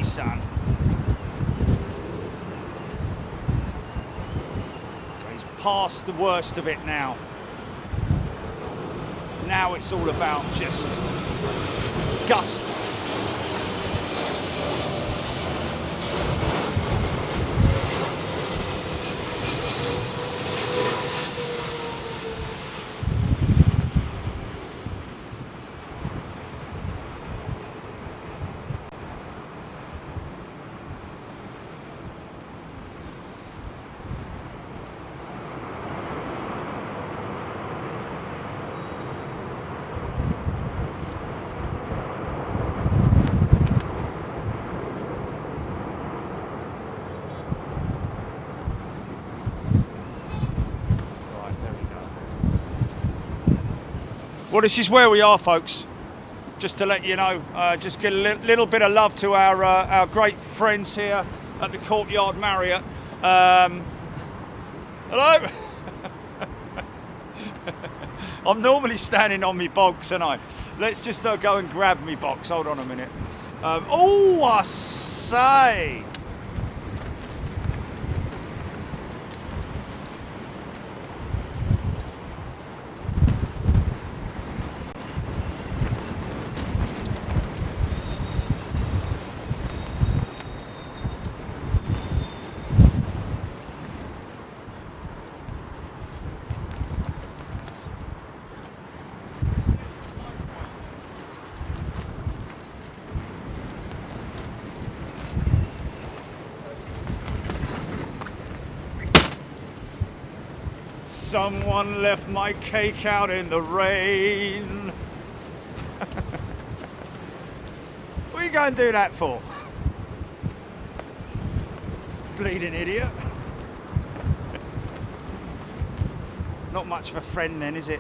son. He's past the worst of it now. Now it's all about just gusts. Well, this is where we are, folks. Just to let you know, just get a little bit of love to our great friends here at the Courtyard Marriott. Hello. I'm normally standing on me box, and let's just go and grab me box. Hold on a minute. Oh, I say. Someone left my cake out in the rain. What are you going to do that for? Bleeding idiot. Not much of a friend then, is it?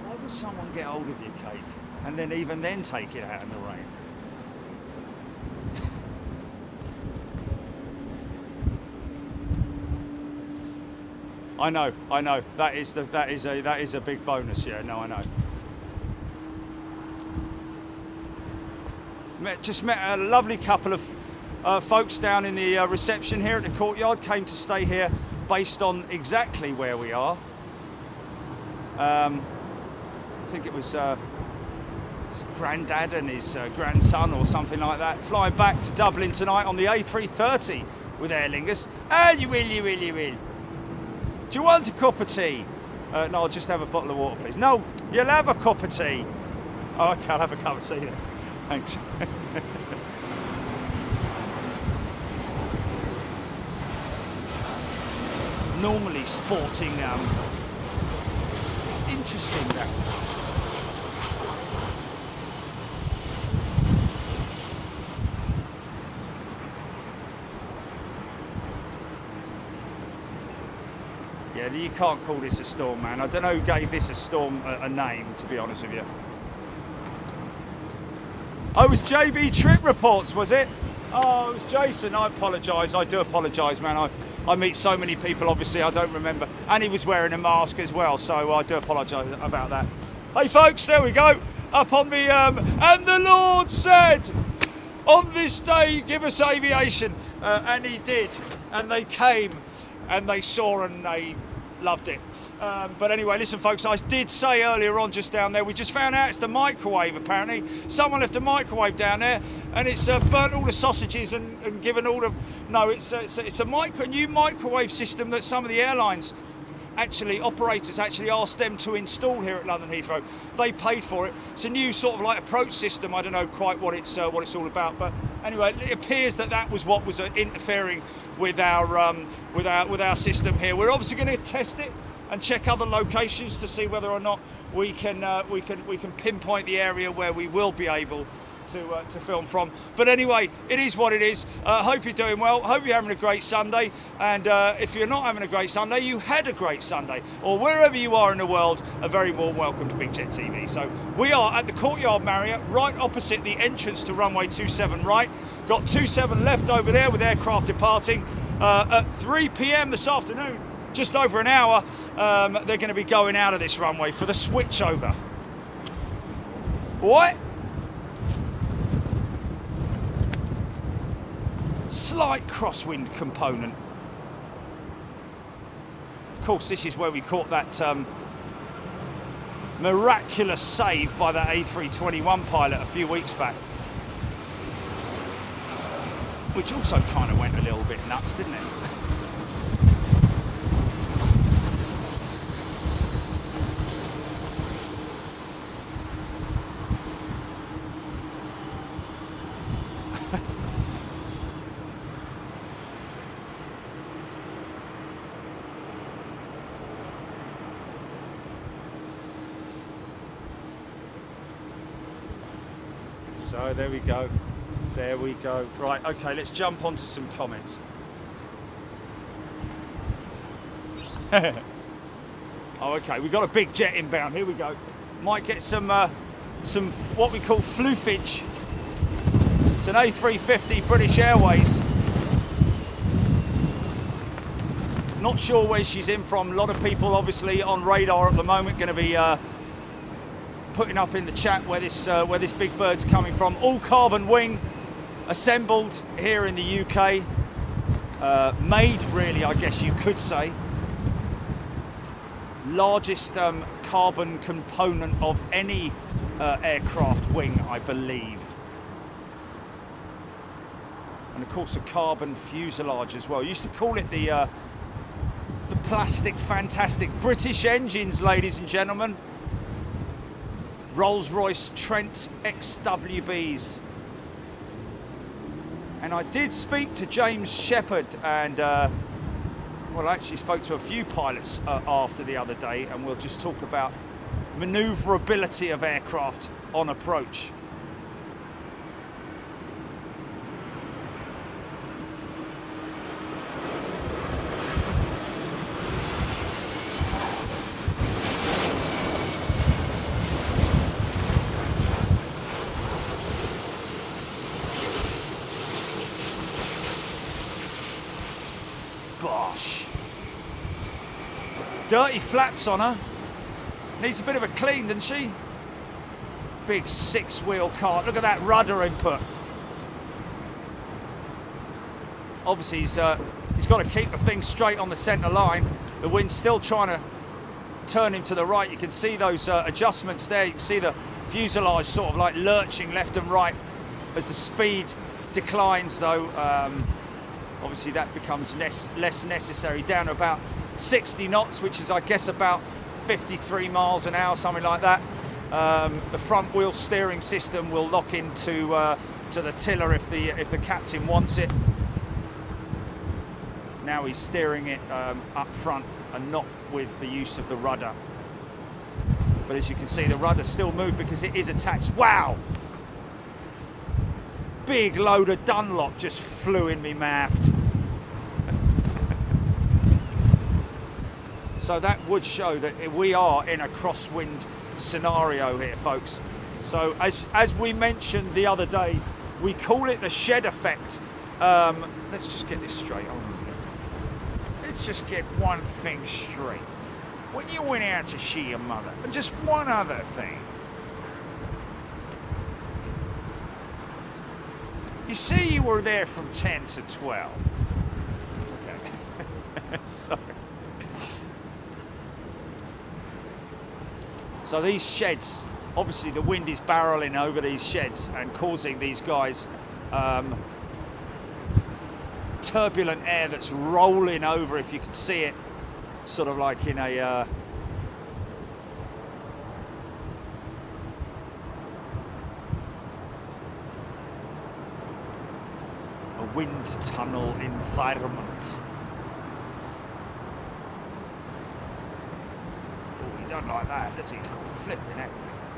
Why would someone get hold of your cake and then even then take it out in the rain? I know. That is a big bonus. Yeah, no, I know. Just met a lovely couple of folks down in the reception here at the Courtyard. Came to stay here based on exactly where we are. I think it was his granddad and his grandson or something like that, flying back to Dublin tonight on the A330 with Aer Lingus. And you will. Do you want a cup of tea? No, I'll just have a bottle of water, please. No, you'll have a cup of tea. Oh, okay, I'll have a cup of tea then. Thanks. Normally sporting, it's interesting that. Yeah, you can't call this a storm, man. I don't know who gave this a storm a name, to be honest with you. Oh, it was JB Trip Reports, was it? Oh, it was Jason. I apologise. I do apologise, man. I meet so many people, obviously, I don't remember. And he was wearing a mask as well, so I do apologise about that. Hey, folks, there we go. Up on the... and the Lord said, on this day, give us aviation. And he did. And they came. And they saw and they loved it. But anyway, listen, folks, I did say earlier on just down there, we just found out it's the microwave, apparently. Someone left a microwave down there, and it's burnt all the sausages and given all the... No, it's a new microwave system that some of the airlines, operators actually asked them to install here at London Heathrow. They paid for it. It's a new sort of like approach system. I don't know quite what it's all about, but anyway, it appears that was what was interfering with our system here. We're obviously going to test it and check other locations to see whether or not we can pinpoint the area where we will be able to film from. But anyway, it is what it is. Hope you're doing well. Hope you're having a great Sunday. And if you're not having a great Sunday, you had a great Sunday. Or wherever you are in the world, a very warm welcome to Big Jet TV. So we are at the Courtyard Marriott, right opposite the entrance to runway 27 right. Got 27 left over there with aircraft departing at 3 p.m. this afternoon. Just over an hour, they're going to be going out of this runway for the switchover. What? slight crosswind component. Of course, this is where we caught that miraculous save by that A321 pilot a few weeks back, which also kind of went a little bit nuts, didn't it? So there we go. There we go. Right, okay, let's jump onto some comments. Oh, okay, we've got a big jet inbound. Here we go. Might get some what we call floofage. It's an A350 British Airways. Not sure where she's in from. A lot of people obviously on radar at the moment going to be putting up in the chat where this big bird's coming from. All carbon wing, assembled here in the UK, made really, I guess you could say. Largest carbon component of any aircraft wing, I believe. And of course a carbon fuselage as well. Used to call it the plastic fantastic British engines, ladies and gentlemen. Rolls-Royce Trent XWBs. And I did speak to James Shepherd and well, I actually spoke to a few pilots after the other day, and we'll just talk about maneuverability of aircraft on approach. Bosh. Dirty flaps on her. Needs a bit of a clean, doesn't she? Big six-wheel car. Look at that rudder input. Obviously, he's got to keep the thing straight on the centre line. The wind's still trying to turn him to the right. You can see those adjustments there. You can see the fuselage sort of like lurching left and right as the speed declines, though. Obviously that becomes less necessary, down to about 60 knots, which is I guess about 53 miles an hour, something like that. The front wheel steering system will lock into to the tiller if the captain wants it. Now he's steering it up front and not with the use of the rudder. But as you can see, the rudder still moved because it is attached. Wow! Big load of Dunlop just flew in me mouth. So that would show that we are in a crosswind scenario here, folks. So as we mentioned the other day, we call it the shed effect. Let's just get this straight. Let's just get one thing straight. When you went out to see your mother, and just one other thing. You see, you were there from 10 to 12. Okay. Sorry. So these sheds, obviously the wind is barreling over these sheds and causing these guys turbulent air that's rolling over, if you can see it, sort of like in a wind tunnel environment. Oh, he don't like that, does he? Flipping it.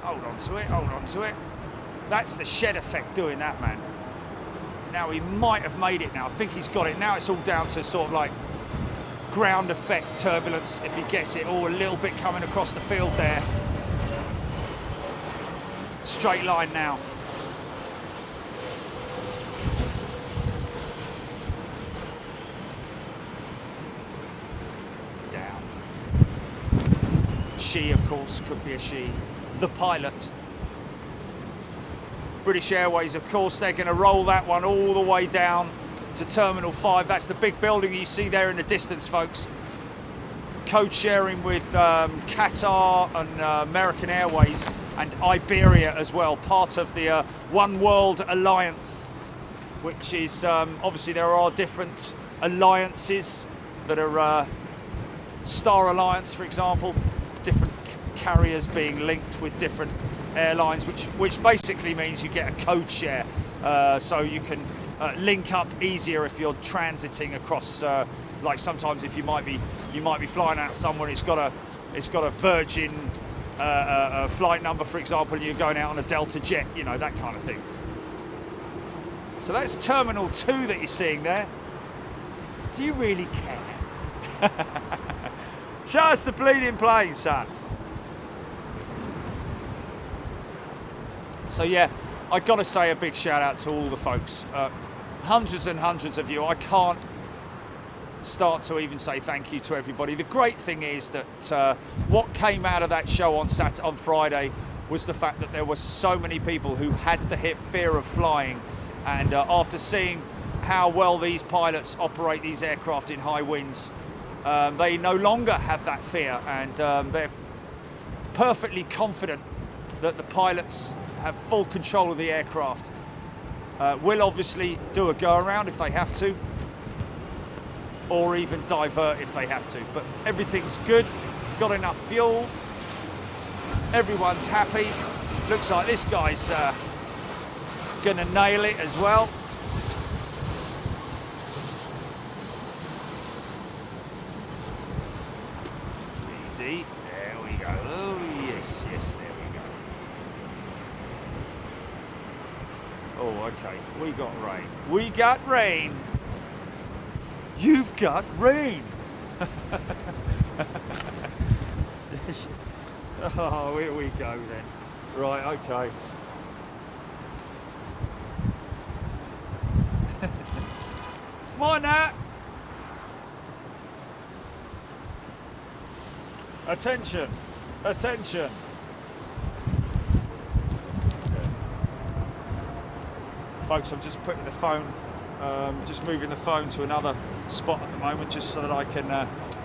Hold on to it, hold on to it. That's the shed effect doing that, man. Now he might have made it now. I think he's got it. Now it's all down to sort of like ground effect turbulence, if he gets it all a little bit coming across the field there. Straight line now. She, of course, could be a she. The pilot. British Airways, of course, they're going to roll that one all the way down to Terminal 5. That's the big building you see there in the distance, folks. Code sharing with Qatar and American Airways and Iberia as well, part of the One World Alliance, which is obviously there are different alliances that are Star Alliance, for example, different carriers being linked with different airlines, which basically means you get a code share, so you can link up easier if you're transiting across. Like sometimes if you might be flying out somewhere, it's got a Virgin flight number, for example, and you're going out on a Delta jet, you know, that kind of thing. So that's Terminal 2 that you're seeing there. Do you really care? Show us the bleeding plane, son. So yeah, I got to say a big shout out to all the folks, hundreds and hundreds of you. I can't start to even say thank you to everybody. The great thing is that what came out of that show on Friday was the fact that there were so many people who had the fear of flying, and after seeing how well these pilots operate these aircraft in high winds, they no longer have that fear, and they're perfectly confident that the pilots have full control of the aircraft. Will obviously do a go around if they have to, or even divert if they have to, but everything's good, got enough fuel, everyone's happy. Looks like this guy's gonna nail it as well. Easy, there we go. Oh yes, yes, there we go. Oh, okay, we got rain. We got rain. You've got rain. Oh, here we go then. Right, okay. Come on now. Attention, attention. Folks, I'm just putting the phone, just moving the phone to another spot at the moment, just so that I can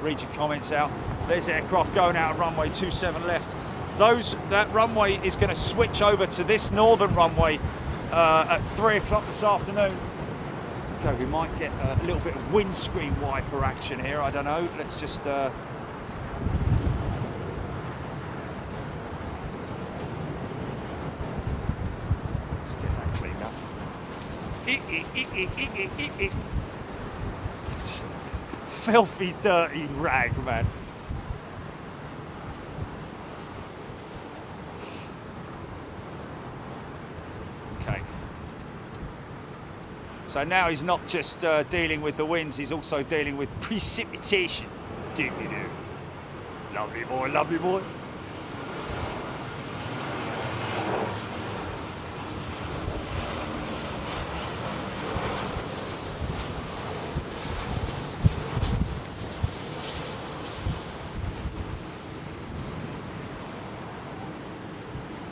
read your comments out. There's aircraft going out of runway 27 left. That runway is going to switch over to this northern runway at 3 o'clock this afternoon. Okay, we might get a little bit of windscreen wiper action here, I don't know. Let's just let's get that cleaned up. Filthy, dirty rag, man. Okay. So now he's not just dealing with the winds, he's also dealing with precipitation. Doobly-doo. Lovely boy, lovely boy.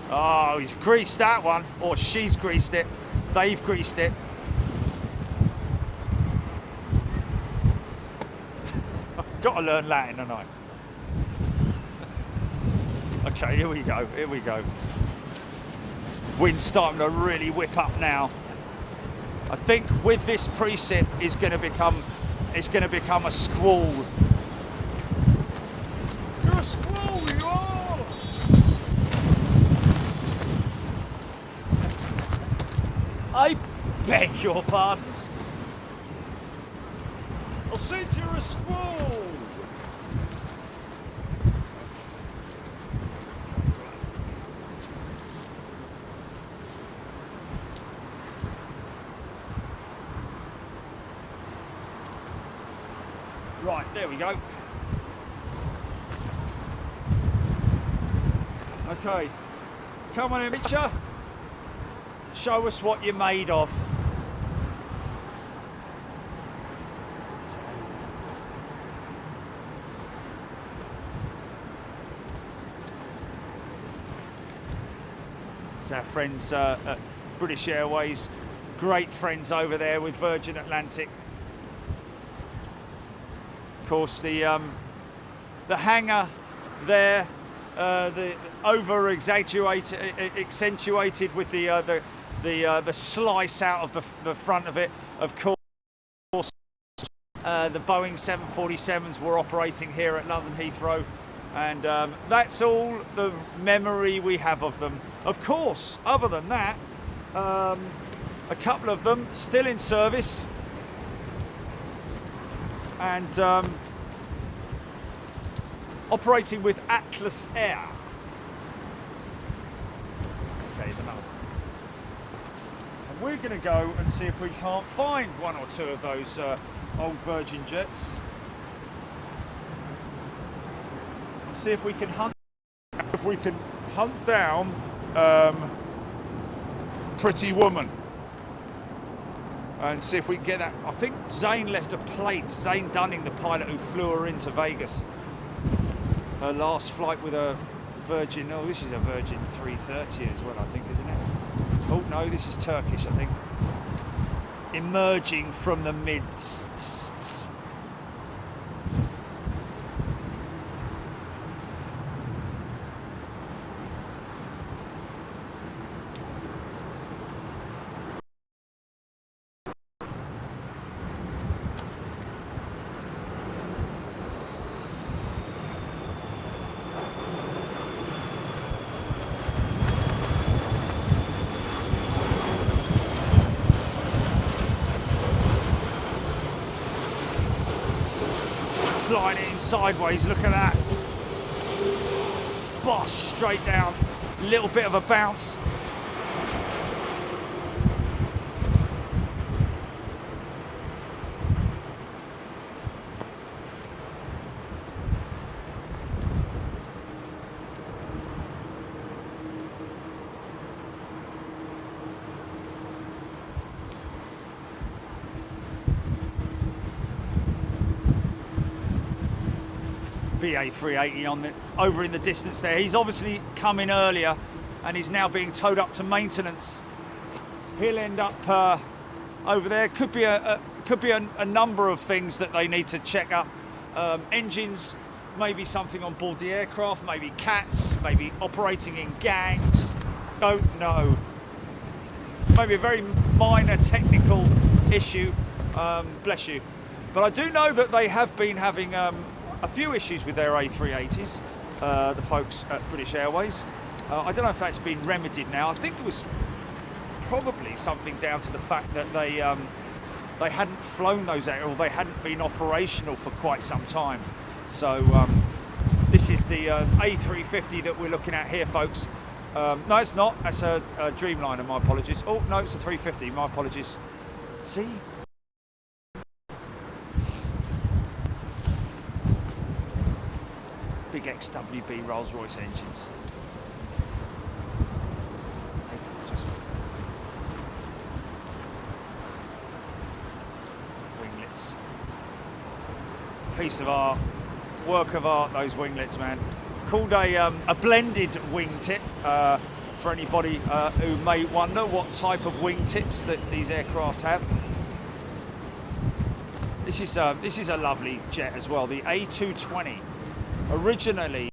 Oh, he's greased that one, or she's greased it. They've greased it. I've got to learn Latin, haven't I? Okay, here we go, here we go. Wind's starting to really whip up now. I think with this precip it's going to become a squall. You're a squall, you are. I beg your pardon. I said you're a squall. Right, there we go. Okay, come on in, Mitcha. Show us what you're made of. It's our friends at British Airways great friends over there with Virgin Atlantic. Of course, the hangar there, the over accentuated with the slice out of the front of it. Of course, the Boeing 747s were operating here at London Heathrow, and that's all the memory we have of them. Of course, other than that, a couple of them still in service, and operating with Atlas Air. Okay, here's another one. And we're going to go and see if we can't find one or two of those old Virgin jets. And see if we can hunt down Pretty Woman. And see if we can get that. I think Zane left a plate. Zane Dunning, the pilot who flew her into Vegas. Her last flight with a Virgin, oh, this is a Virgin 330 as well, I think, isn't it? Oh, no, this is Turkish, I think. Emerging from the mids. Flying it in sideways, look at that. Bosh, straight down. Little bit of a bounce. BA 380 on the over in the distance there. He's obviously come in earlier and he's now being towed up to maintenance. He'll end up over there. Could be a number of things that they need to check up. Engines, maybe something on board the aircraft, maybe cats, maybe operating in gangs. Don't know. Maybe a very minor technical issue. Bless you. But I do know that they have been having a few issues with their A380s, the folks at British Airways. I don't know if that's been remedied now. I think it was probably something down to the fact that they hadn't flown those out, or they hadn't been operational for quite some time. So this is the A350 that we're looking at here, folks. No, it's not. That's a Dreamliner, my apologies. Oh, no, it's a 350, my apologies. See? Big XWB Rolls-Royce engines. Winglets. Piece of art, work of art, those winglets, man. Called a blended wingtip, for anybody who may wonder what type of wingtips that these aircraft have. This is a lovely jet as well, the A220. Originally,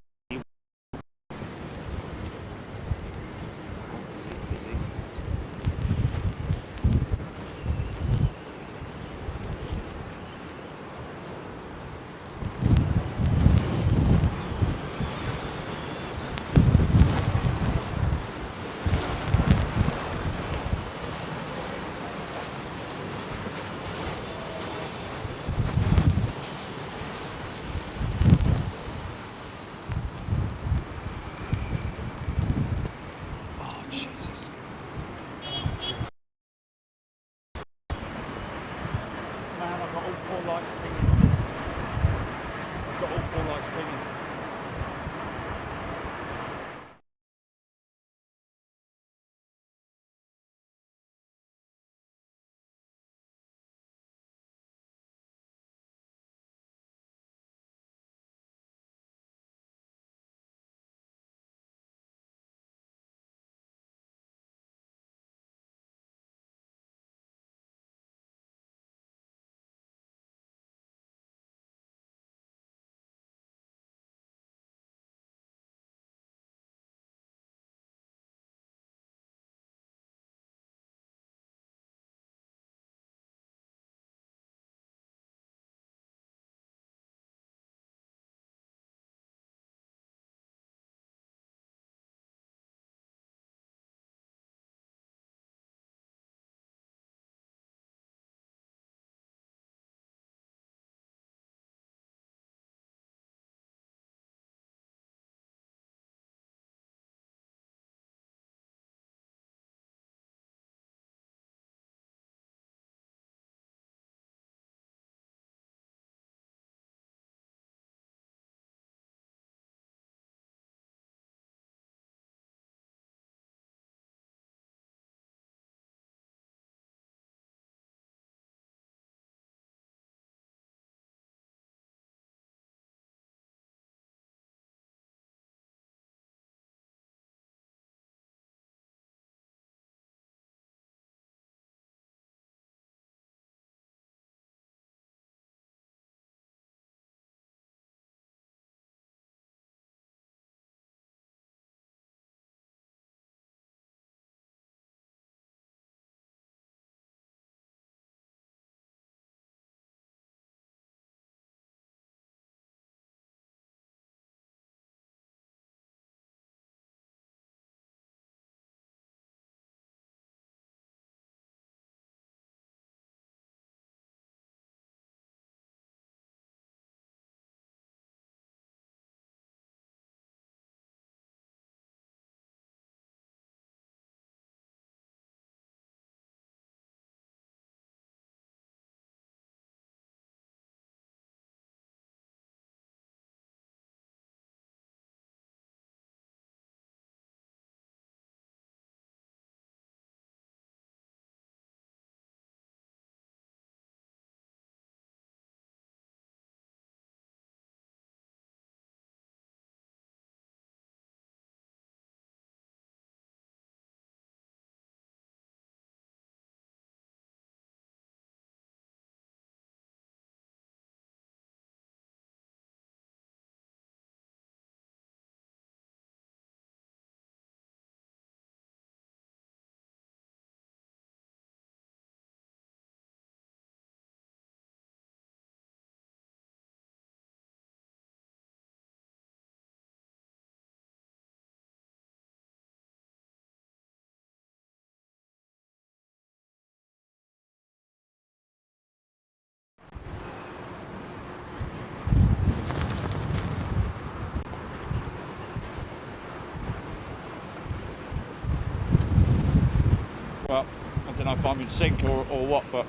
if I'm in sync or what, but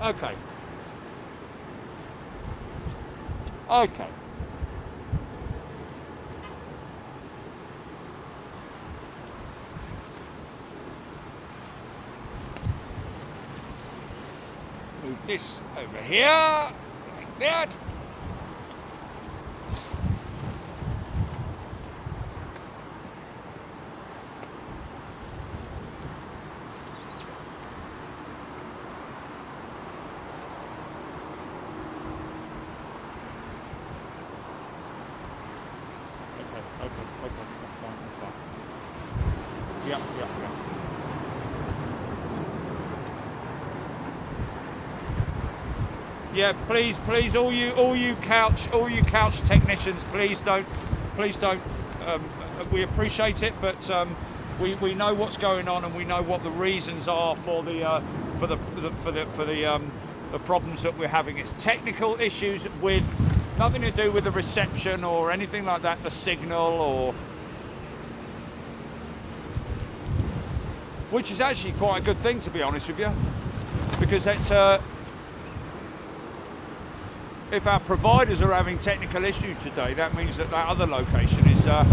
okay. Okay. Move this over here, like that. Okay, that's fine. Yeah. Yeah, please, all you couch technicians, please don't. We appreciate it, but we know what's going on, and we know what the reasons are for the problems that we're having. It's technical issues with nothing to do with the reception or anything like that, the signal, or which is actually quite a good thing, to be honest with you, because it's if our providers are having technical issues today, that means that other location is yeah.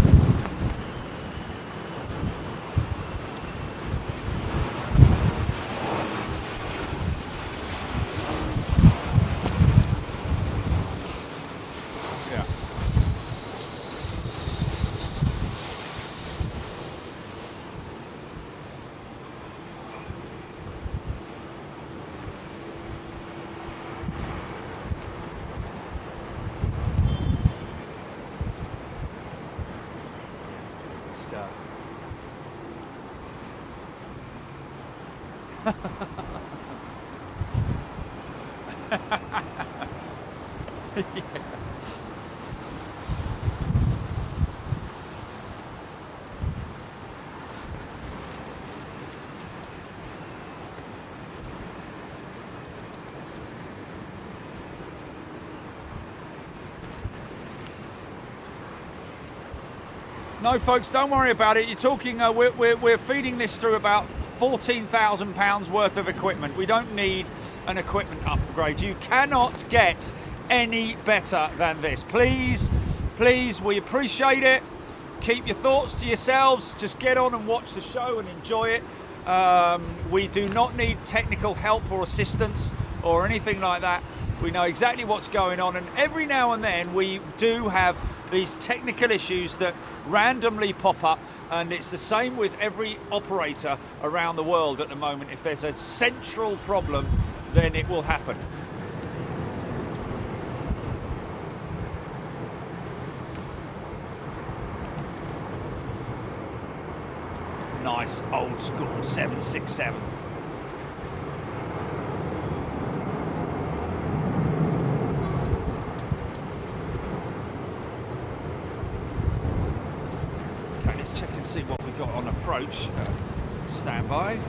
No, folks, don't worry about it. You're talking. We're feeding this through about £14,000 worth of equipment. We don't need an equipment upgrade. You cannot get any better than this. Please, we appreciate it. Keep your thoughts to yourselves. Just get on and watch the show and enjoy it. We do not need technical help or assistance or anything like that. We know exactly what's going on, and every now and then we do have these technical issues that randomly pop up, and it's the same with every operator around the world at the moment. If there's a central problem, then it will happen. Nice old school 767. Check and see what we've got on approach. Stand by.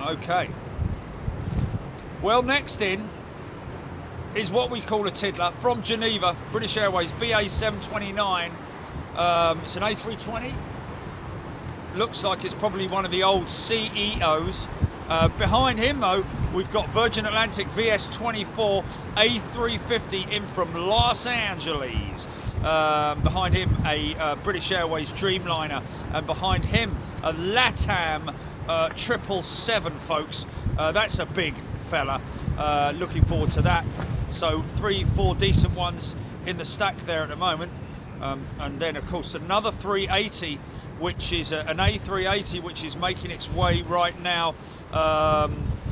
Okay. Well, next in is what we call a tiddler from Geneva, British Airways, BA 729. It's an A320. Looks like it's probably one of the old CEOs. Behind him, though, we've got Virgin Atlantic VS24 A350 in from Los Angeles. Behind him, a British Airways Dreamliner, and behind him, a LATAM 777, folks. That's a big fella. Looking forward to that. So 3-4 decent ones in the stack there at the moment. And then, of course, another 380, which is an A380, which is making its way right now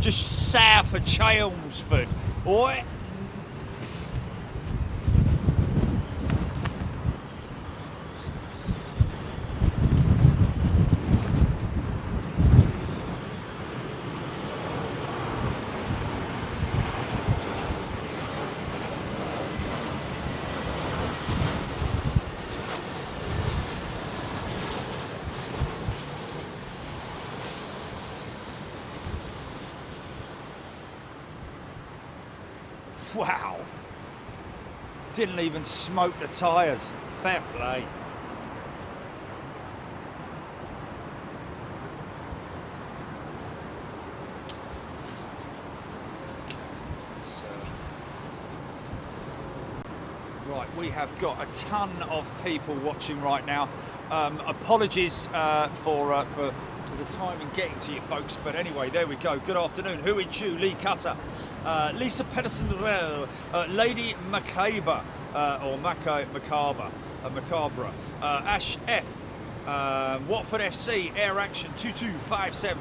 just south of Chelmsford. Oi. Wow. Didn't even smoke the tyres. Fair play. Right, we have got a ton of people watching right now. Apologies for the time in getting to you folks, but anyway, there we go. Good afternoon. Hu In Chu, Lee Cutter, Lisa Pedersen, Lady Macabre, or Macabre, Ash F, Watford FC, Air Action 2257.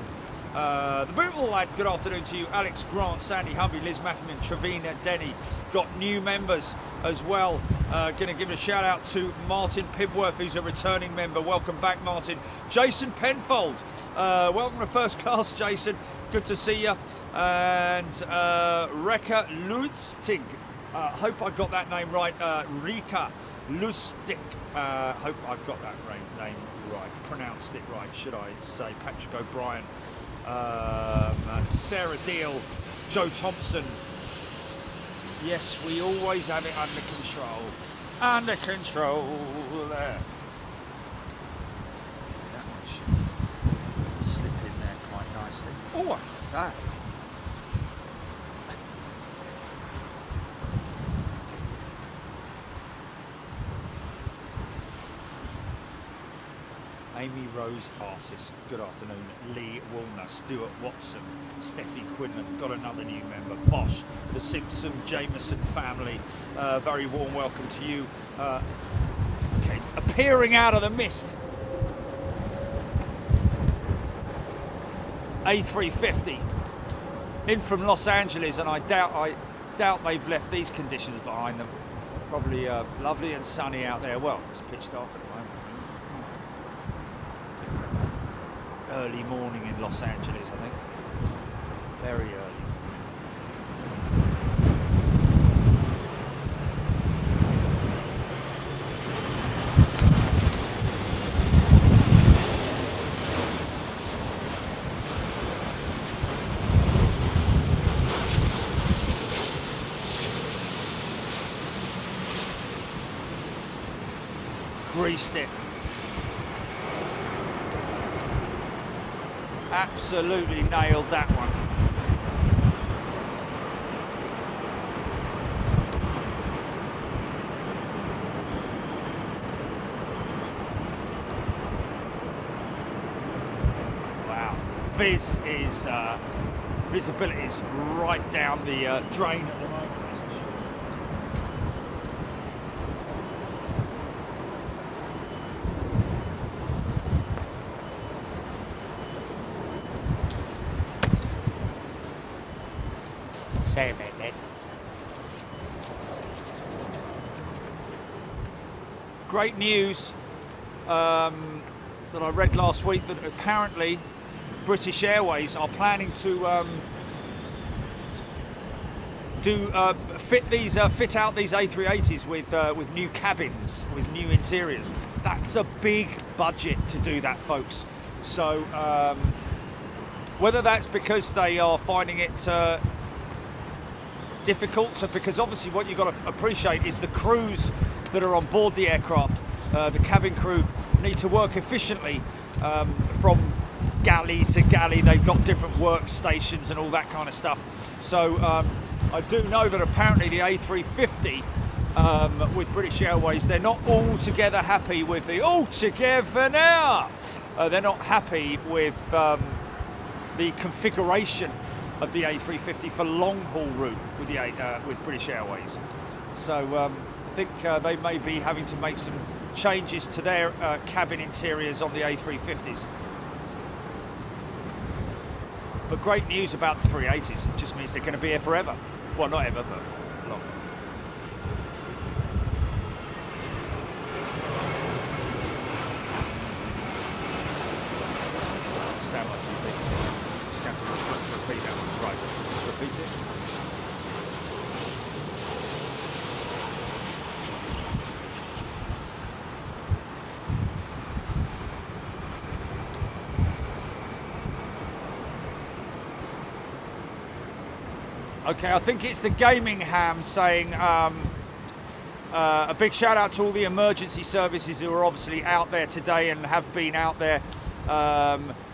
The Brutal Lad, good afternoon to you. Alex Grant, Sandy Humby, Liz Matherman, Trevina, Denny. Got new members as well. Going to give a shout out to Martin Pibworth, who's a returning member. Welcome back, Martin. Jason Penfold, welcome to First Class, Jason. Good to see you. And Reka Lustig. Hope I got that name right. Rika Lustig. Hope I've got that name right. Pronounced it right, should I say. Patrick O'Brien. Sarah Deal, Joe Thompson. Yes, we always have it under control. Under control there. That one should slip in there quite nicely. Oh, I say. Amy Rose Artist, good afternoon. Lee Woolner, Stuart Watson, Steffi Quinlan, got another new member. Bosch, the Simpson Jameson family, very warm welcome to you. Okay, appearing out of the mist. A350 in from Los Angeles, and I doubt they've left these conditions behind them. Probably lovely and sunny out there. Well, it's pitch dark at the moment. Early morning in Los Angeles, I think. Very early. Greased it. Absolutely nailed that one. Wow. Visibility is right down the drain at the moment. Say about that. Great news that I read last week, that apparently British Airways are planning to fit out these A380s with new cabins, with new interiors. That's a big budget to do that, folks. So whether that's because they are finding it difficult, because obviously what you've got to appreciate is the crews that are on board the aircraft, the cabin crew need to work efficiently from galley to galley. They've got different workstations and all that kind of stuff. So I do know that apparently the A350 with British Airways, they're not altogether happy with the altogether now. They're not happy with the configuration of the A350 for long haul route with British Airways. So I think they may be having to make some changes to their cabin interiors on the A350s. But great news about the 380s. It just means they're going to be here forever. Well, not ever, but long. Stand by, GP. Just going to repeat that one. Right, let's repeat it. Okay, I think it's the Gaming Ham saying a big shout out to all the emergency services who are obviously out there today and have been out there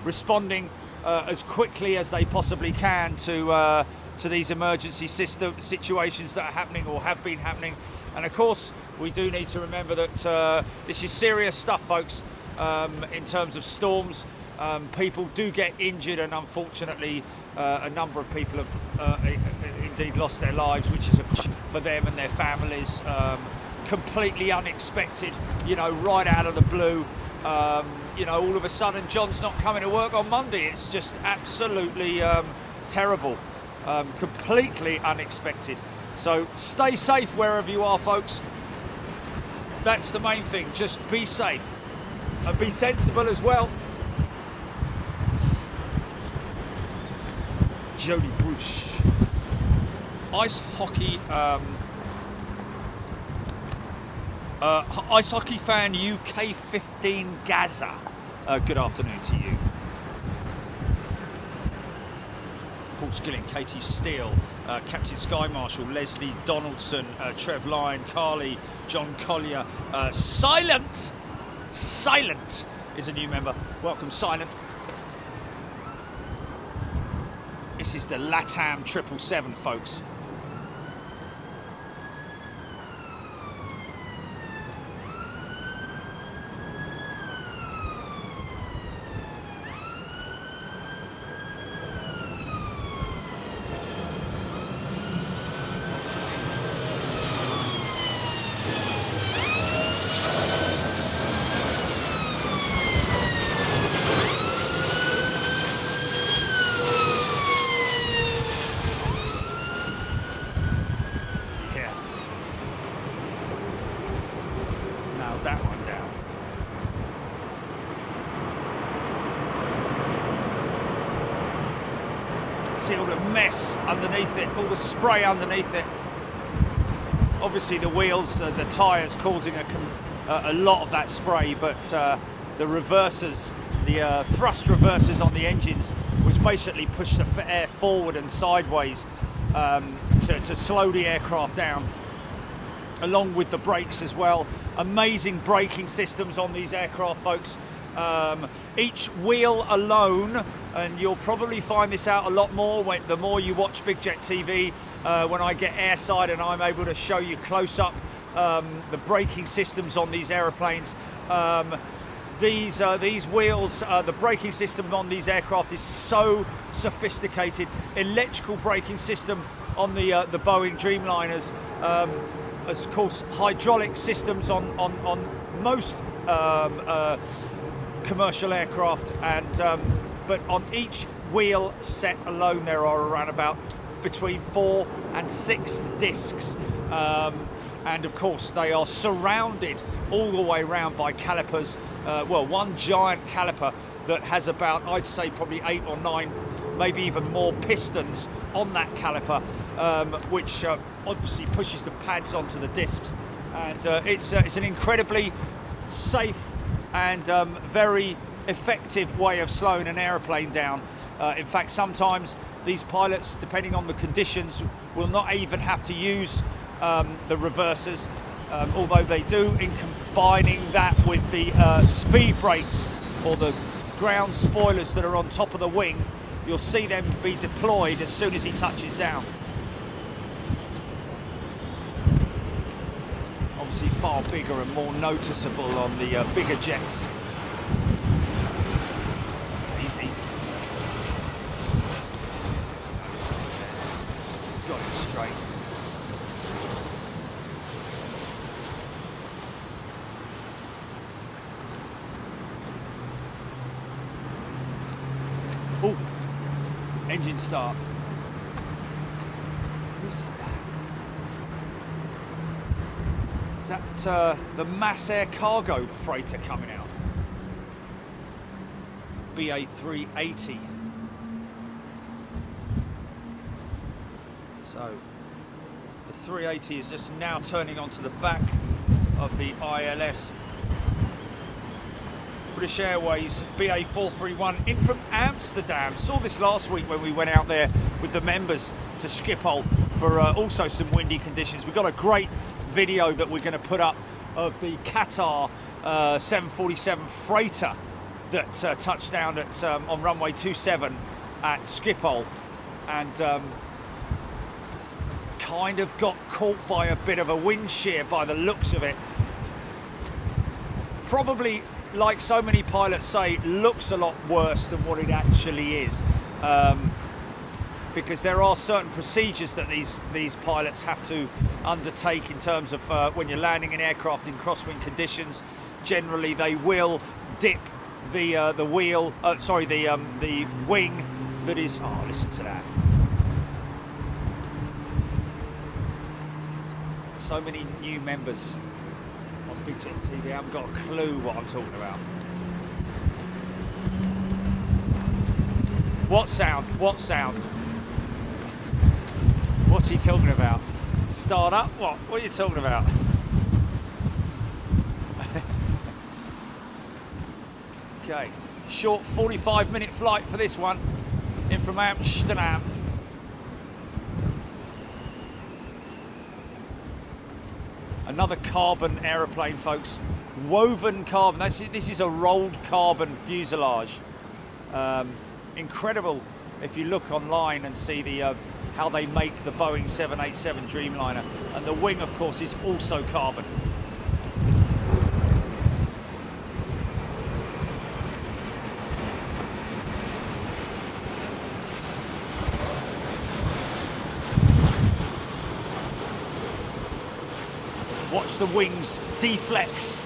responding as quickly as they possibly can to these emergency situations that are happening or have been happening. And of course, we do need to remember that this is serious stuff, folks, in terms of storms. People do get injured, and unfortunately a number of people have indeed lost their lives, which is for them and their families. Completely unexpected, you know, right out of the blue. You know, all of a sudden John's not coming to work on Monday. It's just absolutely terrible, completely unexpected. So stay safe wherever you are, folks. That's the main thing. Just be safe and be sensible as well. Jody Bruce. Ice hockey ice hockey fan UK 15 Gaza. Good afternoon to you. Paul Skilling, Katie Steele, Captain Sky Marshal, Leslie Donaldson, Trev Lyon, Carly, John Collier, Silent is a new member. Welcome, Silent. This is the LATAM 777, folks. See all the mess underneath it, all the spray underneath it. Obviously the wheels, the tyres causing a lot of that spray, but the reversers, the thrust reversers on the engines, which basically push the air forward and sideways to slow the aircraft down, along with the brakes as well. Amazing braking systems on these aircraft, folks. Each wheel alone, and you'll probably find this out a lot more the more you watch Big Jet TV, when I get airside and I'm able to show you close up the braking systems on these aeroplanes. These wheels, the braking system on these aircraft is so sophisticated. Electrical braking system on the Boeing Dreamliners, of course hydraulic systems on most commercial aircraft, and but on each wheel set alone there are around about between 4 and 6 discs, and of course they are surrounded all the way around by calipers. Well, one giant caliper that has about, I'd say probably 8 or 9, maybe even more pistons on that caliper, which obviously pushes the pads onto the discs, and it's an incredibly safe and very effective way of slowing an aeroplane down. In fact, sometimes these pilots, depending on the conditions, will not even have to use the reversers, although they do, in combining that with the speed brakes or the ground spoilers that are on top of the wing. You'll see them be deployed as soon as he touches down. Obviously far bigger and more noticeable on the bigger jets. Easy. Got it straight. Oh, engine start. Whose is that? Is that the Mass Air cargo freighter coming out? BA 380. So the 380 is just now turning onto the back of the ILS British Airways BA 431 in from Amsterdam. Saw this last week when we went out there with the members to Schiphol for also some windy conditions. We've got a great video that we're going to put up of the Qatar 747 freighter that touched down at on runway 27 at Schiphol, and kind of got caught by a bit of a wind shear by the looks of it. Probably, like so many pilots say, looks a lot worse than what it actually is, because there are certain procedures that these pilots have to undertake in terms of when you're landing an aircraft in crosswind conditions. Generally, they will dip the wheel, the wing that is. Oh, listen to that! So many new members on Big Jet TV. I haven't got a clue what I'm talking about. What sound? What sound? What's he talking about? Start up? What? What are you talking about? Okay, short 45-minute flight for this one, in from Amsterdam. Another carbon aeroplane, folks. Woven carbon. This is a rolled carbon fuselage. Incredible if you look online and see the how they make the Boeing 787 Dreamliner. And the wing, of course, is also carbon. Watch the wings deflex.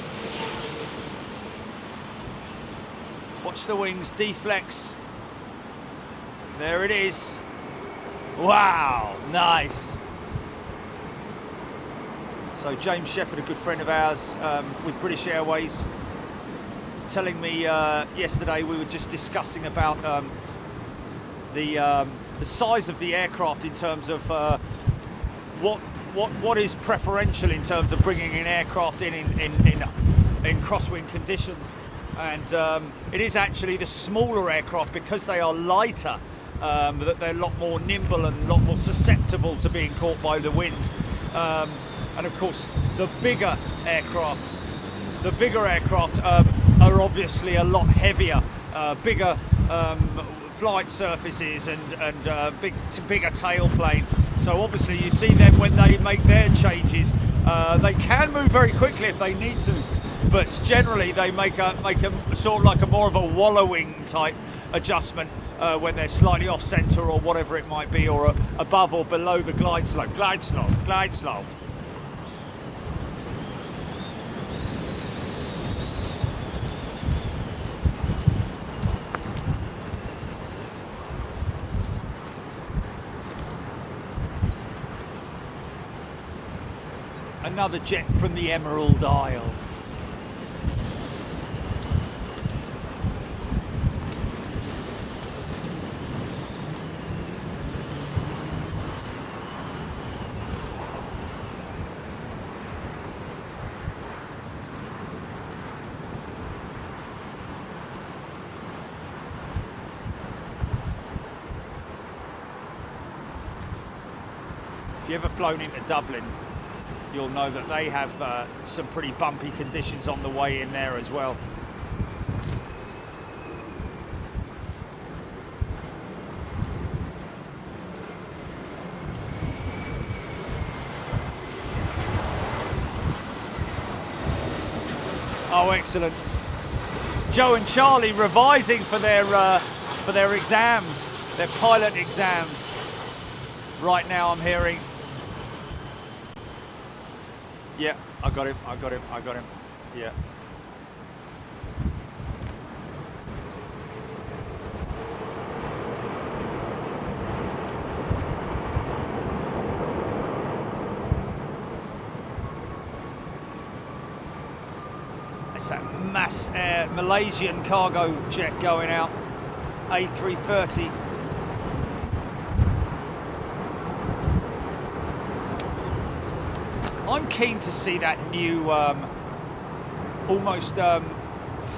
Watch the wings deflex. There it is. Wow, nice. So James Shepherd, a good friend of ours with British Airways, telling me yesterday, we were just discussing about the size of the aircraft in terms of what is preferential in terms of bringing an aircraft in crosswind conditions, and it is actually the smaller aircraft, because they are lighter, that they're a lot more nimble and a lot more susceptible to being caught by the winds, and of course the bigger aircraft are obviously a lot heavier, bigger flight surfaces and bigger tailplane. So obviously you see them when they make their changes. They can move very quickly if they need to, but generally they make a sort of like a more of a wallowing type adjustment when they're slightly off centre or whatever it might be, or above or below the glide slope. Glide slope. Another jet from the Emerald Isle. If you've ever flown into Dublin, you'll know that they have some pretty bumpy conditions on the way in there as well. Oh, excellent. Joe and Charlie revising for their exams, their pilot exams. Right now I'm hearing. Yeah, I got him. Yeah. It's that Mass Air Malaysian cargo jet going out, A330. I'm keen to see that new almost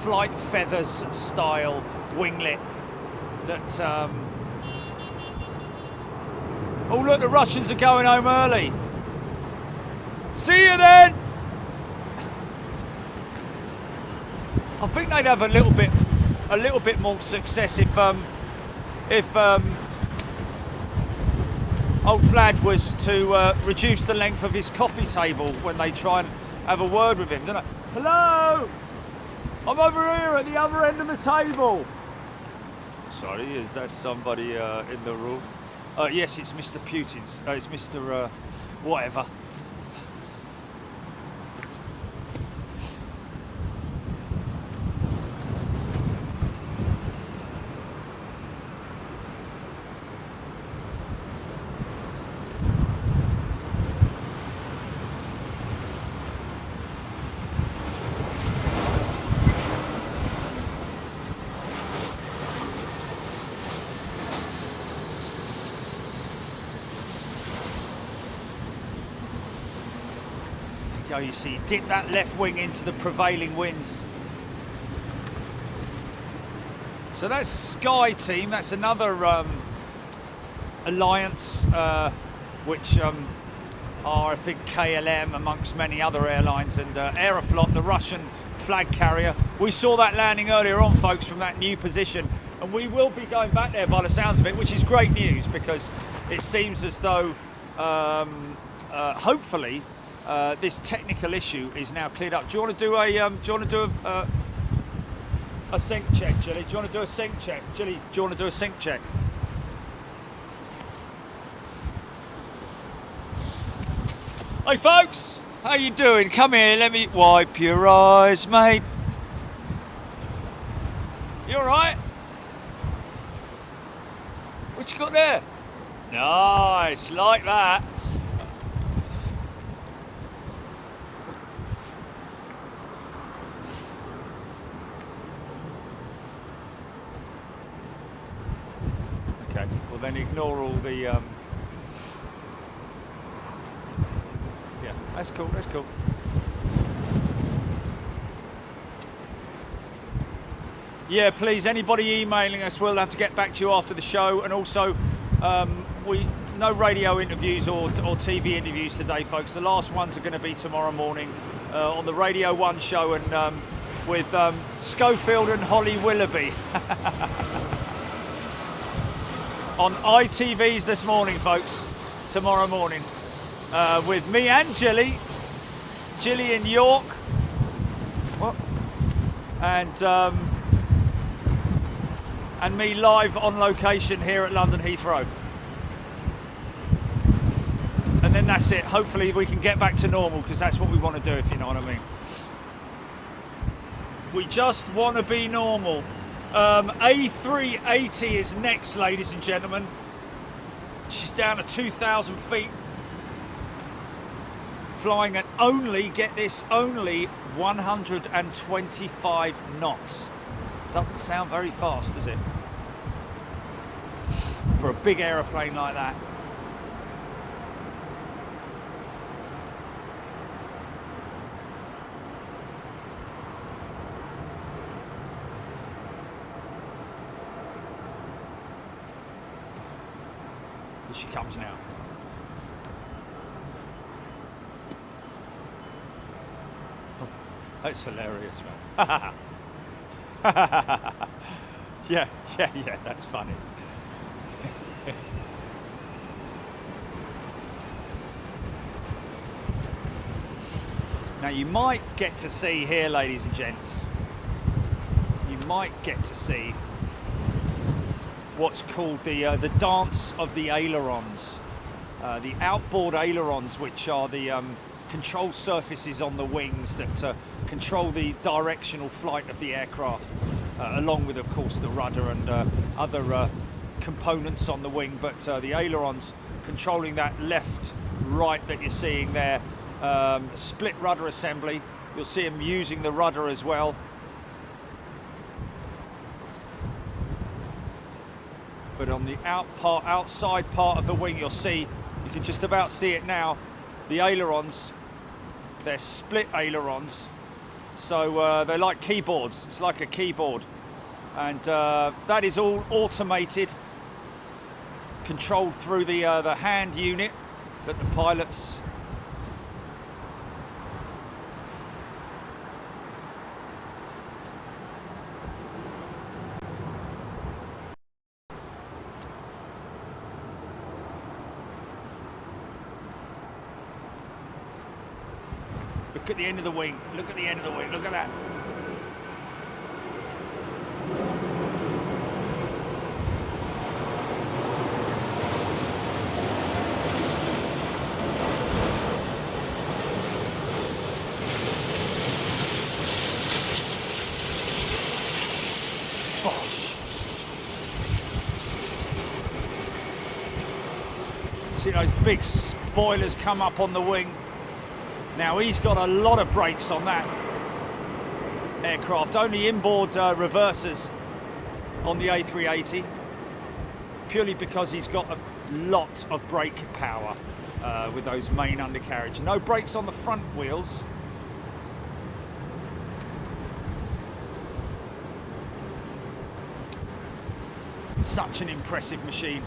flight feathers style winglet that oh look, the Russians are going home early. See you then. I think they'd have a little bit more success if old Flad was to reduce the length of his coffee table when they try and have a word with him, don't they? Hello, I'm over here at the other end of the table. Sorry, is that somebody in the room? Yes, it's Mr. Putin's. It's Mr. Whatever. You see, dip that left wing into the prevailing winds. So that's Sky Team. That's another alliance, which are, I think, KLM amongst many other airlines, and Aeroflot, the Russian flag carrier. We saw that landing earlier on, folks, from that new position, and we will be going back there by the sounds of it, which is great news because it seems as though, hopefully, this technical issue is now cleared up. Do you want to do a sync check, Gilly? Do you want to do a sync check, Gilly? Do you want to do a sync check? Hey, folks, how you doing? Come here, let me wipe your eyes, mate. You all right? What you got there? Nice, like that. Okay, well then ignore all the yeah, that's cool, that's cool. Yeah, please, anybody emailing us, we'll have to get back to you after the show. And also, no radio interviews or TV interviews today, folks. The last ones are going to be tomorrow morning on the Radio 1 show, and with Schofield and Holly Willoughby. On ITVs this morning, folks, tomorrow morning, with me and Gilly in York, and me live on location here at London Heathrow. And then that's it. Hopefully we can get back to normal, because that's what we want to do, if you know what I mean. We just want to be normal. A380 is next, ladies and gentlemen. She's down to 2,000 feet. Flying at only, get this, only 125 knots. Doesn't sound very fast, does it? For a big aeroplane like that. Here she comes now. Oh, that's hilarious, man. yeah, that's funny. Now you might get to see here, ladies and gents, you might get to see what's called the dance of the ailerons. The outboard ailerons, which are the control surfaces on the wings that control the directional flight of the aircraft, along with, of course, the rudder and other components on the wing. But the ailerons controlling that left, right that you're seeing there, split rudder assembly. You'll see them using the rudder as well. But on the outside part of the wing, you'll see, you can just about see it now, the ailerons, they're split ailerons, So they're like keyboards. It's like a keyboard, and that is all automated, controlled through the hand unit that the pilots. Look at the end of the wing. Look at the end of the wing. Look at that. Bosh. See those big spoilers come up on the wing. Now he's got a lot of brakes on that aircraft, only inboard reversers on the A380, purely because he's got a lot of brake power with those main undercarriage. No brakes on the front wheels. Such an impressive machine.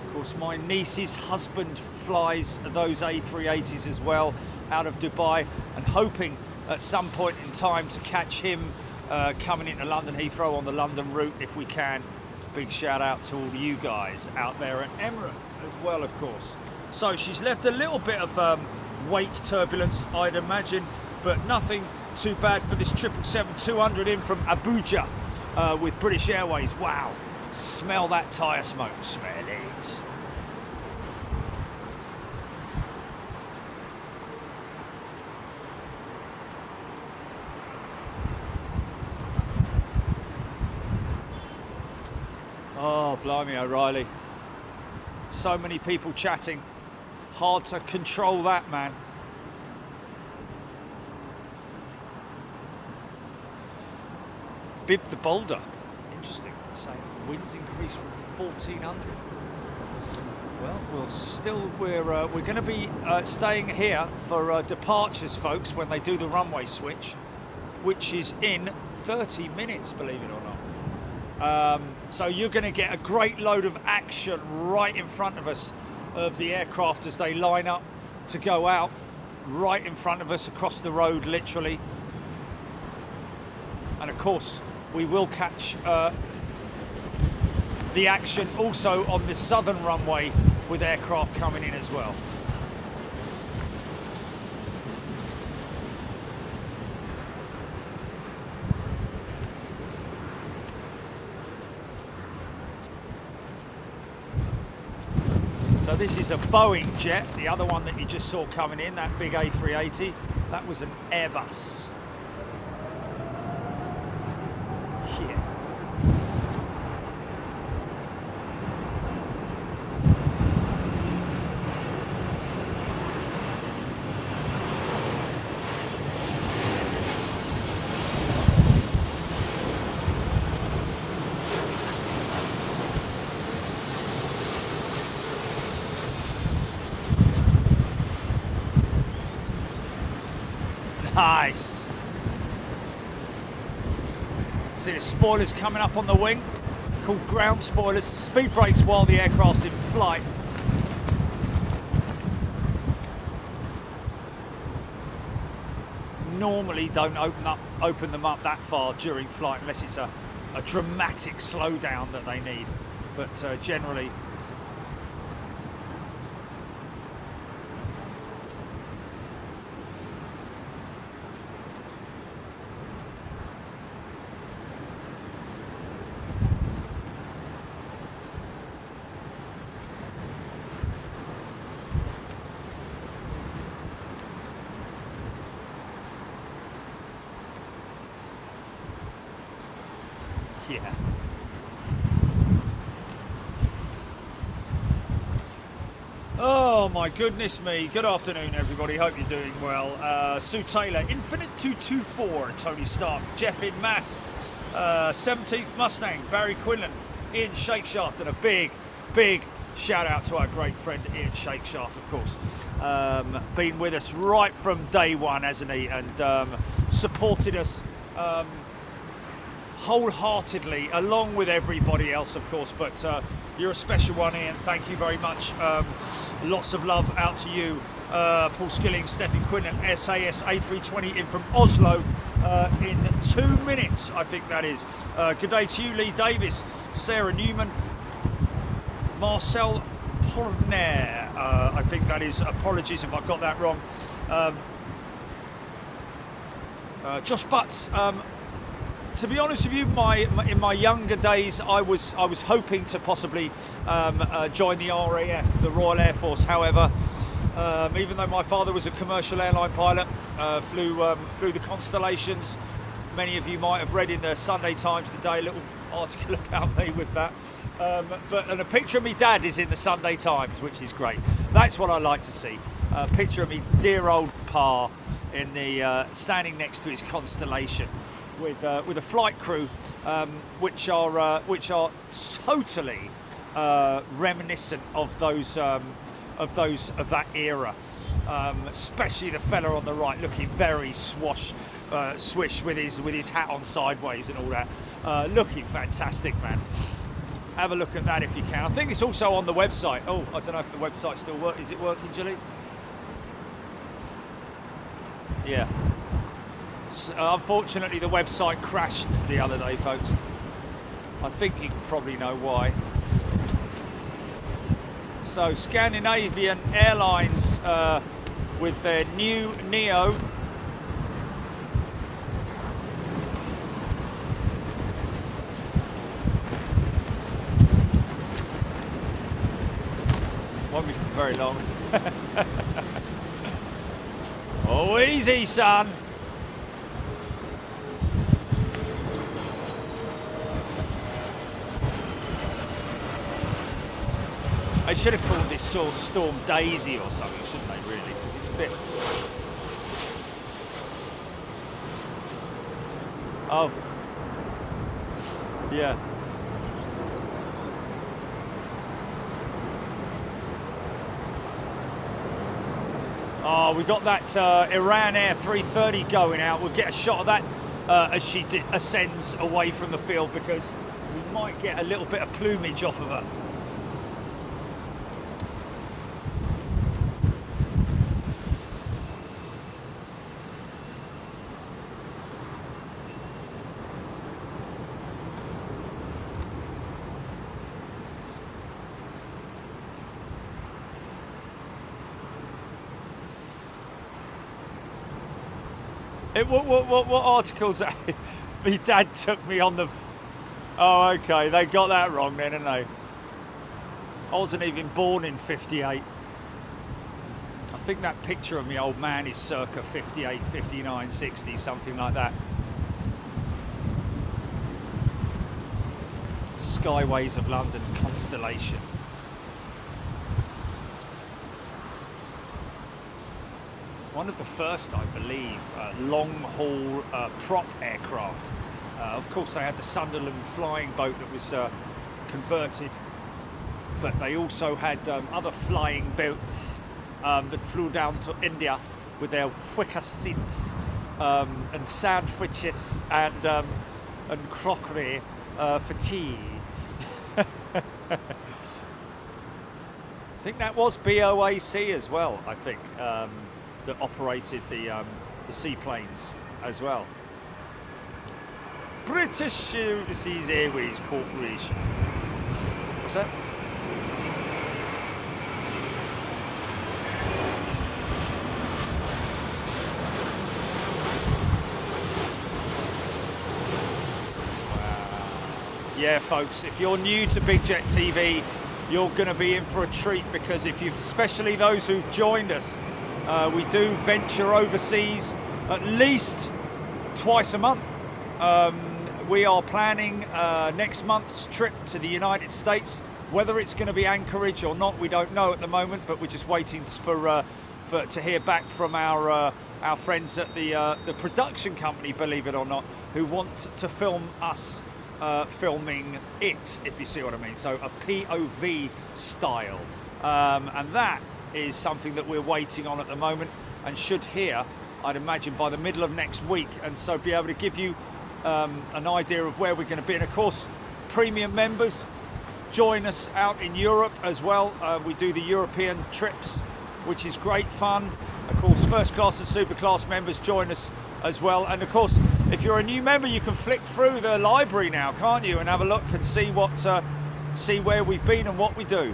Of course, my niece's husband flies those A380s as well out of Dubai, and hoping at some point in time to catch him coming into London Heathrow on the London route if we can. Big shout out to all you guys out there at Emirates as well, of course. So she's left a little bit of wake turbulence, I'd imagine, but nothing too bad for this 777-200 in from Abuja with British Airways. Wow, smell that tyre smoke, smell it. Oh, blimey O'Reilly. So many people chatting. Hard to control that, man. Bib the Boulder. Interesting. Saying winds increase from 1400. Well, we're going to be staying here for departures, folks, when they do the runway switch, which is in 30 minutes, believe it or not. So you're going to get a great load of action right in front of us of the aircraft as they line up to go out, right in front of us across the road, literally. And of course, we will catch the action also on the southern runway with aircraft coming in as well. So this is a Boeing jet. The other one that you just saw coming in, that big A380, that was an Airbus. Yeah. Nice. See the spoilers coming up on the wing, called ground spoilers. Speed brakes while the aircraft's in flight. Normally don't open them up that far during flight unless it's a dramatic slowdown that they need, but generally. Yeah. Oh my goodness me. Good afternoon everybody, hope you're doing well. Sue Taylor, Infinite 224, Tony Stark, Jeff in Mass, 17th Mustang, Barry Quinlan, Ian Shakeshaft, and a big shout out to our great friend Ian Shakeshaft, of course. Been with us right from day one, hasn't he? And supported us wholeheartedly, along with everybody else, of course. But you're a special one, Ian. Thank you very much. Lots of love out to you. Paul Skilling, Stefan Quinn and SAS A320 in from Oslo in 2 minutes, I think that is. Good day to you, Lee Davis, Sarah Newman, Marcel Porner, I think that is. Apologies if I got that wrong. Josh Butts. To be honest with you, in my younger days, I was hoping to possibly join the RAF, the Royal Air Force. However, even though my father was a commercial airline pilot, flew the Constellations. Many of you might have read in the Sunday Times today a little article about me with that. And a picture of me dad is in the Sunday Times, which is great. That's what I like to see. A picture of me dear old pa in the standing next to his Constellation, with a flight crew which are totally reminiscent of that era, especially the fella on the right, looking very swish with his hat on sideways and all that, looking fantastic, man. Have a look at that if you can. I think it's also on the website. Oh, I don't know if the website still works. Is it working, Gilly? Yeah. Unfortunately, the website crashed the other day, folks. I think you can probably know why. So, Scandinavian Airlines with their new Neo. Won't be for very long. Oh, easy, son. They should have called this sort of Storm Daisy or something, shouldn't they, really? Because it's a bit... Oh. Yeah. Oh, we got that Iran Air 330 going out. We'll get a shot of that as she ascends away from the field, because we might get a little bit of plumage off of her. What articles that my dad took me on the... Oh, okay, they got that wrong then, didn't they? I wasn't even born in 58. I think that picture of me old man is circa 58, 59, 60, something like that. Skyways of London Constellation. One of the first, I believe, long-haul prop aircraft. Of course, they had the Sunderland flying boat that was converted, but they also had other flying boats that flew down to India with their wicker seats and sandwiches and crockery for tea. I think that was BOAC as well, I think. That operated the seaplanes as well. British Overseas Airways Corporation. What's that? Wow. Yeah, folks, if you're new to Big Jet TV, you're going to be in for a treat, because especially those who've joined us, we do venture overseas at least twice a month. We are planning next month's trip to the United States. Whether it's going to be Anchorage or not, we don't know at the moment, but we're just waiting to hear back from our friends at the production company, believe it or not, who want to film us filming it, if you see what I mean. So a POV style, and that is something that we're waiting on at the moment, and should hear, I'd imagine, by the middle of next week, and so be able to give you an idea of where we're going to be. And of course, premium members join us out in Europe as well. We do the European trips, which is great fun. Of course, first class and super class members join us as well. And of course, if you're a new member, you can flick through the library now, can't you, and have a look and see see where we've been and what we do.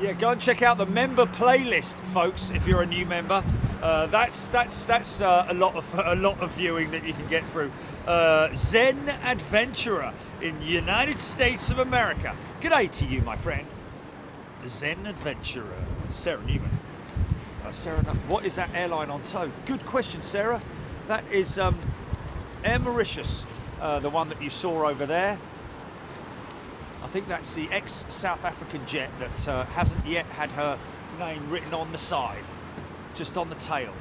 Yeah, go and check out the member playlist, folks. If you're a new member, that's a lot of viewing that you can get through. Zen Adventurer in United States of America. G'day to you, my friend. Zen Adventurer, Sarah Newman. Sarah, what is that airline on tow? Good question, Sarah. That is Air Mauritius, the one that you saw over there. I think that's the ex-South African jet that hasn't yet had her name written on the side, just on the tail.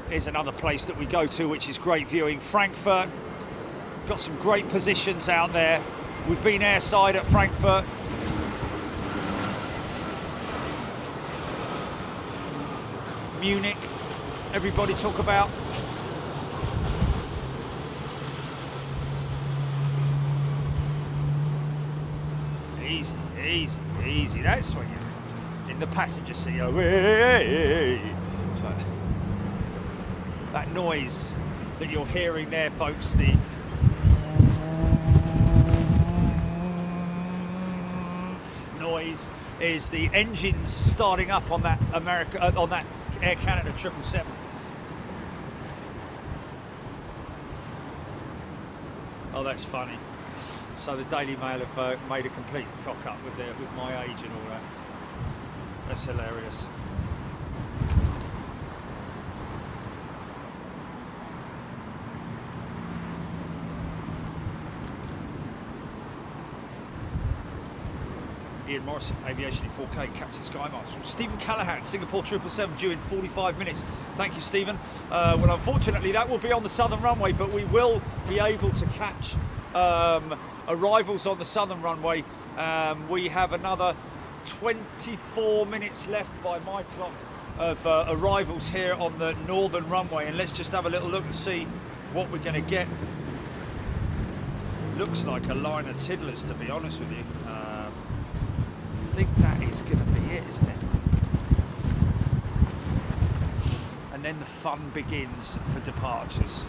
Here's another place that we go to, which is great viewing. Frankfurt, got some great positions out there. We've been airside at Frankfurt. Munich, everybody talk about. Easy, easy, easy. That's when you're in the passenger seat. Oh, hey. So, that noise that you're hearing there, folks, the noise is the engines starting up on that on that Air Canada 777. Oh, that's funny. So the Daily Mail have made a complete cock up with my age and all that. That's hilarious. Ian Morrison, Aviation in 4K, Captain Sky Marshal. Stephen Callahan, Singapore 777 due in 45 minutes. Thank you, Stephen. Well, unfortunately, that will be on the southern runway, but we will be able to catch arrivals on the southern runway. We have another 24 minutes left by my clock of arrivals here on the northern runway, and let's just have a little look and see what we're going to get. Looks like a line of tiddlers, to be honest with you. I think that is going to be it, isn't it? And then the fun begins for departures.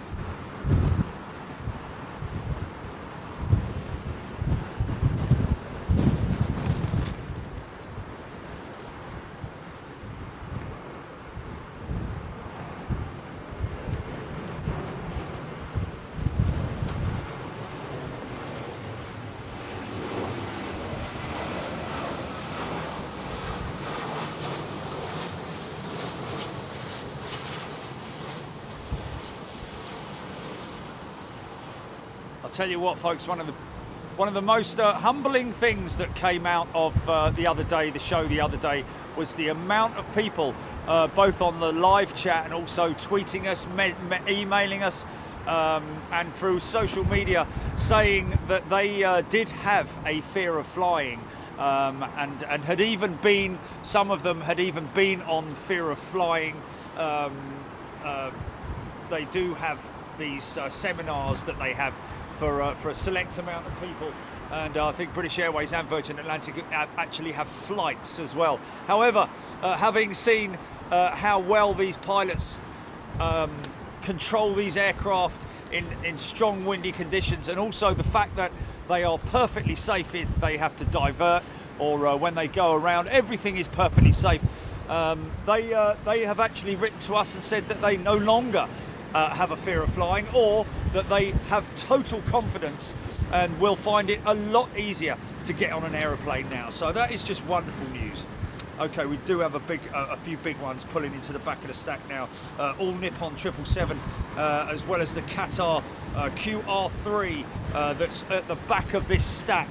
Tell you what, folks, one of the most humbling things that came out of the show the other day, was the amount of people, both on the live chat and also tweeting us, emailing us, and through social media, saying that they did have a fear of flying, and had even been, some of them had even been on fear of flying. They do have these seminars that they have for a select amount of people, and I think British Airways and Virgin Atlantic actually have flights as well. However, having seen how well these pilots control these aircraft in strong windy conditions, and also the fact that they are perfectly safe if they have to divert or when they go around, everything is perfectly safe. They have actually written to us and said that they no longer have a fear of flying, or that they have total confidence and will find it a lot easier to get on an aeroplane now. So that is just wonderful news. Okay, we do have a few big ones pulling into the back of the stack now. All Nippon 777, as well as the Qatar QR3 that's at the back of this stack.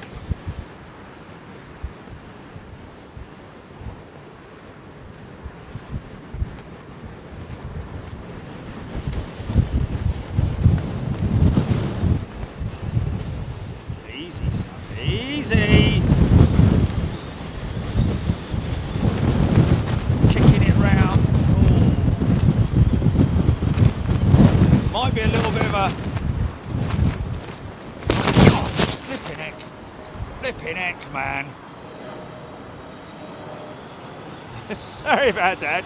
Sorry about that.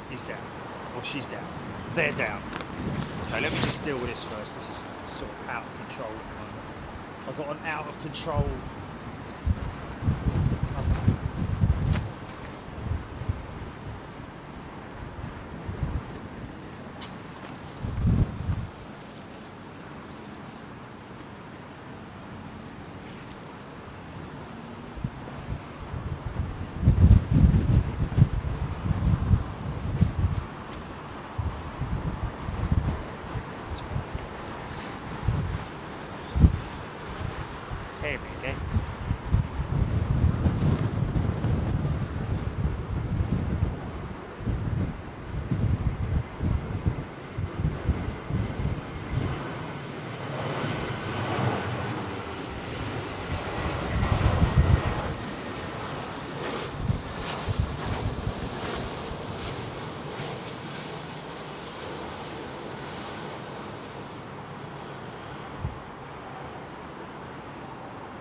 He's down, or she's down. They're down. Okay, let me just deal with this first. This is sort of out of control at the moment. I've got an out of control.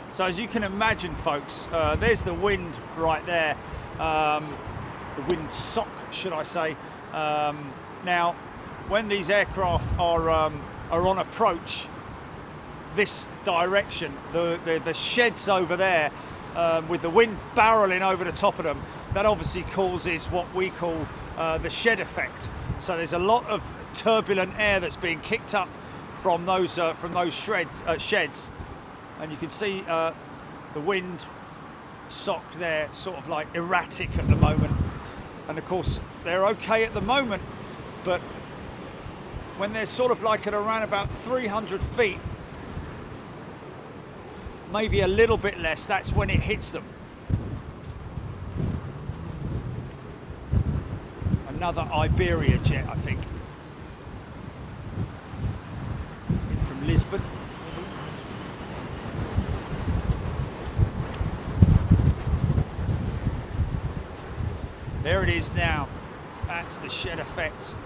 So as you can imagine, folks, there's the wind right there, the wind sock, should I say. Now, when these aircraft are on approach this direction, the sheds over there, with the wind barreling over the top of them, that obviously causes what we call the shed effect. So there's a lot of turbulent air that's being kicked up from those sheds. And you can see the wind sock there, sort of like erratic at the moment. And of course, they're okay at the moment, but when they're sort of like at around about 300 feet, maybe a little bit less, that's when it hits them. Another Iberia jet, I think. In from Lisbon. There it is now. That's the shed effect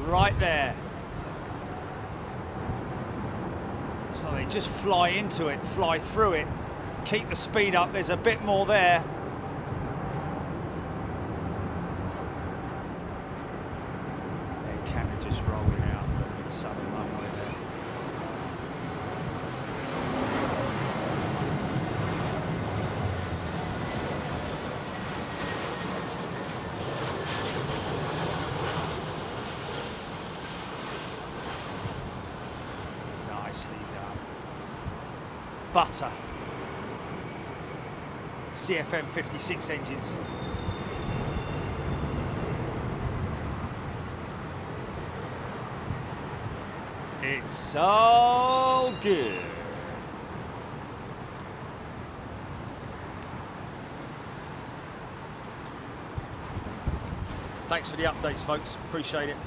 right there. So they just fly into it, fly through it, keep the speed up. There's a bit more there. They're kind of just rolling out in southern runway there. Butter. CFM 56 engines. It's all good. Thanks for the updates, folks. Appreciate it.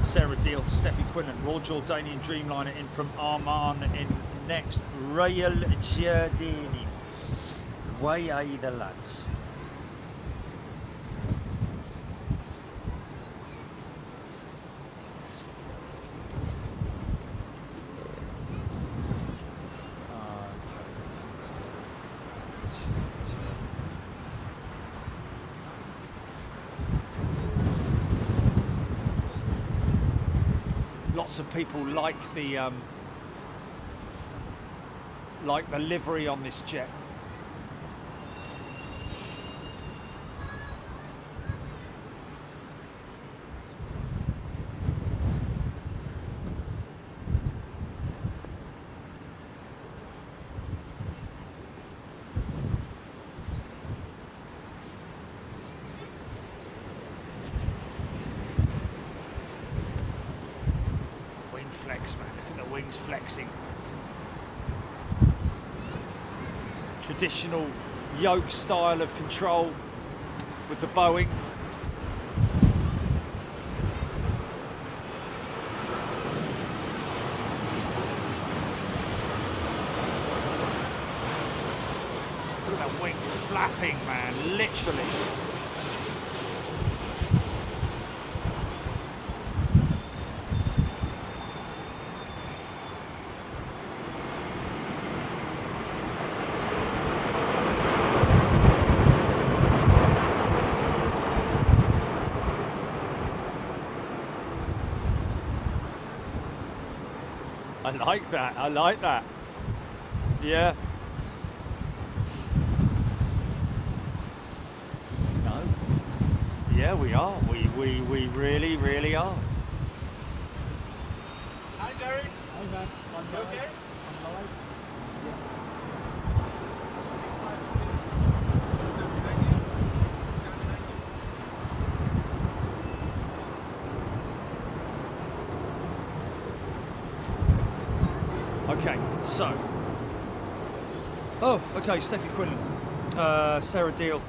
Sarah Deal, Steffi Quinlan, Royal Jordanian Dreamliner in from Arman in next. Royal Jordanian. Way are the lads? Lots of people like the livery on this jet. Flex, man. Look at the wings flexing. Traditional yoke style of control with the Boeing. flapping, man, literally. I like that, I like that. Yeah. No. Yeah, we are. We really, really are. Hi, Jerry. Hi, man. You okay? Okay, so. Oh, okay, Steffi Quinlan, Sarah Deal.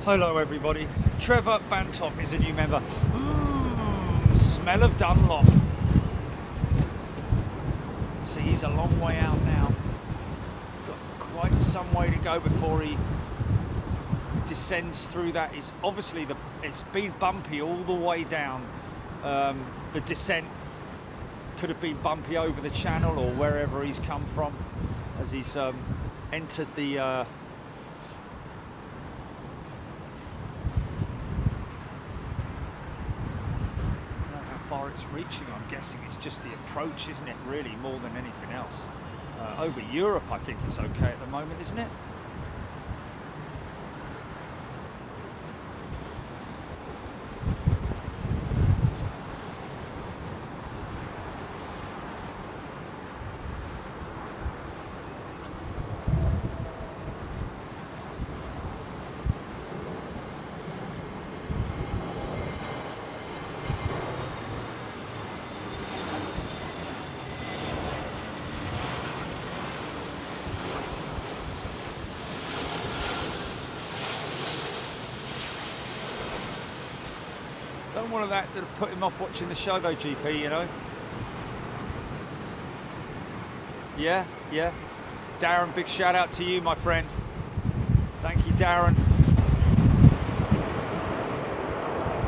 Hello, everybody. Trevor Bantop is a new member. Smell of Dunlop. See, he's a long way out now. He's got quite some way to go before he descends through that. It's obviously it's been bumpy all the way down. The descent could have been bumpy over the channel or wherever he's come from as he's entered the I don't know how far it's reaching. I'm guessing it's just the approach, isn't it, really, more than anything else. Over Europe, I think it's okay at the moment, isn't it? Don't want that to put him off watching the show though, GP, you know. Yeah, yeah. Darren, big shout out to you, my friend. Thank you, Darren.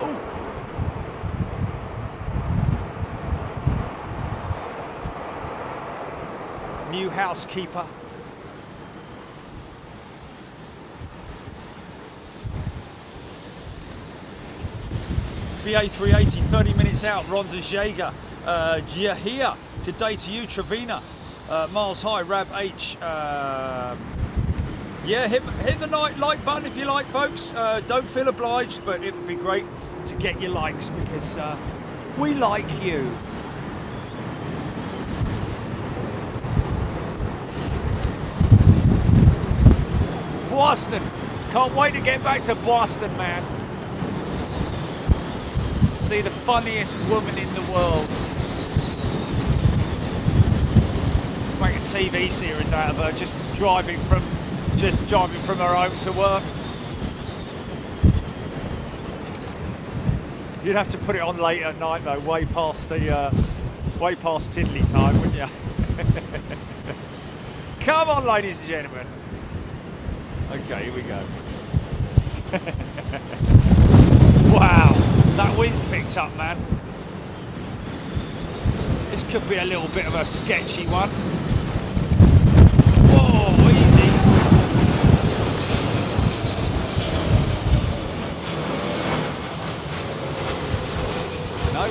Oh. New housekeeper. BA380, 30 minutes out, Ronda Jaeger, Yahia, good day to you, Trevina, Miles High, Rab H, yeah, hit the like button if you like, folks, don't feel obliged, but it would be great to get your likes because we like you. Boston, can't wait to get back to Boston, man. See the funniest woman in the world. Make a TV series out of her, just driving from her home to work. You'd have to put it on late at night though, way past tiddly time, wouldn't you? Come on, ladies and gentlemen. Okay, here we go. Wow. That wind's picked up, man. This could be a little bit of a sketchy one. Whoa, easy. No.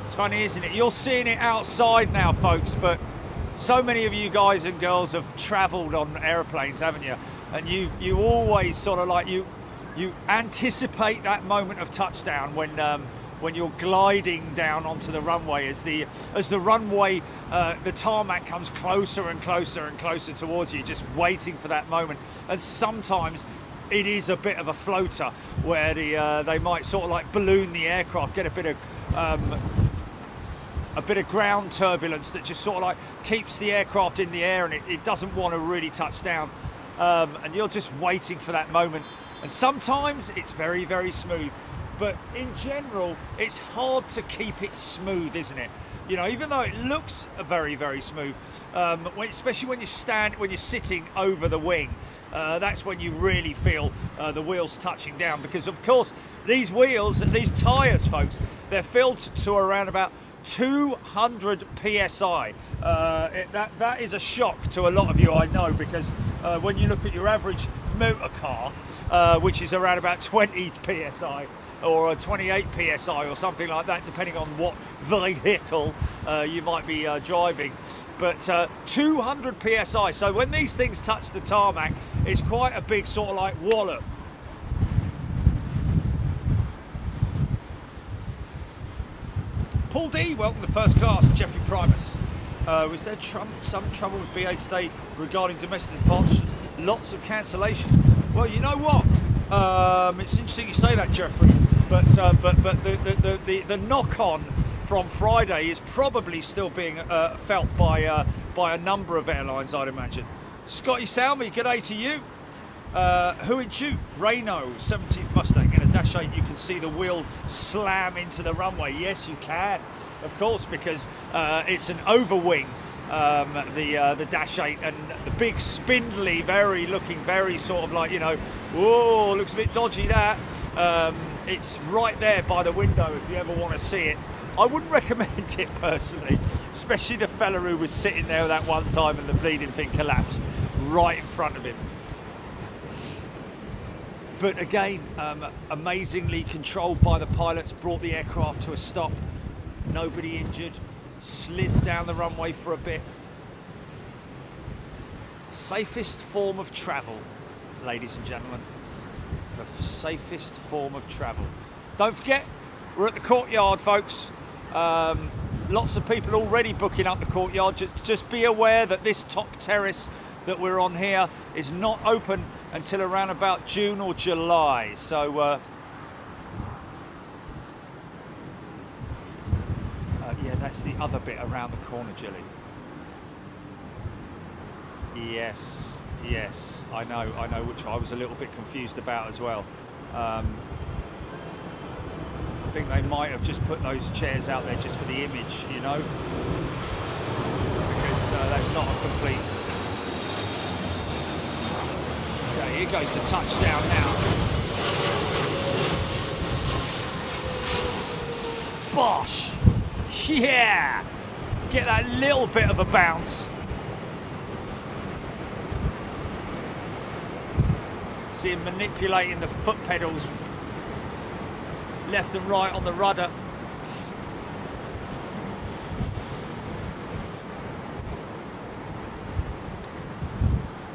It's funny, isn't it? You're seeing it outside now, folks, but so many of you guys and girls have travelled on airplanes, haven't you? And you always sort of like you anticipate that moment of touchdown when you're gliding down onto the runway as the runway the tarmac comes closer and closer and closer towards you, just waiting for that moment. And sometimes it is a bit of a floater where they might sort of like balloon the aircraft, get a bit of ground turbulence that just sort of like keeps the aircraft in the air and it doesn't want to really touch down, and you're just waiting for that moment. And sometimes it's very, very smooth, but in general, it's hard to keep it smooth, isn't it? You know, even though it looks very, very smooth, especially when you're sitting over the wing, that's when you really feel the wheels touching down. Because of course, these wheels, these tyres, folks, they're filled to around about 200 psi. That is a shock to a lot of you, I know, because when you look at your average motor car, which is around about 20 psi or 28 psi or something like that, depending on what vehicle you might be driving, but 200 psi. So when these things touch the tarmac, it's quite a big sort of like wallop. Paul D, welcome to first class. Jeffrey Primus. Was there some trouble with BA today regarding domestic departures? Lots of cancellations. Well, you know what? It's interesting you say that, Jeffrey. But the knock-on from Friday is probably still being felt by a number of airlines, I'd imagine. Scotty Salmi, g'day to you. Who in shoot? Renault 17th Mustang in a Dash 8. You can see the wheel slam into the runway. Yes, you can, of course, because it's an overwing. The Dash 8, and the big spindly, looking very sort of like, you know, whoa, looks a bit dodgy that. It's right there by the window if you ever want to see it. I wouldn't recommend it personally, especially the fella who was sitting there that one time and the bleeding thing collapsed right in front of him. But again, amazingly controlled by the pilots, brought the aircraft to a stop. Nobody injured. Slid down the runway for a bit. Safest form of travel, ladies and gentlemen. The safest form of travel. Don't forget, we're at the courtyard, folks. Lots of people already booking up the courtyard. Just be aware that this top terrace that we're on here is not open until around about June or July. So yeah, that's the other bit around the corner, Jilly. Yes, I know, which I was a little bit confused about as well. I think they might have just put those chairs out there just for the image, you know, because that's not a complete... Okay, here goes the touchdown now. Bosh! Yeah! Get that little bit of a bounce. See him manipulating the foot pedals left and right on the rudder.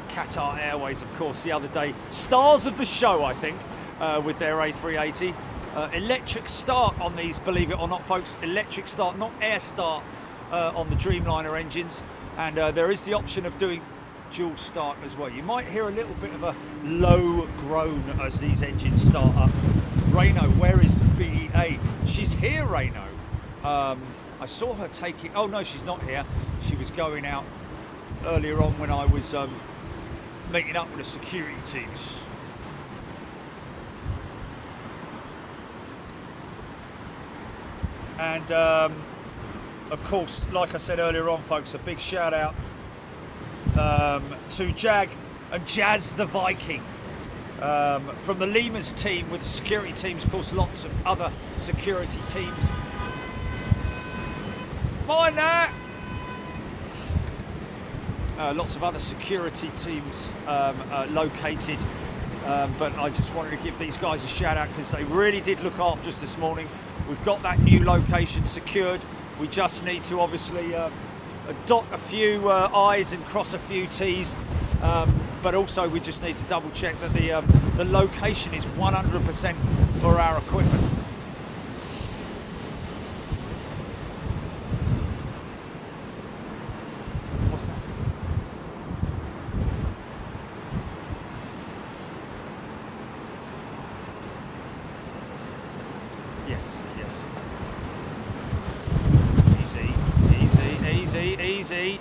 Qatar Airways, of course, the other day. Stars of the show, I think, with their A380. Electric start on these, believe it or not, folks. Electric start, not air start on the Dreamliner engines. And there is the option of doing dual start as well. You might hear a little bit of a low groan as these engines start up. Renault, where is BEA? She's here, Renault. I saw her taking... Oh, no, she's not here. She was going out earlier on when I was meeting up with the security teams. And, of course, like I said earlier on, folks, a big shout out to Jag and Jazz the Viking from the Lemurs team with the security teams, of course, lots of other security teams. Mind that! Lots of other security teams located, but I just wanted to give these guys a shout out because they really did look after us this morning. We've got that new location secured. We just need to obviously dot a few I's and cross a few T's, but also we just need to double check that the location is 100% for our equipment. What's that? Yes. Easy.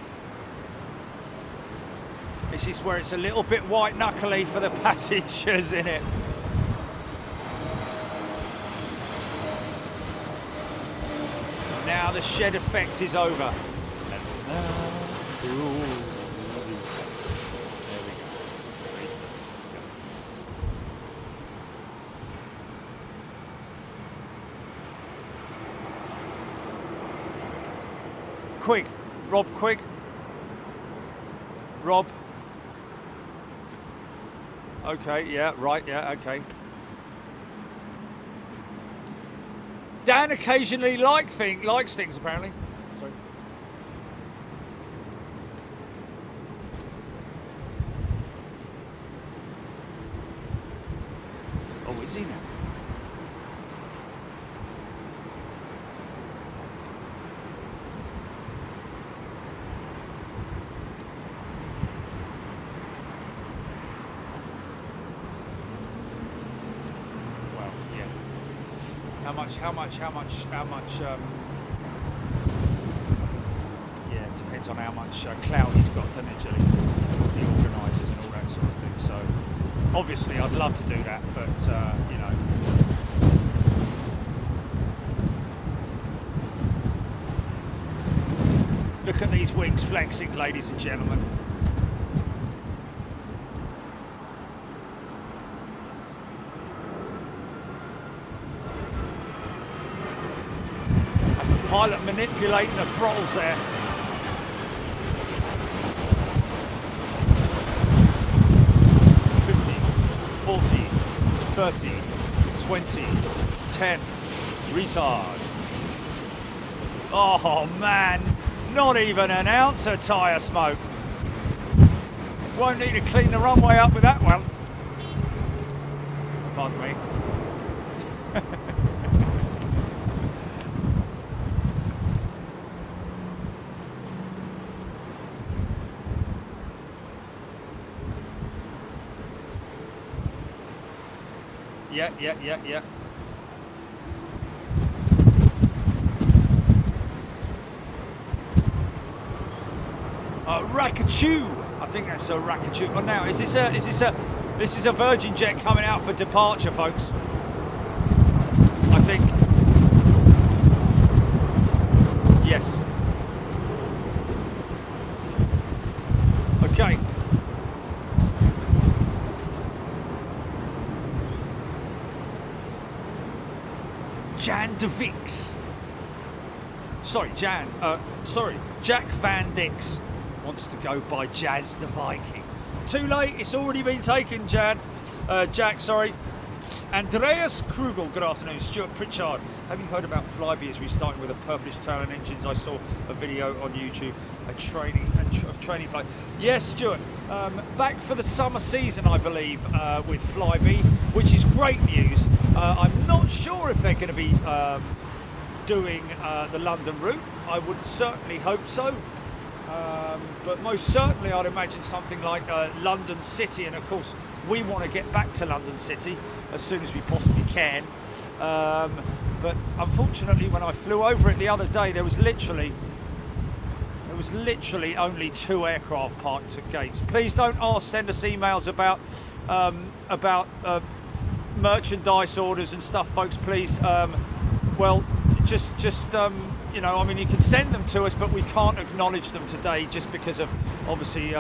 This is where it's a little bit white knuckly for the passengers in it. now the shed effect is over. Quig, Rob Quig. Rob. Okay, yeah, right, yeah, okay. Dan occasionally likes things apparently. Sorry. Oh, is he now? How much, yeah, it depends on how much clout he's got, doesn't it, Jilly? The organisers and all that sort of thing. So, obviously, I'd love to do that, but, you know. Look at these wings flexing, ladies and gentlemen. Pilot manipulating the throttles there. $50, $40, $30, $20, $10, retard. Oh man, not even an ounce of tyre smoke. Won't need to clean the runway up with that one. Pardon me. Yeah. Rakachoo. I think that's a Rakachoo. Oh, now this is a Virgin jet coming out for departure, folks. I think. Yes. Okay. Jan de Vix. Jack Van Dix wants to go by Jazz the Viking. Too late, it's already been taken, Jack, sorry. Andreas Krugel, good afternoon. Stuart Pritchard, have you heard about Flybe is restarting with a purplish tail and engines? I saw a video on YouTube, of training flight. Yes, Stuart, back for the summer season, I believe, with Flybe, which is great news. I'm not sure if they're going to be doing the London route. I would certainly hope so. But most certainly I'd imagine something like London City, and of course we want to get back to London City as soon as we possibly can. But unfortunately when I flew over it the other day, there was literally only 2 aircraft parked at gates. Please don't send us emails about merchandise orders and stuff, folks, please. Well, just you know, I mean, you can send them to us, but we can't acknowledge them today just because of, obviously,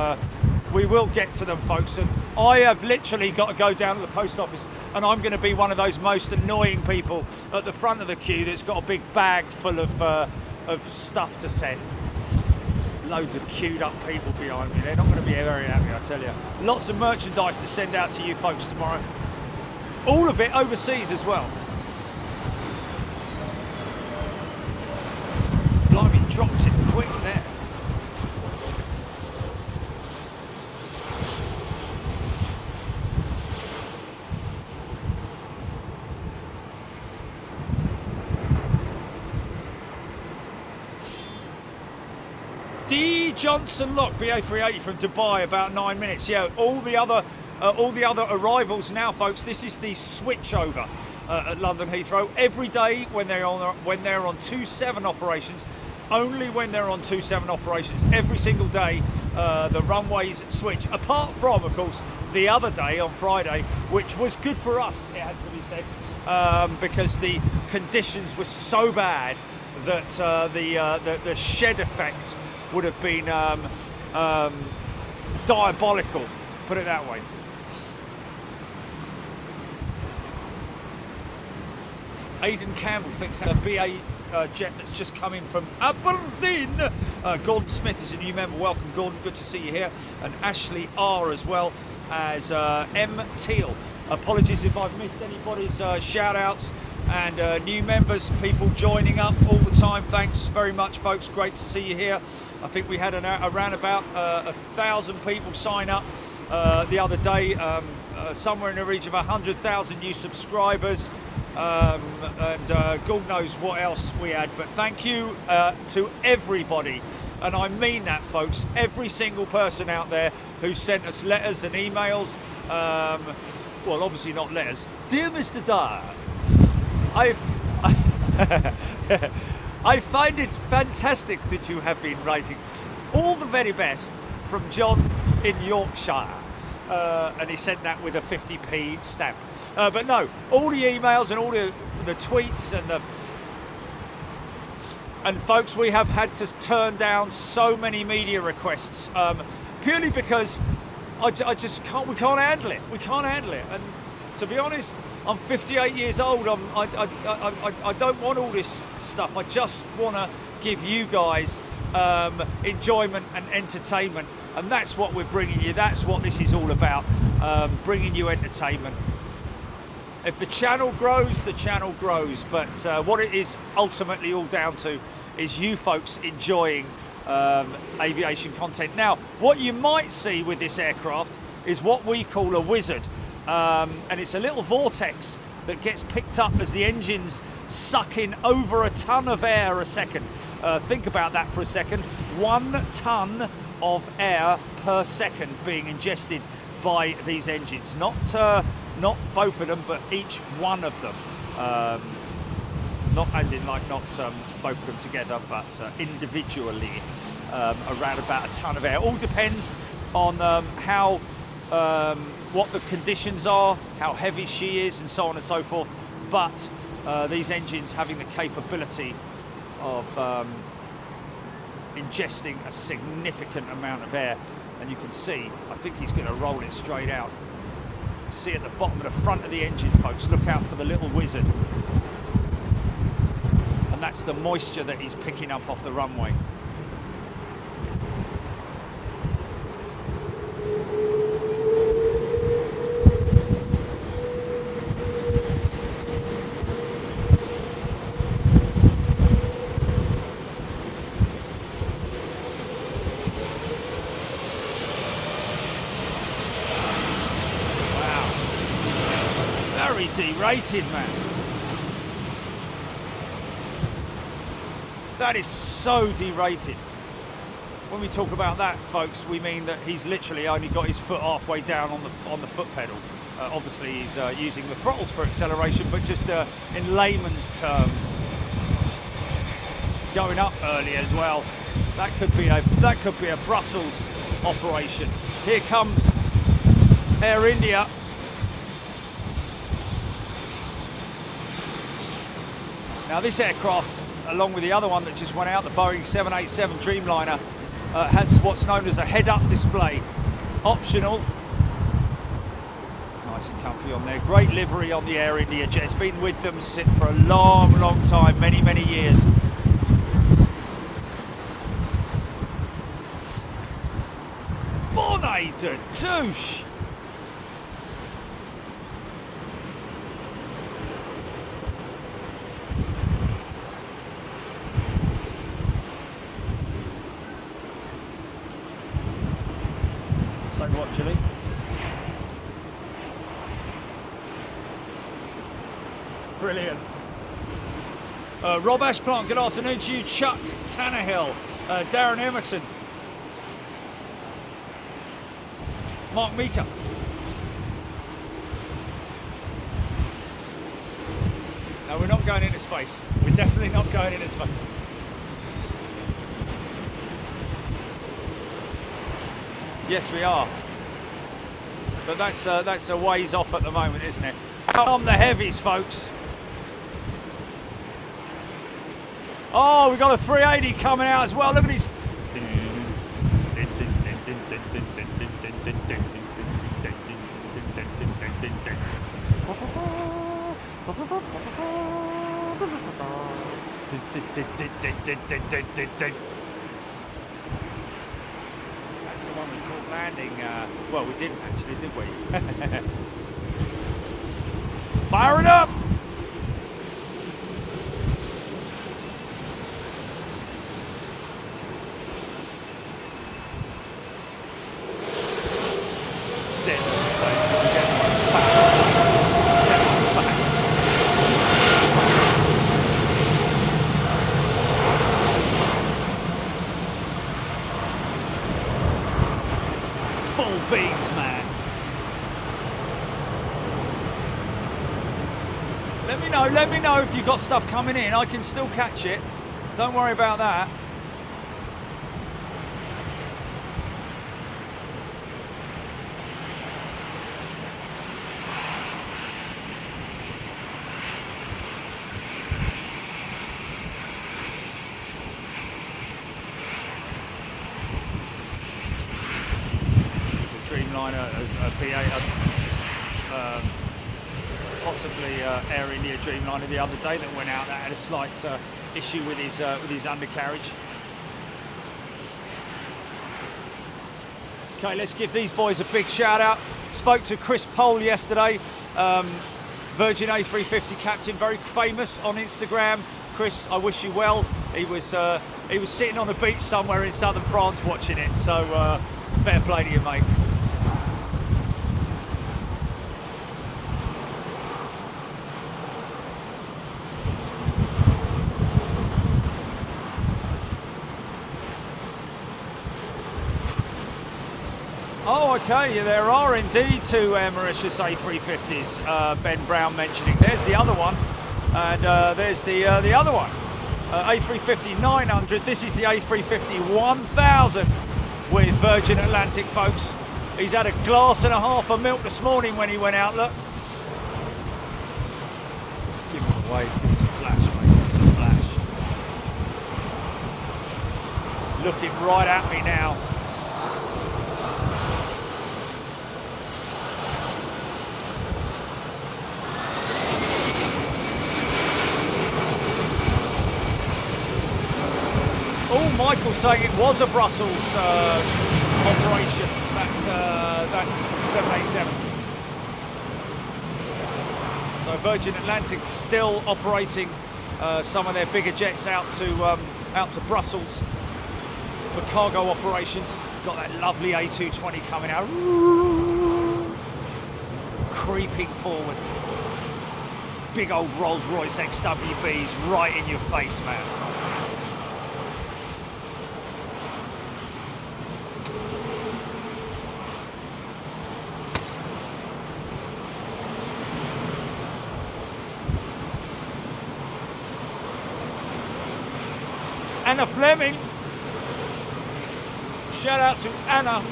we will get to them, folks. And I have literally got to go down to the post office, and I'm going to be one of those most annoying people at the front of the queue that's got a big bag full of stuff to send. Loads of queued up people behind me. They're not going to be very happy, I tell you. Lots of merchandise to send out to you folks tomorrow. All of it overseas as well. Blimey, dropped it quick there. D. Johnson Lock, BA380 from Dubai, about 9 minutes. Yeah, all the other arrivals now, folks. This is the switchover at London Heathrow. Every day when they're on 2-7 operations, only when they're on 2-7 operations, every single day the runways switch. Apart from, of course, the other day on Friday, which was good for us, it has to be said, because the conditions were so bad that the shed effect would have been diabolical, put it that way. Aidan Campbell thinks that a BA jet that's just come in from Aberdeen. Gordon Smith is a new member. Welcome, Gordon. Good to see you here. And Ashley R as well as M Teal. Apologies if I've missed anybody's shout outs and new members, people joining up all the time. Thanks very much, folks. Great to see you here. I think we had around about 1,000 people sign up the other day, somewhere in the region of 100,000 new subscribers. And God knows what else we had, but thank you to everybody, and I mean that, folks, every single person out there who sent us letters and emails, well, obviously not letters. Dear Mr. Dyer, I find it fantastic that you have been writing. All the very best from John in Yorkshire. And he sent that with a 50p stamp. But no, all the emails and all the tweets and folks, we have had to turn down so many media requests purely because we can't handle it. We can't handle it. And to be honest, I'm 58 years old. I don't want all this stuff. I just want to give you guys enjoyment and entertainment. And that's what we're bringing you. That's what this is all about, bringing you entertainment. If the channel grows, the channel grows. But what it is ultimately all down to is you folks enjoying aviation content. Now, what you might see with this aircraft is what we call a wizard. And it's a little vortex that gets picked up as the engine's sucking over a ton of air a second. Think about that for a second. 1 ton of air per second being ingested by these engines, not both of them, but each one of them, not as in like not both of them together, but individually, around about a ton of air. All depends on how what the conditions are, how heavy she is, and so on and so forth. But these engines having the capability of ingesting a significant amount of air, and you can see, I think he's going to roll it straight out. See at the bottom of the front of the engine, folks, look out for the little wizard, and that's the moisture that he's picking up off the runway. Derated, man. That is so derated. When we talk about that, folks, we mean that he's literally only got his foot halfway down on the foot pedal. Obviously, he's using the throttles for acceleration, but just in layman's terms, going up early as well. That could be a Brussels operation. Here come Air India. Now this aircraft, along with the other one that just went out, the Boeing 787 Dreamliner, has what's known as a head-up display. Optional. Nice and comfy on there. Great livery on the Air India jet. It's been with them for a long, long time, many, many years. Bonnet de douche! Actually, brilliant. Rob Ashplant, good afternoon to you. Chuck Tannehill, Darren Emerton, Mark Meeker. No, we're not going into space. We're definitely not going into space. Yes, we are. But that's a ways off at the moment, isn't it? Come the heavies, folks. Oh, we got a 380 coming out as well. Look at these. That's the one we caught landing. Well, we didn't actually, did we? Fire it up! Sit and say, did you get my facts? Just get my facts. Full beans, man. Let me know if you've got stuff coming in. I can still catch it. Don't worry about that. Dreamliner, a BA, possibly Air India Dreamliner the other day that went out that had a slight issue with his undercarriage. Okay, let's give these boys a big shout out. Spoke to Chris Pole yesterday, Virgin A350 captain, very famous on Instagram. Chris, I wish you well. He was sitting on a beach somewhere in southern France watching it, so fair play to you, mate. Oh, okay, yeah, there are indeed two Mauritius A350s, Ben Brown mentioning. There's the other one, and there's the other one. A350 900, this is the A350 1000 with Virgin Atlantic, folks. He's had a glass and a half of milk this morning when he went out, look. Give him a wave, give us a flash, mate, give us a flash. Looking right at me now. Oh, Michael's saying it was a Brussels operation, that's 787. So Virgin Atlantic still operating some of their bigger jets out to Brussels for cargo operations. Got that lovely A220 coming out, creeping forward. Big old Rolls-Royce XWBs right in your face, man. Anna Fleming, shout out to Anna.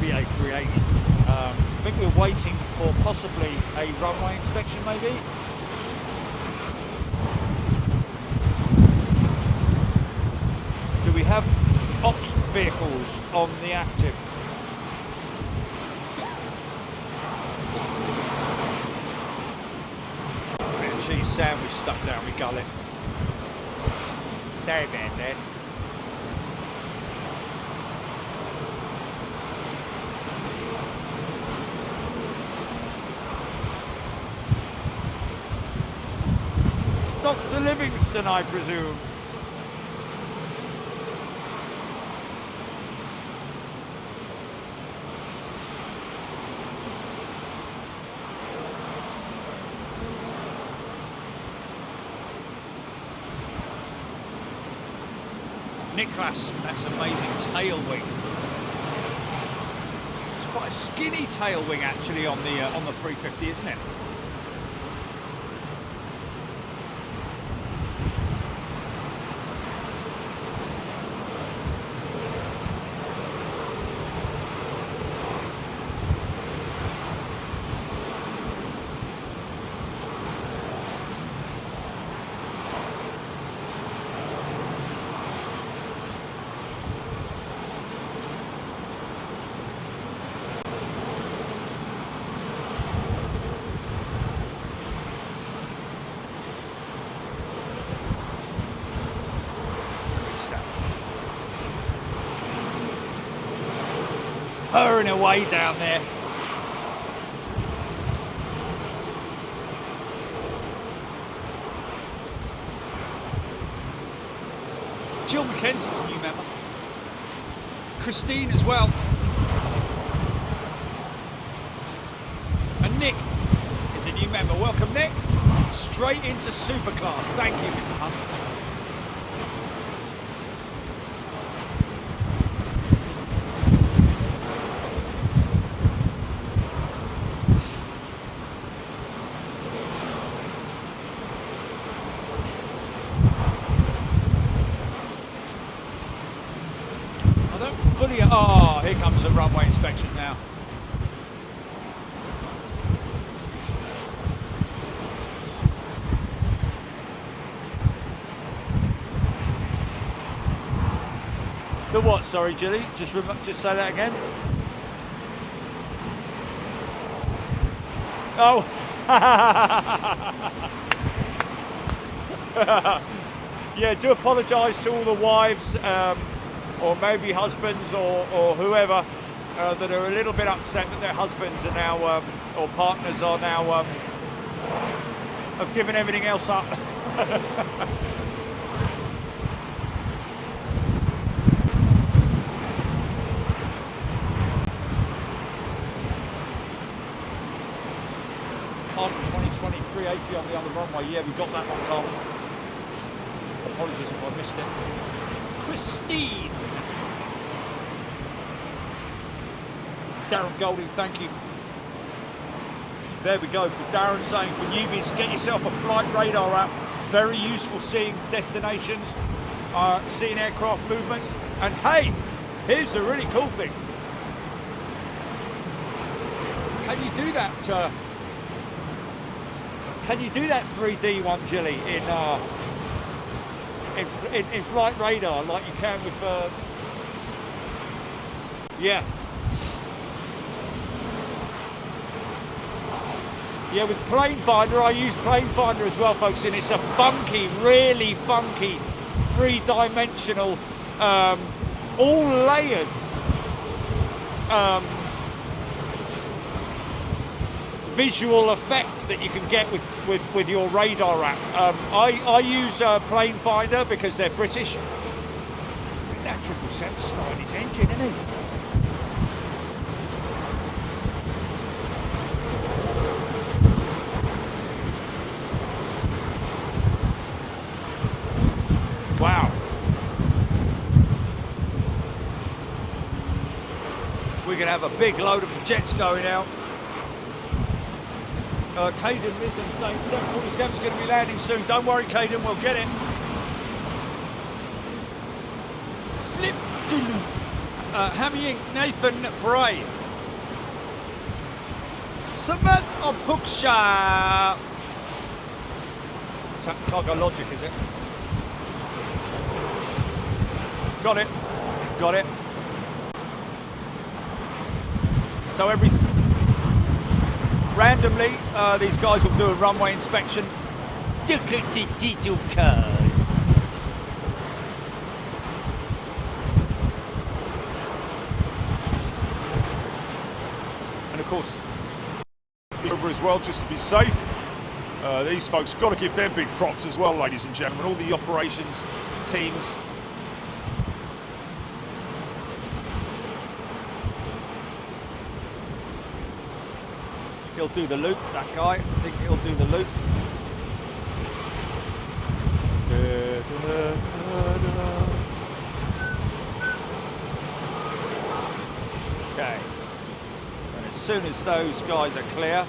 BA380. I think we're waiting for possibly a runway inspection, maybe. Do we have ops vehicles on the active? Cheese sandwich stuck down my gullet. Sorry about that. Dr. Livingston, I presume. Niklas, that's amazing tail wing. It's quite a skinny tail wing actually on the 350, isn't it? purring away down there. Jill McKenzie's a new member. Christine as well. And Nick is a new member. Welcome, Nick. Straight into Superclass. Thank you, Mr. Hunt. I don't fully... Oh, here comes the runway inspection now. The what? Sorry, Jilly. Just say that again. Oh. Yeah. Do apologise to all the wives, or maybe husbands, or whoever that are a little bit upset that their husbands are now, or partners are now, have given everything else up. Carlton 2020 380 on the other runway. Yeah, we got that one, Carlton. Apologies if I missed it. Christine. Darren Golding, thank you. There we go. For Darren saying, for newbies, get yourself a flight radar app. Very useful seeing destinations, seeing aircraft movements. And hey, here's the really cool thing. Can you do that? Can you do that 3D one, Jilly, in flight radar like you can with? Yeah. Yeah, with Plane Finder, I use Plane Finder as well, folks, and it's a funky, really funky, three-dimensional, all layered visual effects that you can get with your radar app. I use Plane Finder because they're British. I think that 777's starting its engine, isn't it? Wow. We're going to have a big load of jets going out. Caden Mizzen saying 747's going to be landing soon. Don't worry, Caden, we'll get it. Flip Dulu. Hammying Nathan Bray. Samantha of Hookshire. Cargo Logic, is it? Got it. Got it. So randomly, these guys will do a runway inspection. Cars. And of course, over as well, just to be safe. These folks have got to give them big props as well, ladies and gentlemen. All the operations teams. He'll do the loop, that guy. I think he'll do the loop. Okay. And as soon as those guys are clear,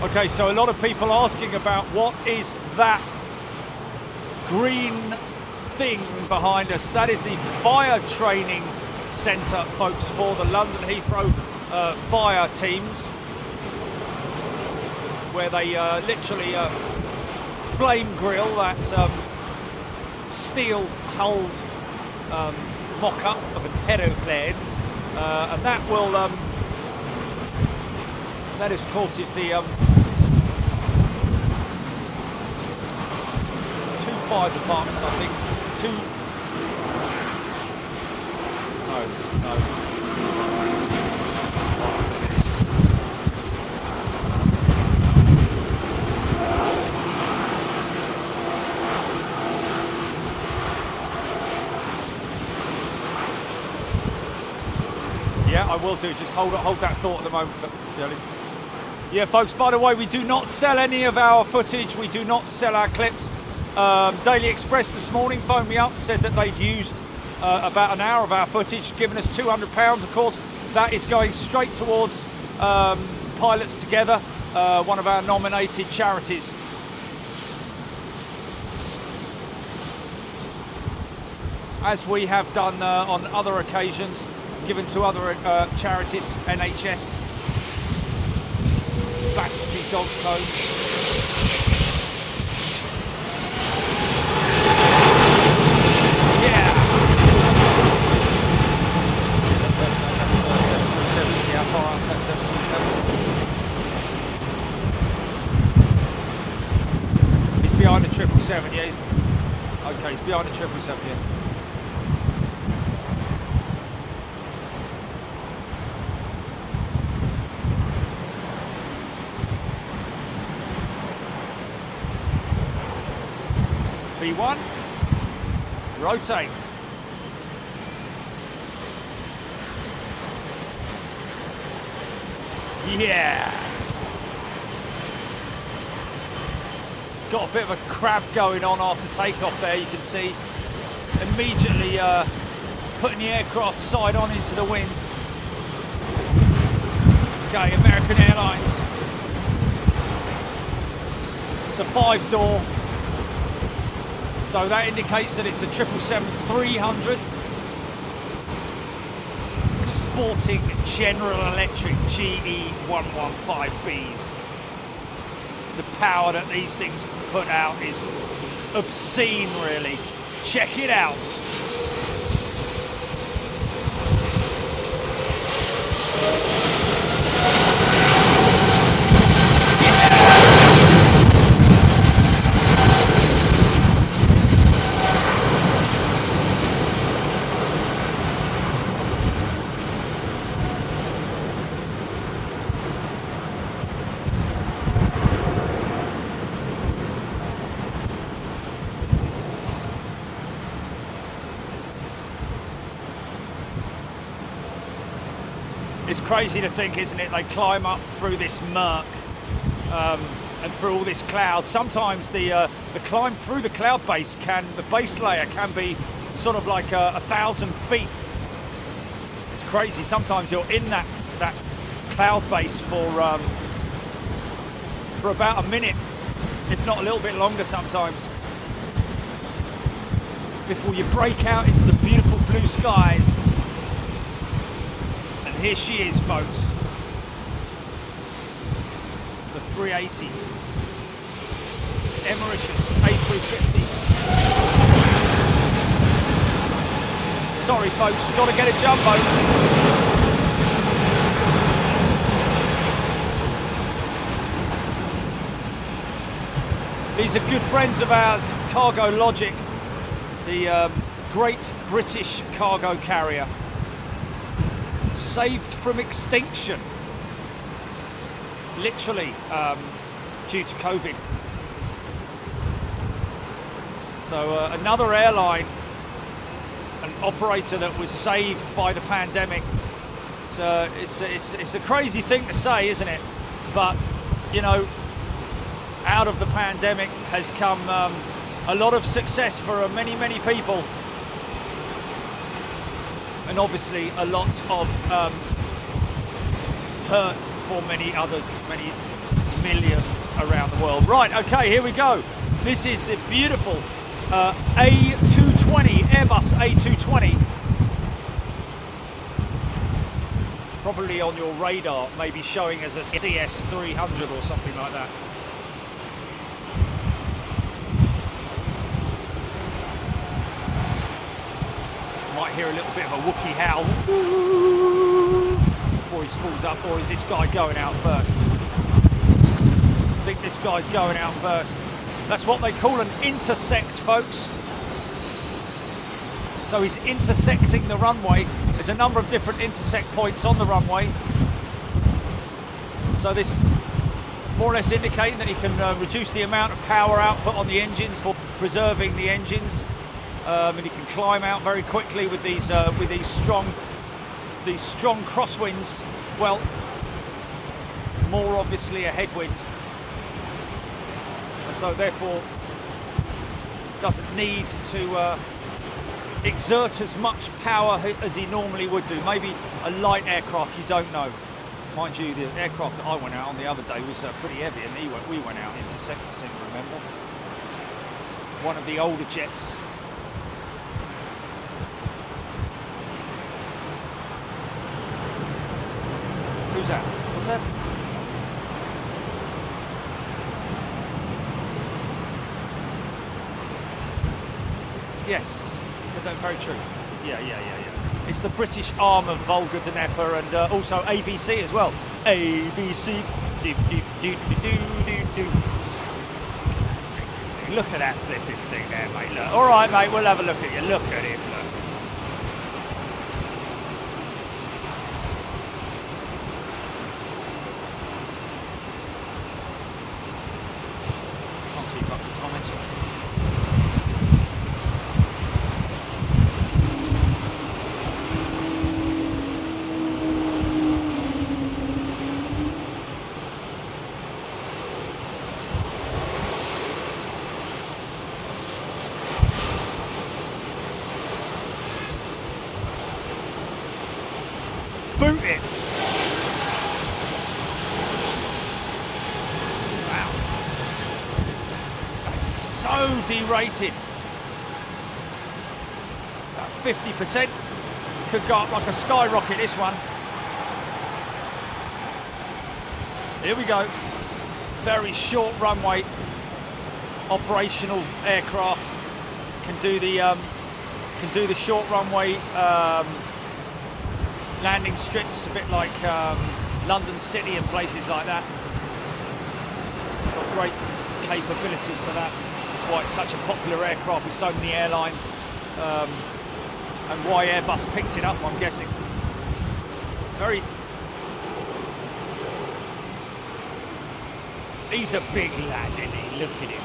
okay, so a lot of people asking about what is that green thing behind us. That is the fire training centre, folks, for the London Heathrow fire teams, where they literally flame grill that steel hulled mock-up of an aeroplane, and that will that of course is the fire departments, I think. Two. No. Yeah, I will do. Just hold that thought at the moment, Jelly. Yeah, folks, by the way, we do not sell any of our footage. We do not sell our clips. Daily Express this morning phoned me up, said that they'd used about an hour of our footage, given us £200. Of course, that is going straight towards Pilots Together, one of our nominated charities. As we have done on other occasions, given to other charities, NHS, Battersea Dogs Home. Yeah! 747, how far out is that 747? He's behind the 777, yeah. Okay, he's behind the 777, yeah. V1, rotate. Yeah. Got a bit of a crab going on after takeoff there, you can see. Immediately putting the aircraft side on into the wind. Okay, American Airlines. It's a 5-door. So that indicates that it's a 777-300 sporting General Electric GE115Bs. The power that these things put out is obscene, really. Check it out. It's crazy to think, isn't it? They climb up through this murk and through all this cloud. Sometimes the climb through the cloud base the base layer can be sort of like 1,000 feet. It's crazy. Sometimes you're in that cloud base for about a minute, if not a little bit longer sometimes, before you break out into the beautiful blue skies. Here she is, folks. The 380. Mauritius A350. Sorry, folks, got to get a jumbo. These are good friends of ours, Cargo Logic, the great British cargo carrier. Saved from extinction, literally, due to COVID. So another airline, an operator that was saved by the pandemic. So it's a crazy thing to say, isn't it? But you know, out of the pandemic has come a lot of success for many people. And obviously a lot of hurt for many others, many millions around the world. Right, okay, here we go. This is the beautiful A220, Airbus A220. Probably on your radar, maybe showing as a CS300 or something like that. Might hear a little bit of a Wookiee howl before he spools up, or is this guy going out first? I think this guy's going out first. That's what they call an intersect, folks. So he's intersecting the runway. There's a number of different intersect points on the runway. So this more or less indicating that he can reduce the amount of power output on the engines for preserving the engines, and he can climb out very quickly with these strong crosswinds. Well, more obviously a headwind, and so therefore doesn't need to exert as much power as he normally would do. Maybe a light aircraft, you don't know. Mind you, the aircraft that I went out on the other day was pretty heavy, and we went out intersect, I seem to remember. One of the older jets. Who's that? What's that? Yes, very true. Yeah. It's the British arm of Volga Dnepr, and also ABC as well. ABC. Look at that flipping thing there, mate. Look. All right, mate. We'll have a look at you. Look at him. Look. Can't keep up with comments, mate. Boot it. Wow. That's so derated. About 50%. Could go up like a skyrocket, this one. Here we go. Very short runway. Operational aircraft. Can do the short runway landing strips, a bit like London City and places like that. Got great capabilities for that. That's why it's such a popular aircraft with so many airlines, and why Airbus picked it up, I'm guessing. He's a big lad, isn't he? Look at him.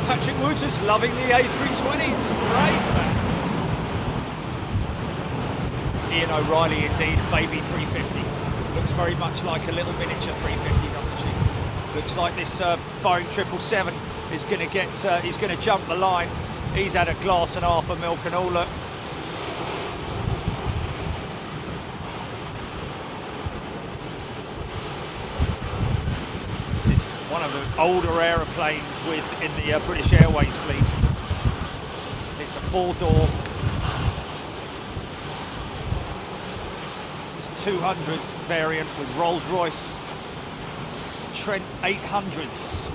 Patrick Wooters loving the A320s. Great, man. Ian O'Reilly, indeed, baby 350. Looks very much like a little miniature 350, doesn't she? Looks like this Boeing 777 is going to get. He's going to jump the line. He's had a glass and a half of milk and all. Look. One of the older aeroplanes in the British Airways fleet. It's a 4-door. It's a 200 variant with Rolls-Royce Trent 800s.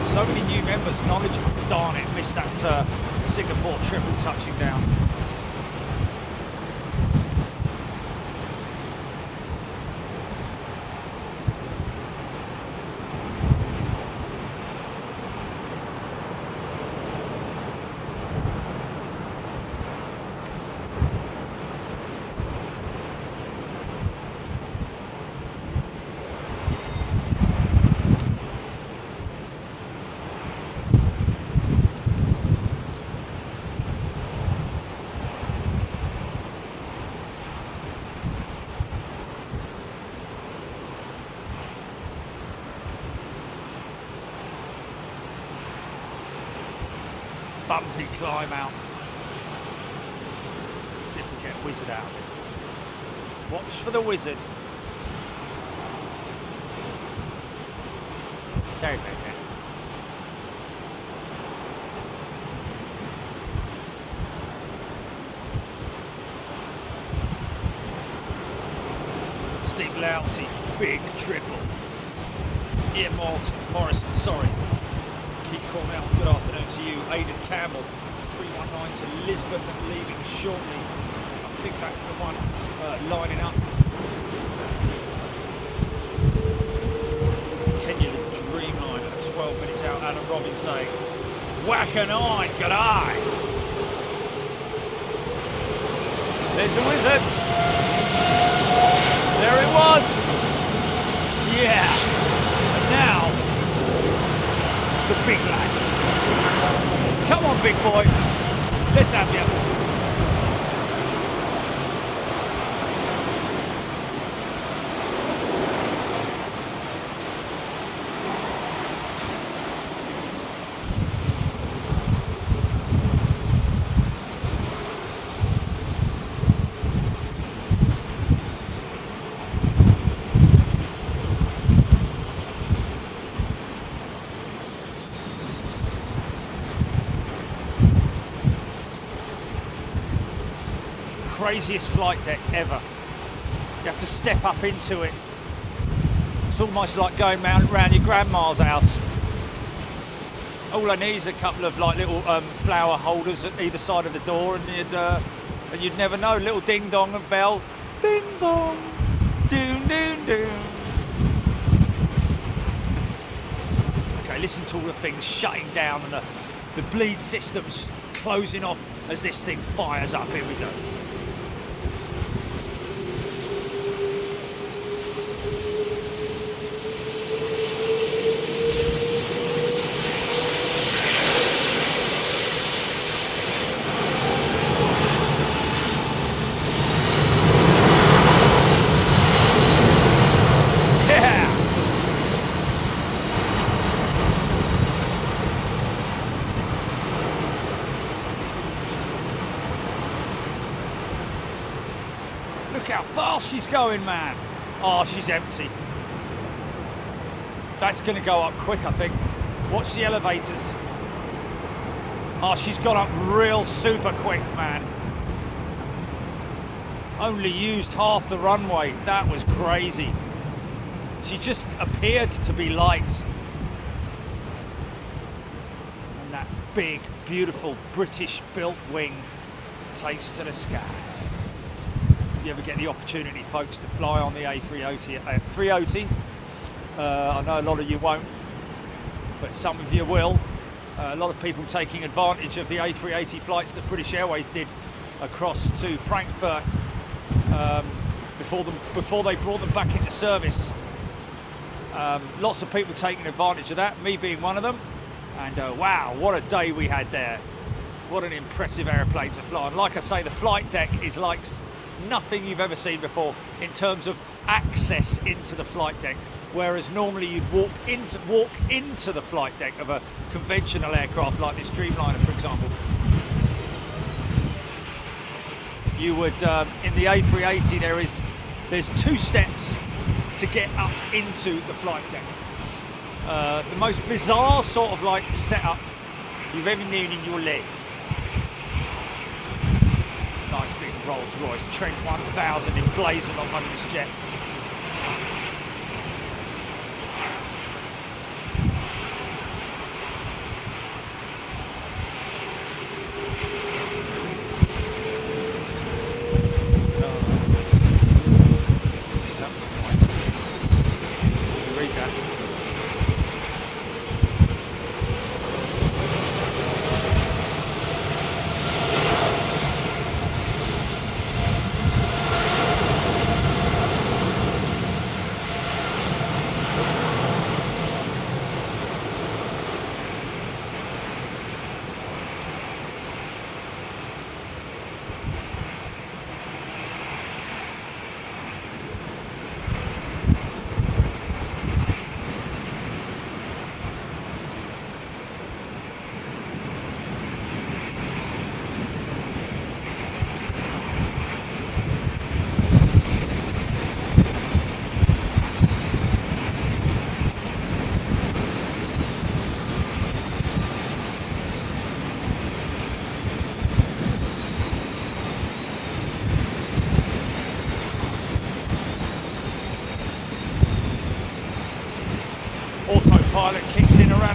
So many new members knowledgeable. Darn it, missed that Singapore triple touching down. Bumpy climb out. wizard out of it. Watch for the wizard. Sorry about that. Steve Louty, big triple. Ian Morrison, sorry. Keith Cornell, good afternoon to you. Aidan Campbell, 319 to Lisbon, leaving shortly. I think that's the one lining up. Kenya, the Dreamliner, 12 minutes out. Alan Robbins saying, whack an eye, good eye. There's the wizard. There it was. Yeah. And now, the big lad. Come on, big boy. Let's have you. Craziest flight deck ever. You have to step up into it. It's almost like going round your grandma's house. All I need is a couple of like little flower holders at either side of the door, and you'd never know. Little ding dong and bell, ding dong, doon doon doon. Okay, listen to all the things shutting down and the bleed systems closing off as this thing fires up. Here we go. Look how fast she's going, man. Oh, she's empty. That's going to go up quick, I think. Watch the elevators. Oh, she's gone up real super quick, man. Only used half the runway. That was crazy. She just appeared to be light. And that big, beautiful British-built wing takes to the sky. If you ever get the opportunity, folks, to fly on the A380, I know a lot of you won't, but some of you will. A lot of people taking advantage of the A380 flights that British Airways did across to Frankfurt before they brought them back into service. Lots of people taking advantage of that, me being one of them. And wow, what a day we had there. What an impressive airplane to fly. And like I say, the flight deck is like nothing you've ever seen before in terms of access into the flight deck, whereas normally you'd walk into the flight deck of a conventional aircraft like this Dreamliner, for example. You would in the A380 there's two steps to get up into the flight deck. The most bizarre sort of like setup you've ever known in your life. Nice big Rolls Royce Trent 1000 emblazoned on this jet.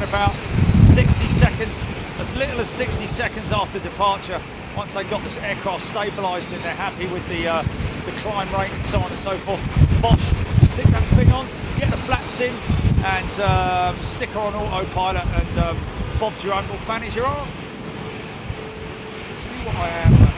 about 60 seconds, as little as 60 seconds after departure. Once they got this aircraft stabilised and they're happy with the climb rate and so on and so forth, bosh, stick that thing on, get the flaps in, and stick her on autopilot, and Bob's your uncle, Fanny's your aunt. Tell you what I am.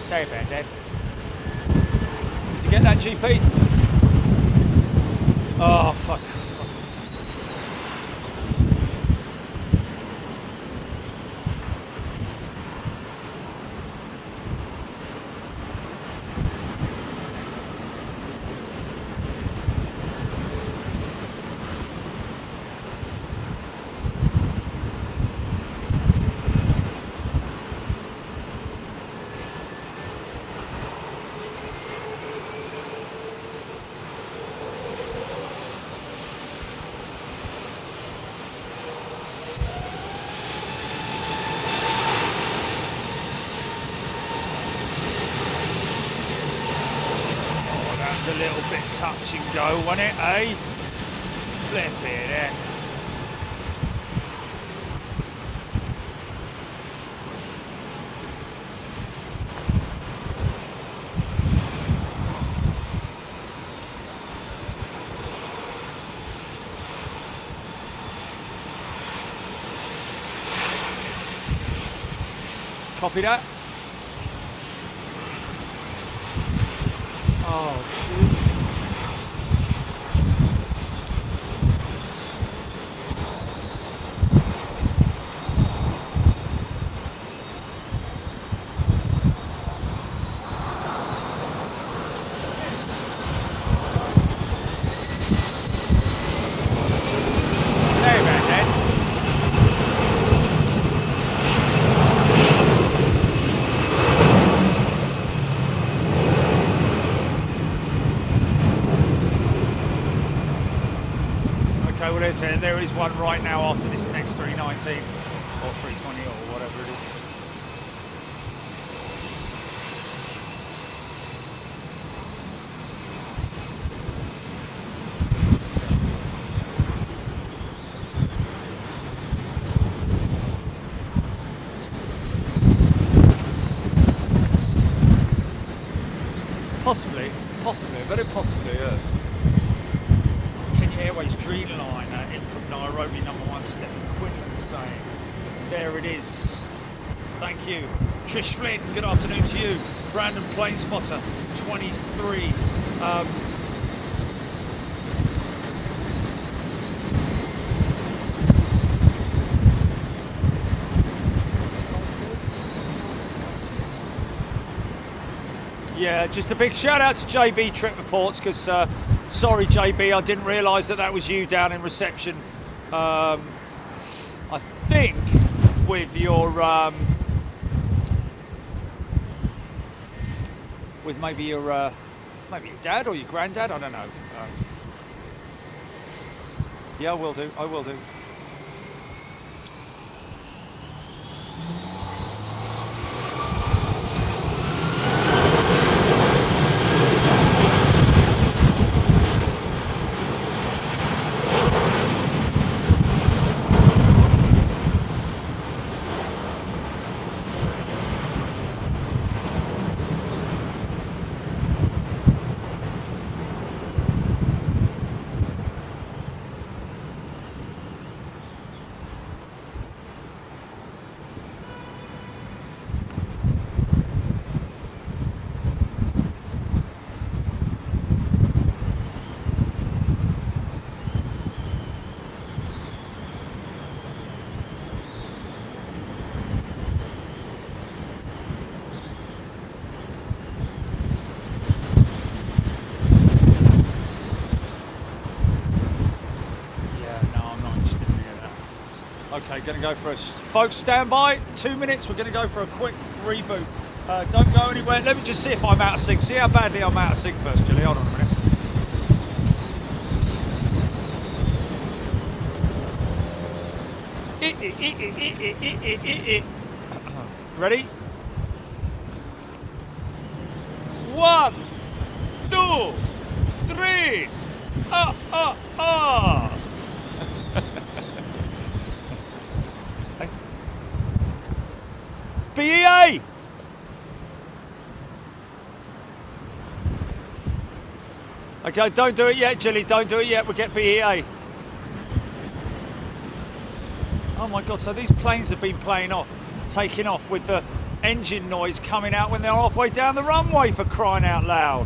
Say about that. Did you get that, GP? Oh, fuck. A little bit touch and go, wasn't it, eh? Flip it, eh? Copy that. Oh, jeez. Sorry about that. Okay, well there is one right now after this next 319 or 320 or whatever it is. Possibly, very possibly, yes. Airways Dreamliner in from Nairobi, #1 step Quinlan saying, there it is. Thank you. Trish Flynn, good afternoon to you. Brandon Planespotter, 23. Yeah, just a big shout out to JB Trip Reports, because sorry JB, I didn't realise that was you down in reception. I think with your with maybe your dad or your granddad, I don't know. Yeah, I will do. Okay, going to go for a... Folks, stand by. 2 minutes. We're going to go for a quick reboot. Don't go anywhere. Let me just see if I'm out of sync. See how badly I'm out of sync first, Julie. Hold on a minute. Ready? 1, 2, 3. BEA. Okay, don't do it yet, Jilly. Don't do it yet. We'll get BEA. Oh my God! So these planes have been taking off with the engine noise coming out when they're halfway down the runway, for crying out loud.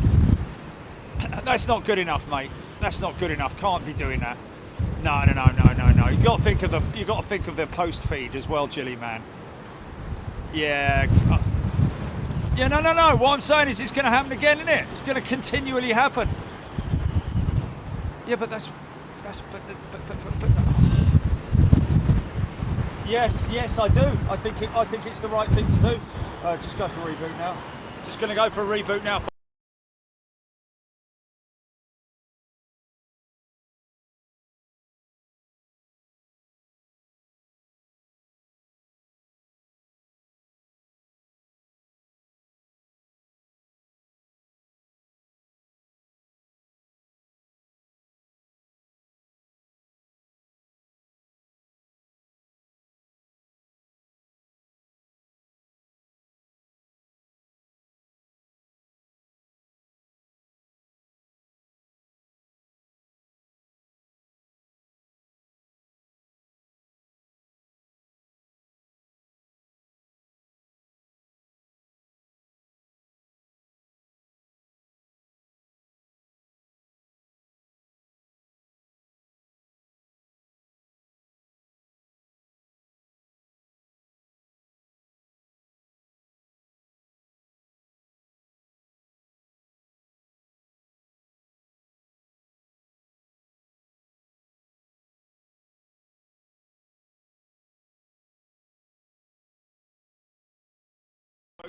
That's not good enough, mate. That's not good enough. Can't be doing that. No. You got to think of the post feed as well, Jilly man. Yeah. Yeah. No. What I'm saying is, it's going to happen again, isn't it? It's going to continually happen. Yeah, but but. Yes, I do. I think it's the right thing to do. Just go for a reboot now. Just going to go for a reboot now.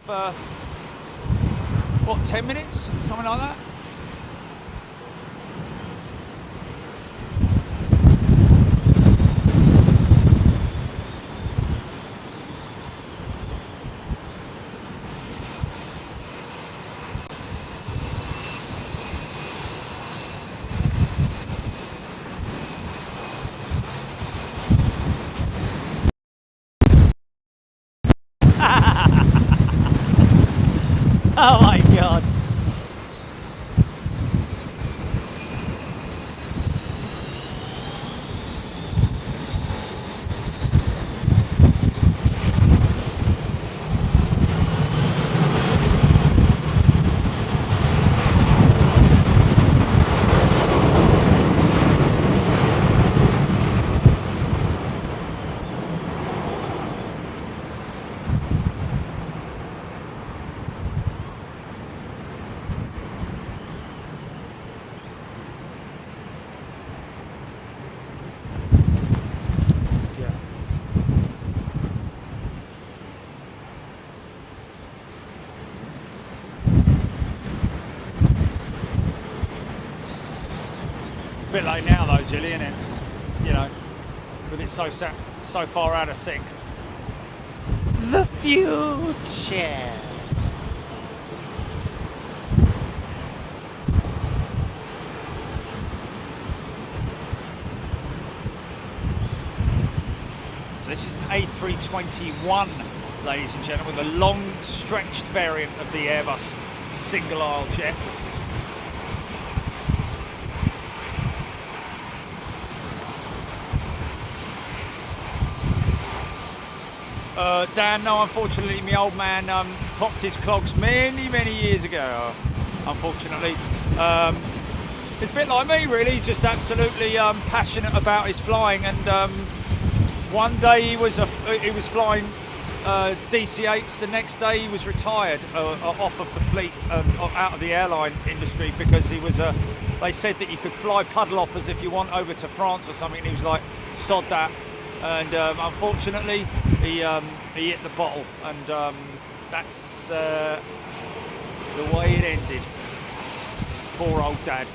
For what, 10 minutes? Something like that? Oh my God. Bit late now though, Jilly, isn't it? You know, with it so far out of sync. The future. So this is an A321, ladies and gentlemen, the long stretched variant of the Airbus single aisle jet. Dan, no, unfortunately, my old man popped his clogs many years ago, unfortunately. It's a bit like me, really, just absolutely passionate about his flying, and one day he was flying DC-8s, the next day he was retired off of the fleet, out of the airline industry, because he was they said that you could fly puddle hoppers if you want over to France or something, and he was like, sod that. And unfortunately, he hit the bottle, and that's the way it ended. Poor old dad.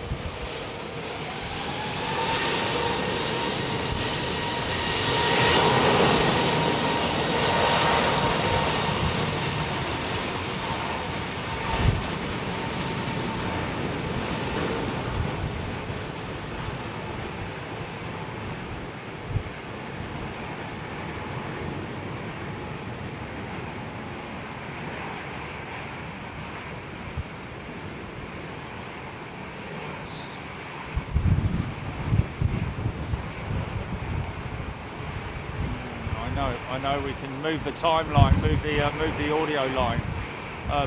I know. We can move the timeline, move the audio line,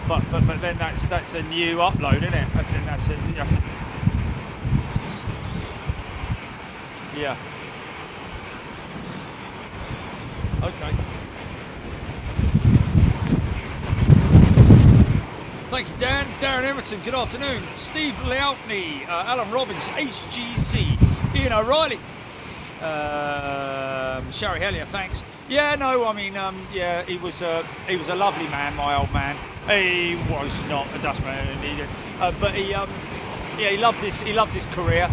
but then that's a new upload, isn't it? You have to, yeah. Okay. Thank you, Dan. Darren Everton, good afternoon. Steve Leoutney, Alan Robbins, HGC, Ian O'Reilly, Sherry Hellier, thanks. Yeah, no, I mean, yeah, he was a lovely man, my old man. He was not a dustman, but he loved his career.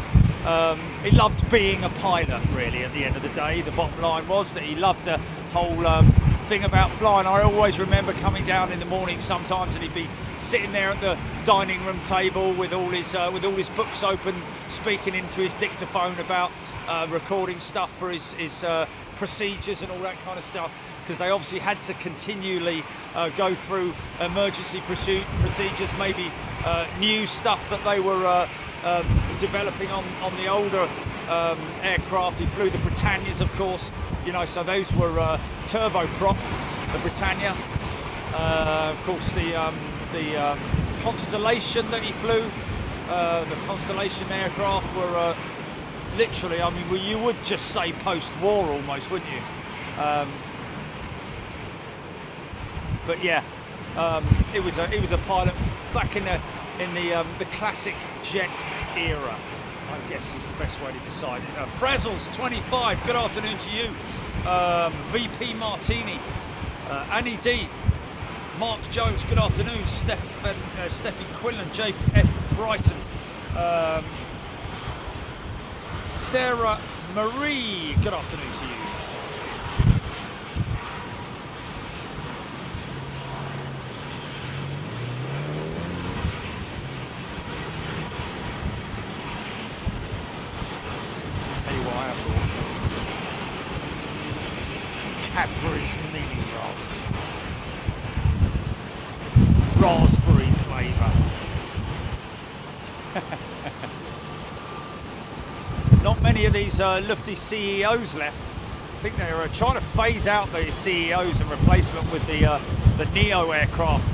He loved being a pilot, really. At the end of the day, the bottom line was that he loved the whole thing about flying. I always remember coming down in the morning sometimes, and he'd be sitting there at the dining room table with all his books open, speaking into his dictaphone about recording stuff for his procedures and all that kind of stuff, because they obviously had to continually go through emergency procedures, maybe new stuff that they were developing on the older aircraft. He flew the Britannias, of course, you know, so those were turboprop, the Britannia. Of course, the Constellation that he flew, the Constellation aircraft were literally, I mean, well, you would just say post-war almost, wouldn't you? But yeah, it was a pilot back in the classic jet era, I guess is the best way to decide it. Frazzles 25, good afternoon to you. VP Martini, Annie D, Mark Jones, good afternoon. Steffi Quinlan, JF Bryson, Sarah Marie, good afternoon to you. I'll tell you why I bought Cadbury's mini rolls. Raspberry flavour. Not many of these lufty CEOs left. I think they're trying to phase out those CEOs and replacement with the Neo aircraft.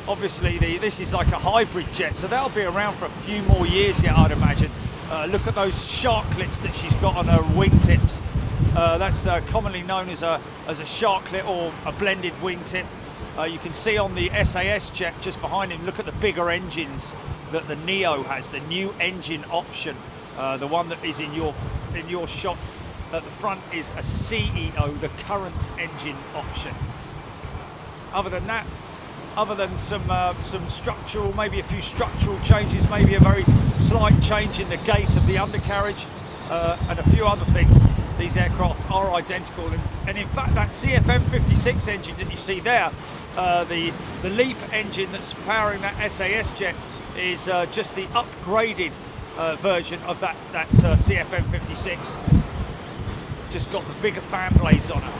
Obviously, this is like a hybrid jet, so that'll be around for a few more years yet, I'd imagine. Look at those sharklets that she's got on her wingtips. That's commonly known as a sharklet or a blended wingtip. You can see on the SAS jet just behind him, look at the bigger engines that the Neo has, the new engine option. The one that is in your shot at the front is a CEO, the current engine option. Other than that, other than some structural, maybe a few structural changes, maybe a very slight change in the gate of the undercarriage, and a few other things, these aircraft are identical. And in fact, that CFM56 engine that you see there, the LEAP engine that's powering that SAS jet, is just the upgraded version of that CFM56. Just got the bigger fan blades on it.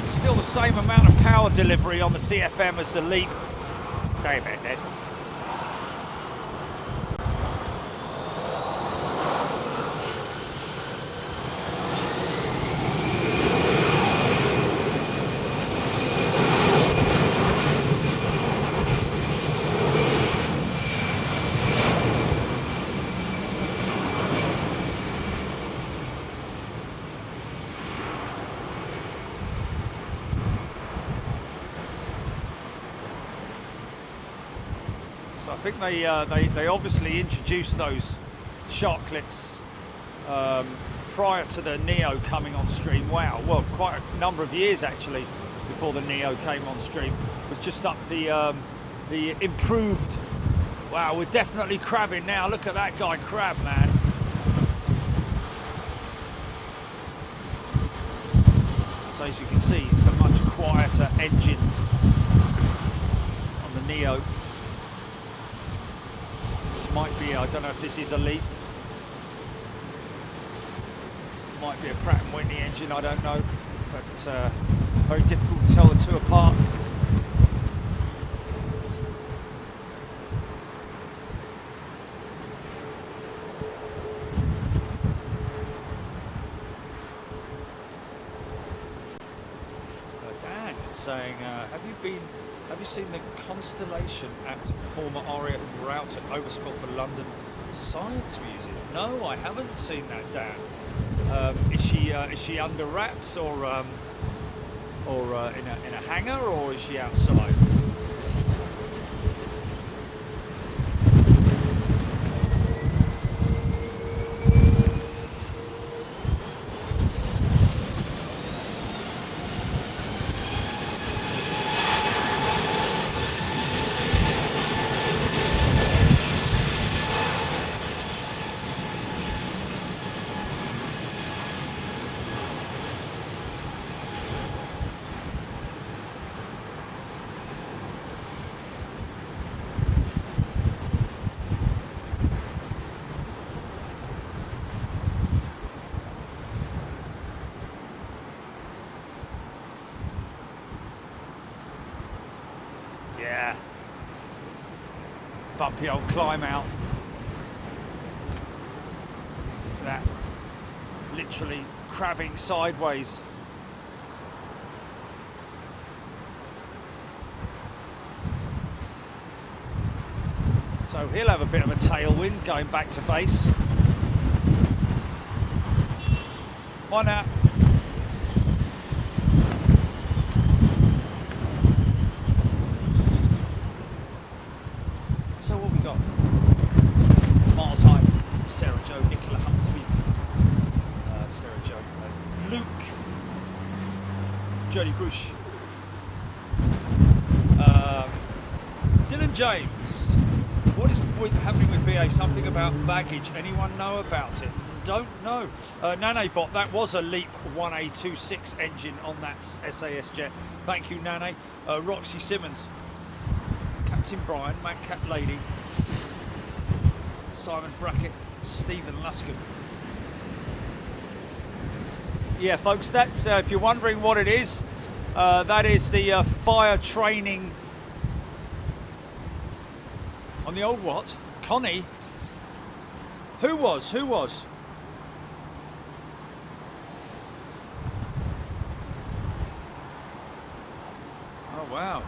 Still the same amount of power delivery on the CFM as the LEAP. Sorry about that. I think they obviously introduced those sharklets prior to the Neo coming on stream. Wow, well, quite a number of years actually before the Neo came on stream. It was just up the improved. Wow, we're definitely crabbing now. Look at that guy crab, man. So as you can see, it's a much quieter engine on the Neo. This might be, I don't know if this is a LEAP. Might be a Pratt & Whitney engine, I don't know. But very difficult to tell the two apart. saying, have you seen the constellation at former RAF route at Overspill for London Science Museum? No, I haven't seen that, Dan. Is she under wraps or in a hangar, or is she outside? Yeah, bumpy old climb out. That literally crabbing sideways. So he'll have a bit of a tailwind going back to base. Why not? So what we got? Mars High, Sarah Jo, Nicola Humphreys, Sarah Jo, Luke, Jodie Bruce, Dylan James. What is happening with BA? Something about baggage. Anyone know about it? Don't know. Nanebot, that was a LEAP 1A26 engine on that SAS jet. Thank you, Nane. Roxy Simmons. Captain Brian, Madcap Lady, Simon Brackett, Stephen Luscombe. Yeah, folks, that's if you're wondering what it is, that is the fire training on the old what? Connie? Who was? Oh, wow.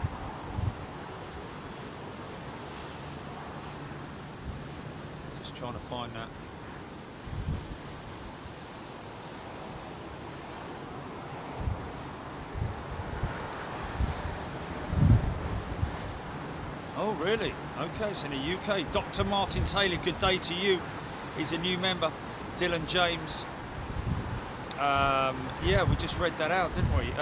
Trying to find that. Oh really? Okay, it's in the UK. Dr. Martin Taylor, good day to you. He's a new member. Dylan James. Yeah, we just read that out, didn't we?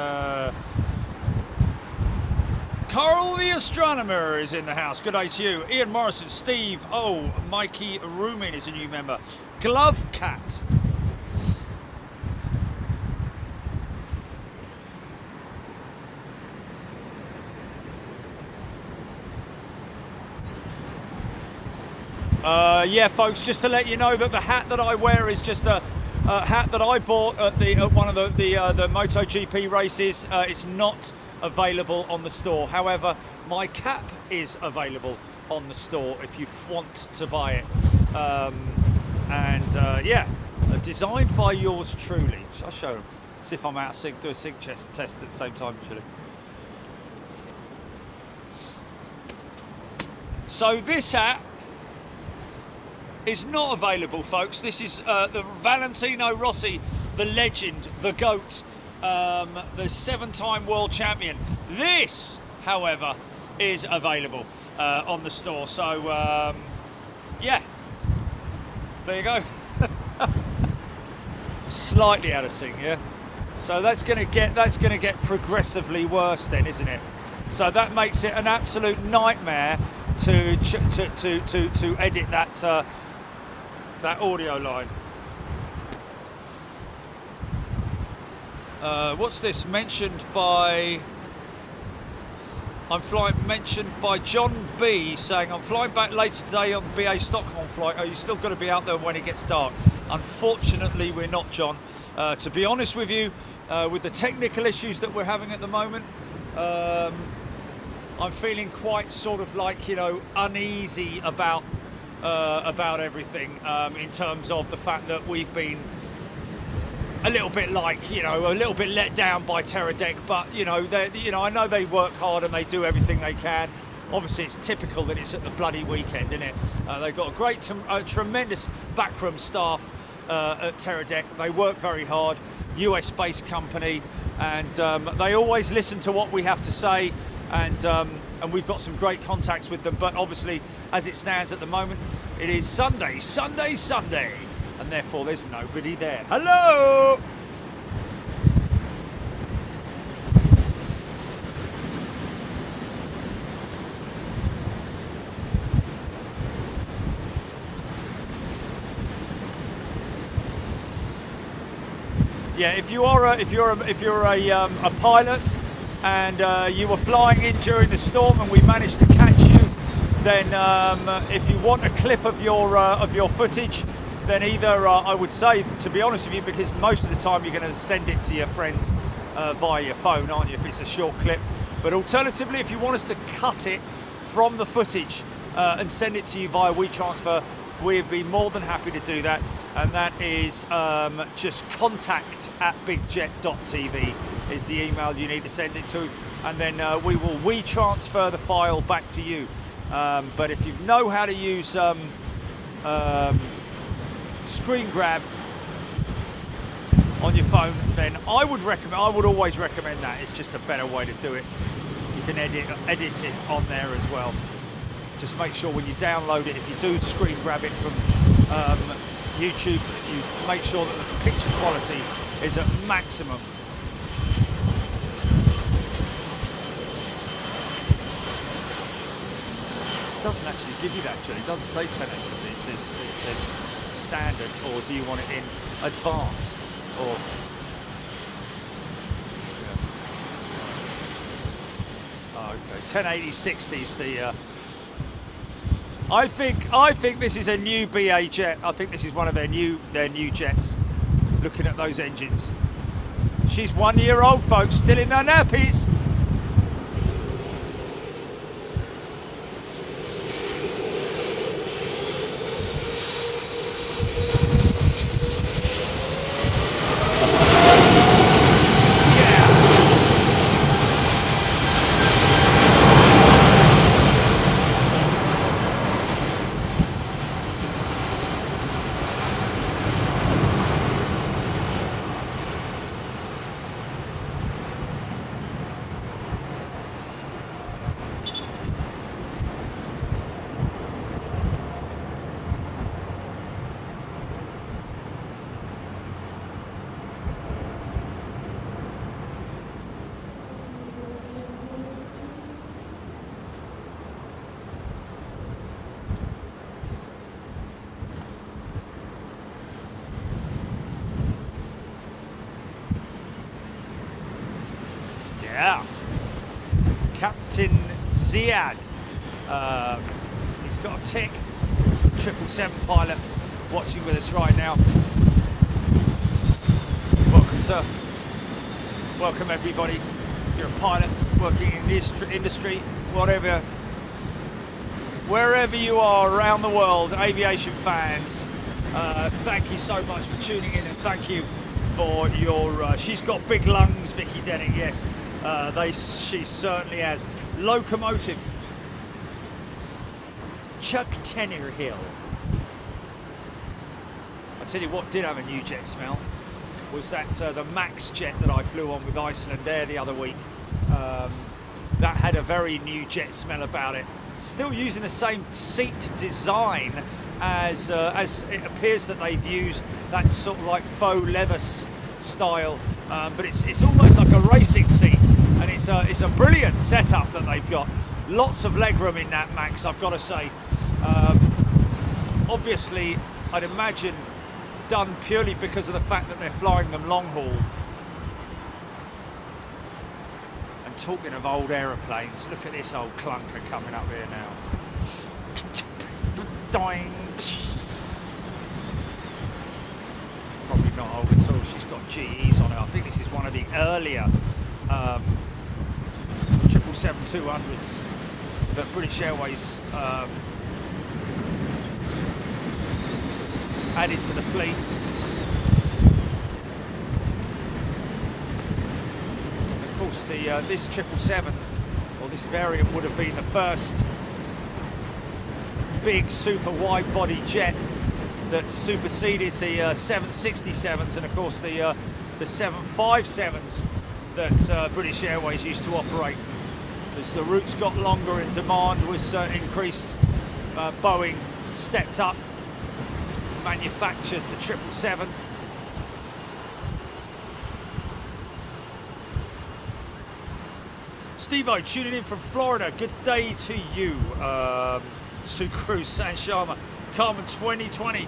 Carl the Astronomer is in the house. Good day to you. Ian Morrison, Steve. Oh, Mikey Rumin is a new member. Glove Cat. Yeah, folks, just to let you know that the hat that I wear is just a hat that I bought at one of the MotoGP races. It's not available on the store. However, my cap is available on the store if you want to buy it. Yeah, designed by yours truly. Shall I show them? See if I'm out of sync, do a sync test at the same time, actually. So this hat is not available, folks. This is the Valentino Rossi, the legend, the GOAT, the 7-time world champion. This, however, is available on the store. So, yeah, there you go. Slightly out of sync, yeah. So that's going to get progressively worse, then, isn't it? So that makes it an absolute nightmare to edit that that audio line. What's this? Mentioned by John B, saying I'm flying back later today on BA Stockholm flight. Are you still going to be out there when it gets dark? Unfortunately, we're not, John. To be honest with you, with the technical issues that we're having at the moment, I'm feeling quite sort of like, you know, uneasy about everything, in terms of the fact that we've been a little bit like, you know, a little bit let down by Teradek, but you know, I know they work hard and they do everything they can. Obviously, it's typical that it's at the bloody weekend, isn't it? They've got a great, tremendous backroom staff at Teradek. They work very hard. US-based company, and they always listen to what we have to say, and we've got some great contacts with them. But obviously, as it stands at the moment, it is Sunday, and therefore there's nobody there. Hello! Yeah, if you're a pilot and you were flying in during the storm and we managed to catch you, then if you want a clip of your footage, then either I would say, to be honest with you, because most of the time you're going to send it to your friends via your phone, aren't you, if it's a short clip. But alternatively, if you want us to cut it from the footage and send it to you via WeTransfer, we'd be more than happy to do that, and that is just contact@bigjet.tv is the email you need to send it to, and then we will WeTransfer the file back to you. But if you know how to use screen grab on your phone, then I would always recommend that. It's just a better way to do it. You can edit it on there as well. Just make sure when you download it, if you do screen grab it from YouTube, you make sure that the picture quality is at maximum. It doesn't actually give you that, actually. It doesn't say 1080p. It says standard, or do you want it in advanced, or okay, 1080-60 is the. I think this is a new BA jet. I think this is one of their new jets. Looking at those engines, she's 1 year old, folks, still in her nappies. Yeah, Captain Ziad. He's got a tick. He's a 777 pilot watching with us right now. Welcome, sir. Welcome, everybody. If you're a pilot working in this industry, wherever you are around the world, aviation fans, thank you so much for tuning in, and thank you for your. She's got big lungs, Vicky Denning. Yes. She certainly has. Locomotive. Chuck Tennerhill. I tell you what did have a new jet smell was that the Max jet that I flew on with Iceland Air the other week. That had a very new jet smell about it. Still using the same seat design as it appears that they've used that sort of like faux leather style, but it's almost like a racing seat, and it's a brilliant setup that they've got. Lots of legroom in that Max, I've got to say. Obviously, I'd imagine done purely because of the fact that they're flying them long haul. And talking of old aeroplanes, look at this old clunker coming up here now. Dying. Probably not old at all. She's got GEs on it. I think this is one of the earlier 777-200s that British Airways added to the fleet. course, this 777, or this variant, would have been the first big super wide body jet that superseded the 767s, and of course the 757s that British Airways used to operate. As the routes got longer and demand was increased, Boeing stepped up, manufactured the 777. Steve-O tuning in from Florida. Good day to you. Sucru San Sharma. Carmen 2020.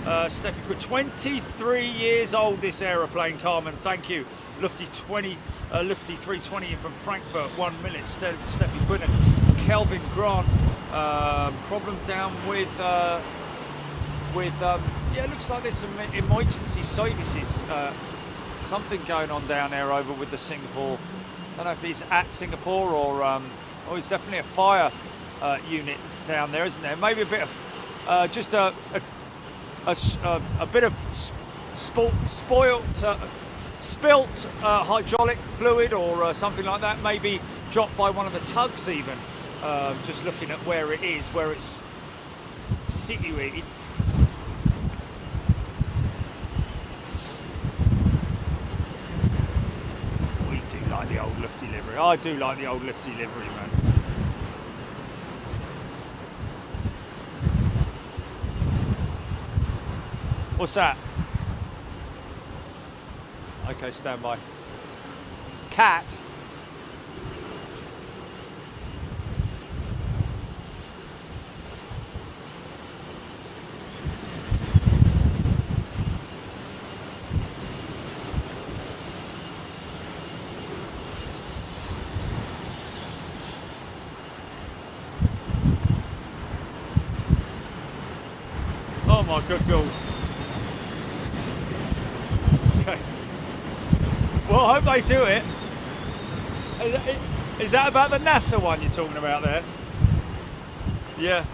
Steffi Quinn, 23 years old this aeroplane, Carmen, thank you. Lufty 320 in from Frankfurt, 1 minute. Steffi Quinn and Kelvin Grant. Problem down with yeah, it looks like there's some emergency services. Something going on down there over with the Singapore. I don't know if he's at Singapore or oh, it's definitely a fire unit down there, isn't there? Maybe a bit of just a bit of spilt hydraulic fluid or something like that. Maybe dropped by one of the tugs even. Just looking at where it is, where it's situated. Like the old lifty livery. I do like the old lifty livery, man. What's that? Okay, stand by. Cat. Oh my good God. Okay. Well, I hope they do it. Is that about the NASA one you're talking about there? Yeah.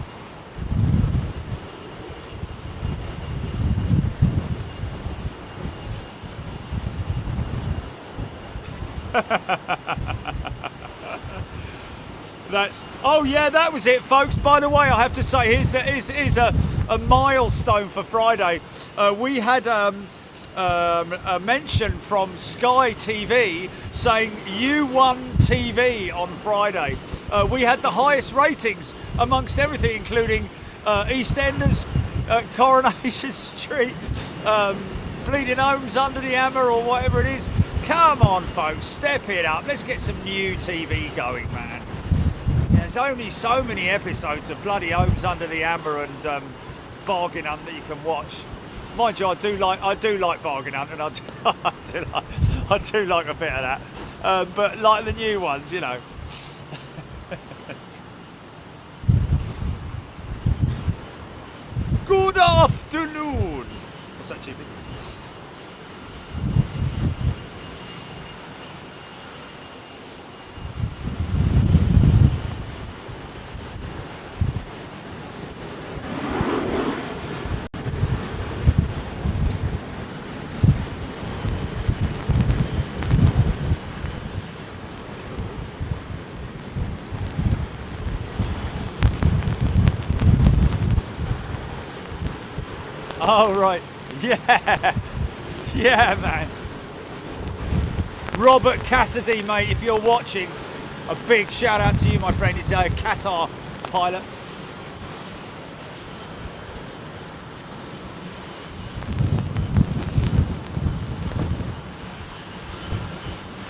That's, oh yeah, that was it, folks. By the way, I have to say, here's a milestone for Friday. We had a mention from Sky TV saying you won TV on Friday. We had the highest ratings amongst everything, including EastEnders, Coronation Street, Bleeding Homes Under the Hammer, or whatever it is. Come on, folks, step it up. Let's get some new TV going, man. There's only so many episodes of bloody Homes Under the Hammer and Bargain Hunt that you can watch. Mind you, I do like Bargain Hunt, and I do like a bit of that. But like the new ones, you know. Good afternoon. What's that, Chiefy? Oh, right. Yeah. Yeah, man. Robert Cassidy, mate, if you're watching, a big shout out to you, my friend. He's a Qatar pilot.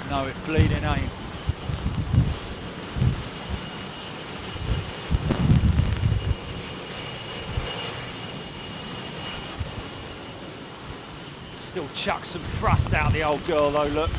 No, it bleeding ain't. Still chuck some thrust out the old girl though, look.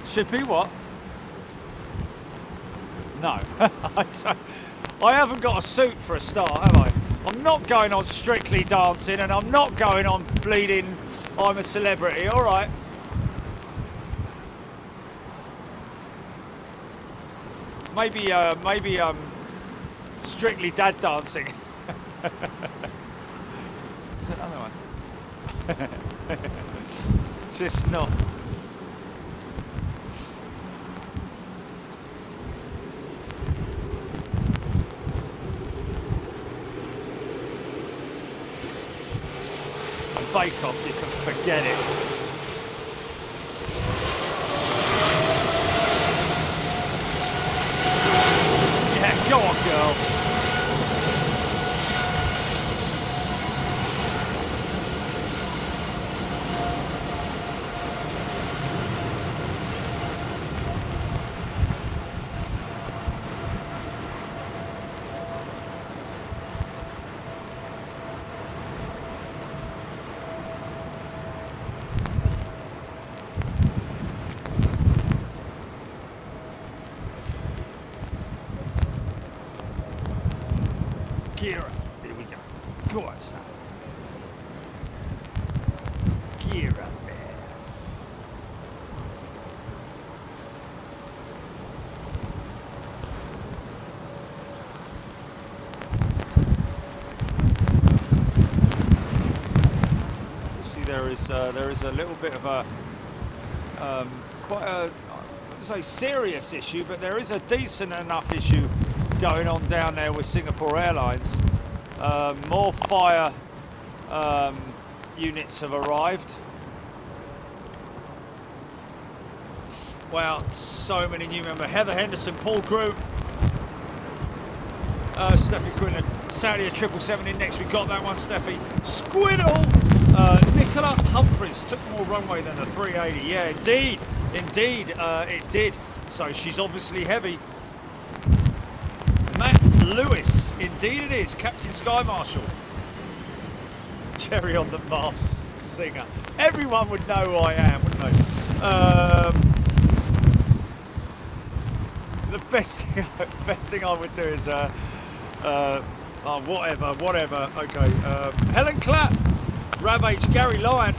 Should be what? No, I haven't got a suit for a start, have I? I'm not going on Strictly Dancing, and I'm not going on bleeding I'm a Celebrity. All right. Maybe Strictly Dad Dancing. Is that another one? Just not. Bake Off, you can forget it. Yeah, go on, girl. Gear up. Here we go. Go on, son. Gear up there. You see, there is a little bit of a quite a, I wouldn't say serious issue, but there is a decent enough issue going on down there with Singapore Airlines. More fire units have arrived. Wow, so many new members. Heather Henderson, Paul Groot, Steffi Quinlan, Saudi 777 in next. We got that one, Steffi. Squiddle, Nicola Humphreys took more runway than the 380. Yeah, indeed, it did. So she's obviously heavy. Matt Lewis, indeed it is. Captain Sky Marshal. Cherry on the Masked Singer. Everyone would know who I am, wouldn't they? The best thing I would do is whatever. Okay. Helen Clapp, Rav H, Gary Lyon.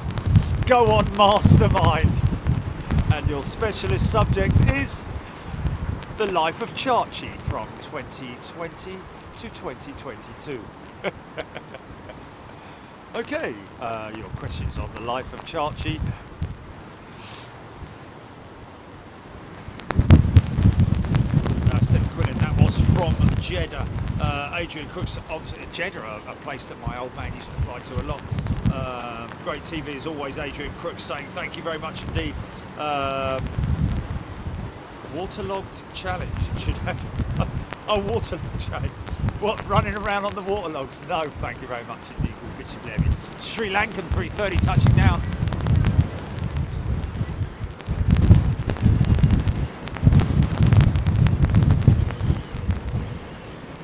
Go on, Mastermind. And your specialist subject is the life of Chachi from 2020 to 2022. Okay, your questions on the life of Chachi. Stephen Quinlan, that was from Jeddah. Adrian Crooks, obviously Jeddah, a place that my old man used to fly to a lot. Great TV as always, Adrian Crooks saying thank you very much indeed. Waterlogged challenge should have a waterlogged challenge. What, running around on the waterlogs? No, thank you very much indeed. Sri Lankan 330 touching down.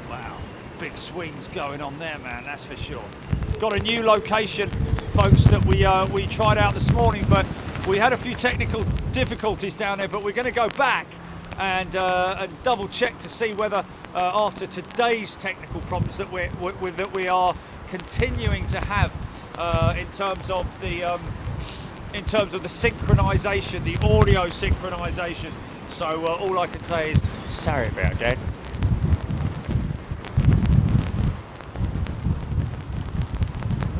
Wow, big swings going on there, man. That's for sure. Got a new location, folks, that we tried out this morning, but we had a few technical difficulties down there. But we're going to go back and double check to see whether after today's technical problems that we are continuing to have in terms of the synchronization, the audio synchronization. So all I can say is sorry about that.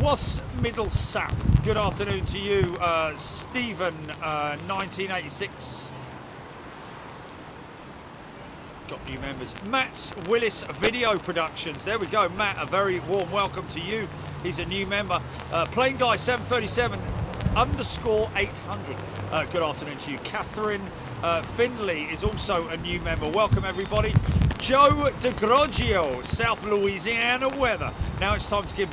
Was Middle Sap. Good afternoon to you, Stephen, 1986. Got new members. Matt's Willis Video Productions. There we go, Matt. A very warm welcome to you. He's a new member. Plane Guy 737 _ 800. Good afternoon to you. Catherine Finley is also a new member. Welcome everybody. Joe DeGroggio, South Louisiana weather. Now it's time to give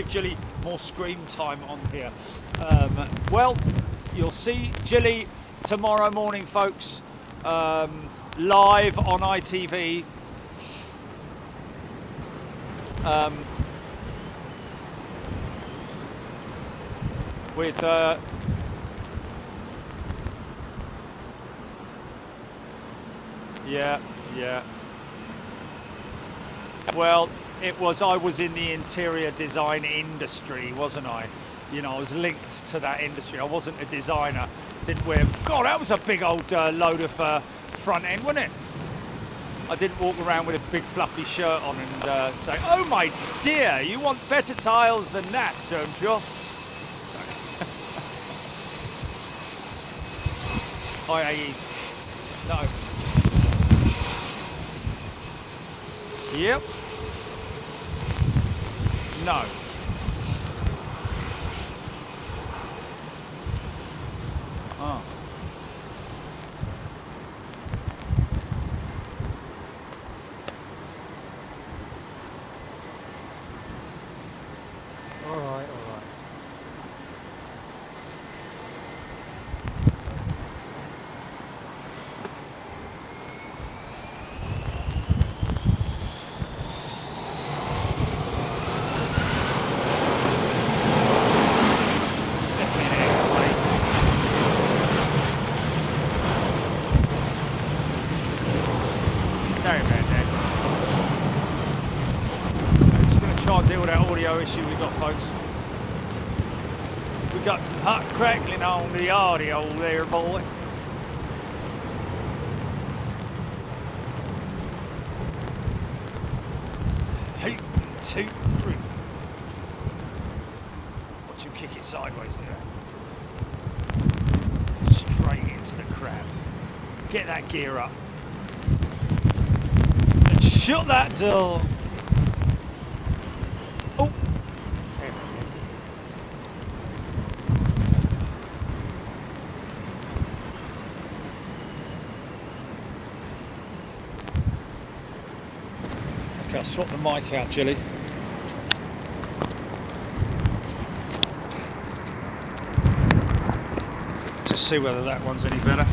Jilly more screen time on here. Well, you'll see Jilly tomorrow morning, folks. Live on ITV. With yeah. Well, I was in the interior design industry, wasn't I? You know, I was linked to that industry. I wasn't a designer. Didn't wear. God, that was a big old load of front end, wasn't it? I didn't walk around with a big fluffy shirt on and say, "Oh my dear, you want better tiles than that, don't you?" IAEs. No. Yep. No. Oh. All right, all right. Sorry about that. I'm just going to try and deal with that audio issue we got, folks. We got some hot crackling on the audio there, boy. Hey, 2, 3. Watch him kick it sideways there. Straight into the crab. Get that gear up. And shut that door. Oh. Okay, I'll swap the mic out, Jilly. Just see whether that one's any better.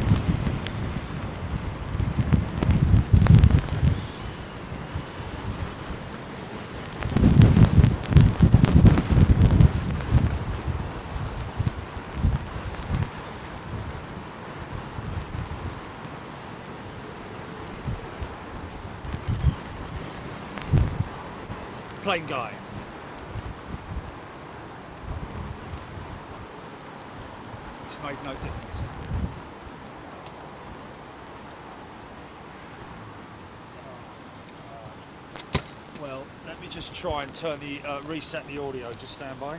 Plain guy. It's made no difference. Well, let me just try and turn the reset the audio. Just stand by.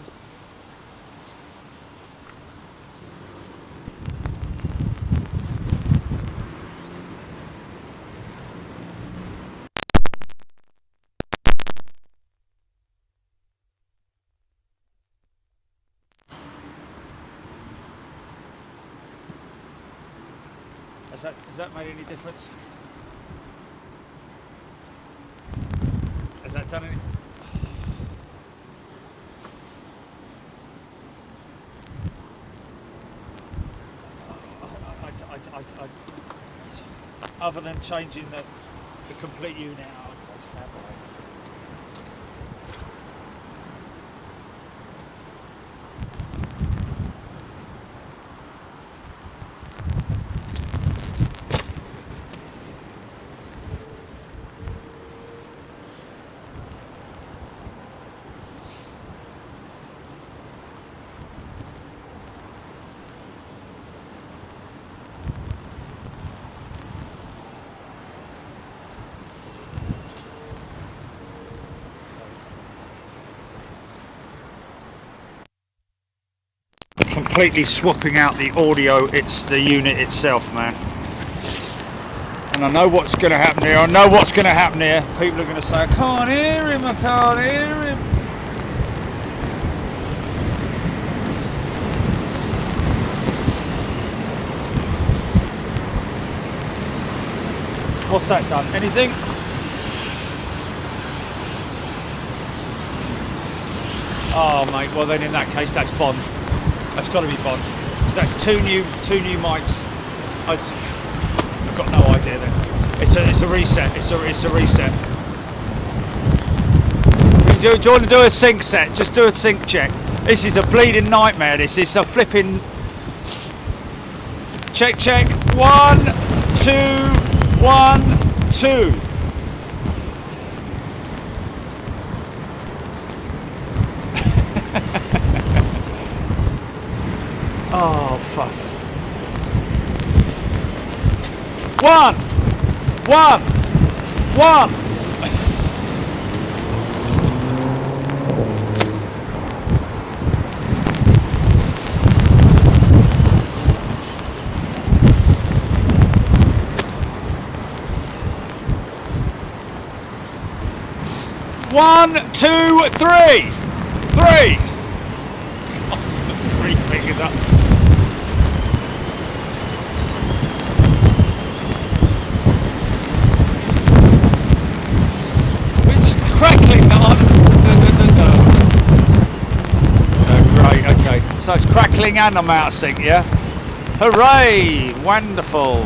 Has that made any difference? Has that done anything? Other than changing the complete unit out, okay, stand by. Completely swapping out the audio, it's the unit itself, man. And I know what's going to happen here. People are going to say, I can't hear him, I can't hear him. What's that done? Anything? Oh mate, well then in that case that's Bond. That's got to be Bond, because that's two new mics. I've got no idea then. It's a reset. It's a reset. Do you want to do a sync set? Just do a sync check. This is a bleeding nightmare. This is a flipping check. 1, 2, 1, 2. Oh, fuff. One. One, two, three. Three. Three fingers up. It's crackling that great, okay. So it's crackling and I'm out of sync, yeah? Hooray! Wonderful.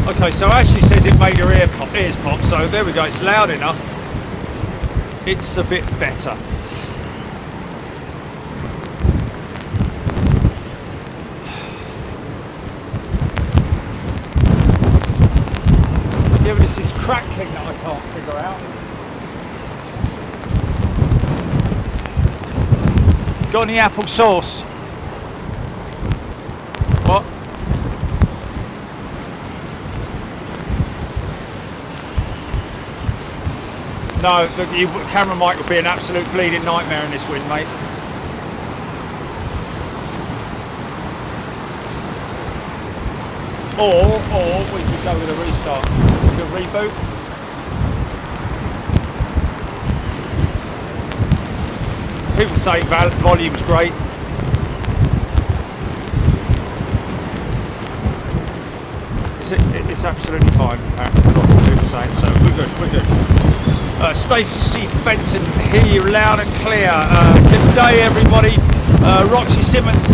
Okay, so Ashley says it made her ears pop, so there we go, it's loud enough. It's a bit better. Yeah, but it's this crackling that I can't figure out. Got any apple sauce? What? No, the camera mic would be an absolute bleeding nightmare in this wind, mate. Or we could go with a restart. We could reboot. People say volume's great. It's absolutely fine, apparently. Lots of people saying so. We're good. Stacey Fenton, hear you loud and clear. Good day, everybody. Roxy Simmons.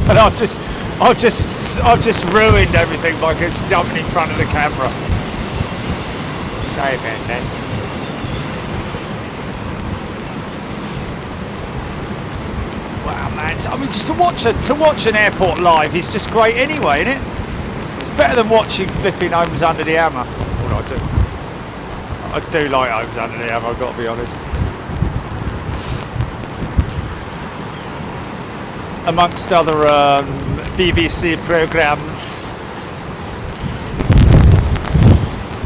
And I've just ruined everything by just jumping in front of the camera. Sorry about that. Wow, man! I mean, just to watch an airport live is just great anyway, isn't it? It's better than watching flipping Homes Under the Hammer. What do? I do like Homes Under the Hammer. I've got to be honest. Amongst other BBC programmes.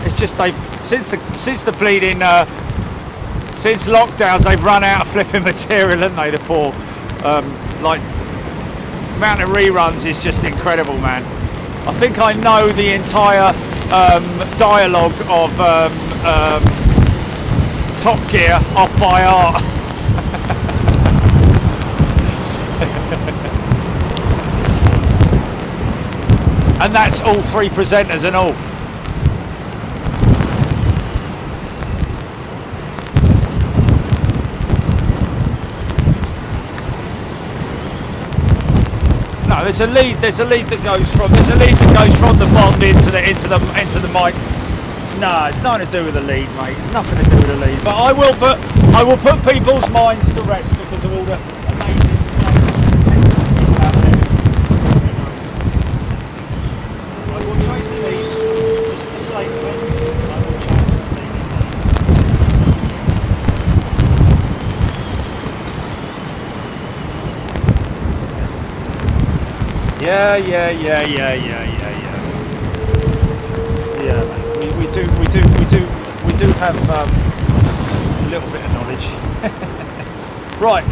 It's just since the bleeding since lockdowns they've run out of flipping material, haven't they? The poor like amount of reruns is just incredible, man. I think I know the entire dialogue of Top Gear off by heart. And that's all three presenters and all. No, there's a lead that goes from the bond into the mic. No, it's nothing to do with the lead, mate. It's nothing to do with the lead. But I will put people's minds to rest because of all the amazing technical people out there. I will change the lead just for the sake of it. I will change the lead. Yeah. Yeah, mate. We do have a little bit of knowledge. Right,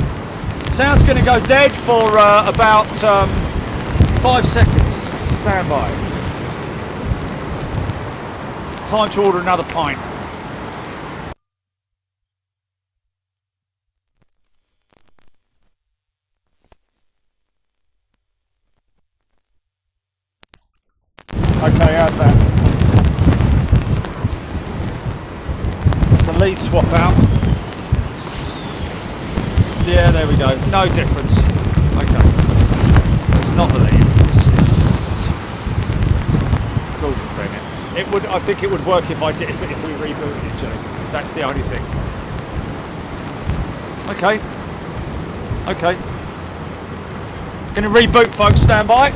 Sound's going to go dead for about 5 seconds. Stand by. Time to order another pint. Okay, how's that? It's a lead swap out. Yeah, there we go. No difference. Okay. It's not the lead. It's cool thing. It would. I think it would work if I did. If we rebooted it, Jay. That's the only thing. Okay. Okay. Gonna reboot, folks. Stand by.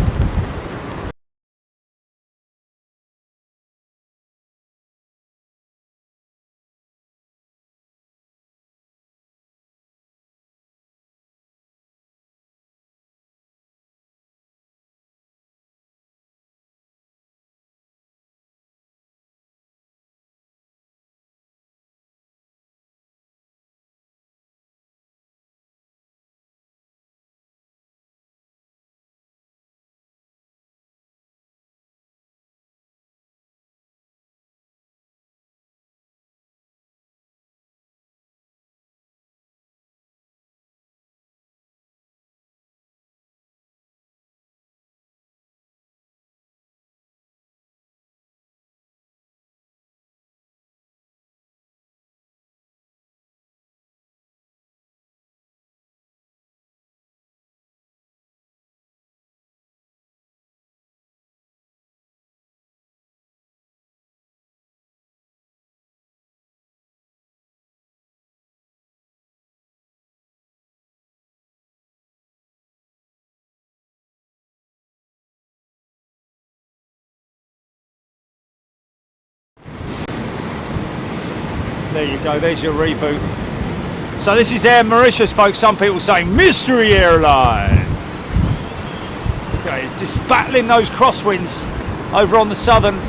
There you go, there's your reboot. So this is Air Mauritius, folks. Some people saying Mystery Airlines. Okay, just battling those crosswinds over on the southern.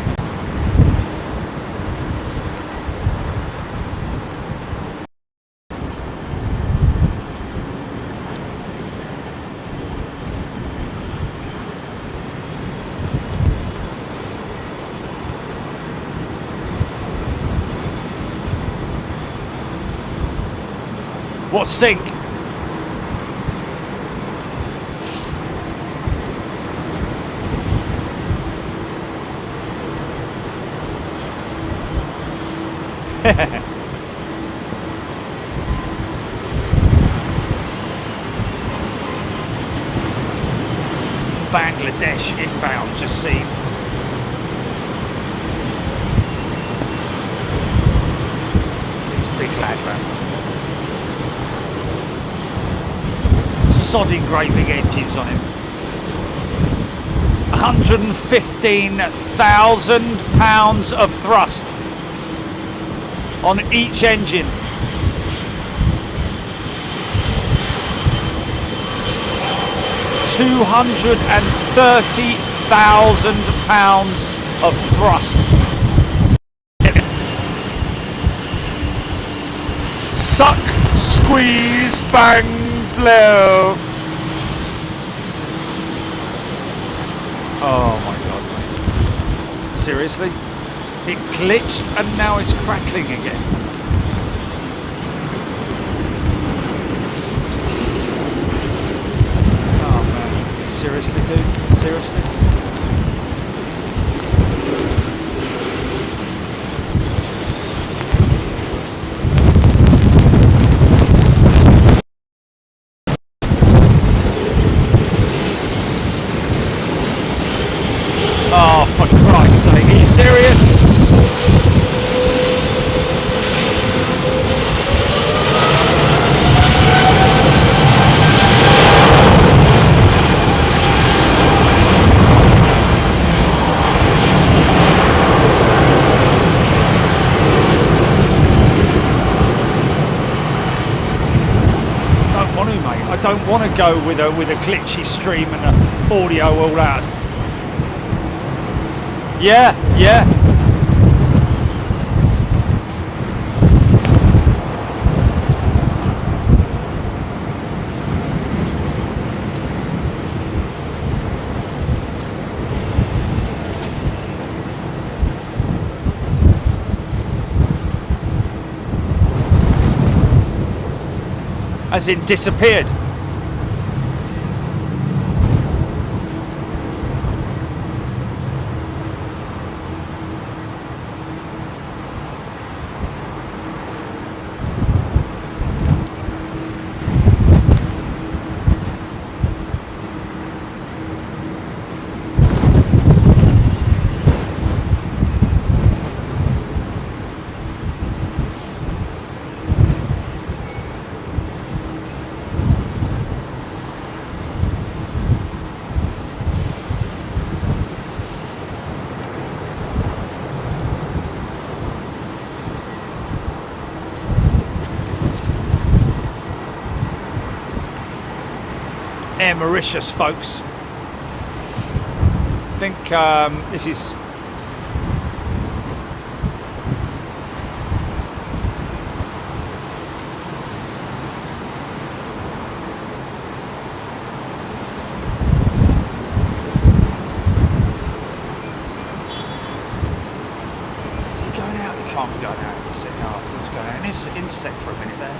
What sink? Bangladesh inbound, just seen. These big lads, man. Sodding great big engines on him. 115,000 pounds of thrust on each engine. £230,000 of thrust. Suck, squeeze, bang, blow. Oh my god, mate. Seriously? It glitched and now it's crackling again. Oh man. Seriously, dude? Seriously? Oh, for Christ's sake, are you serious? Don't want to, mate. I don't want to go with a glitchy stream and the audio all out. Yeah, yeah. as in disappeared. Air Mauritius, folks. I think this is going out. You can't be going out. No, I thought it was going out. It's insect for a minute there.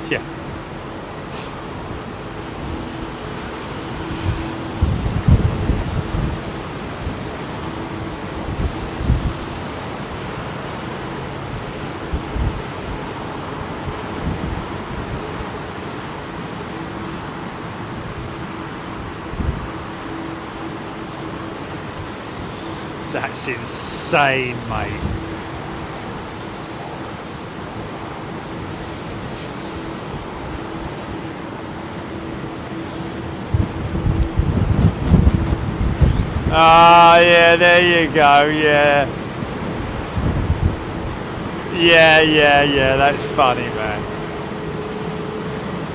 Yeah. That's insane, mate. Ah, yeah, there you go, yeah. Yeah, that's funny, man.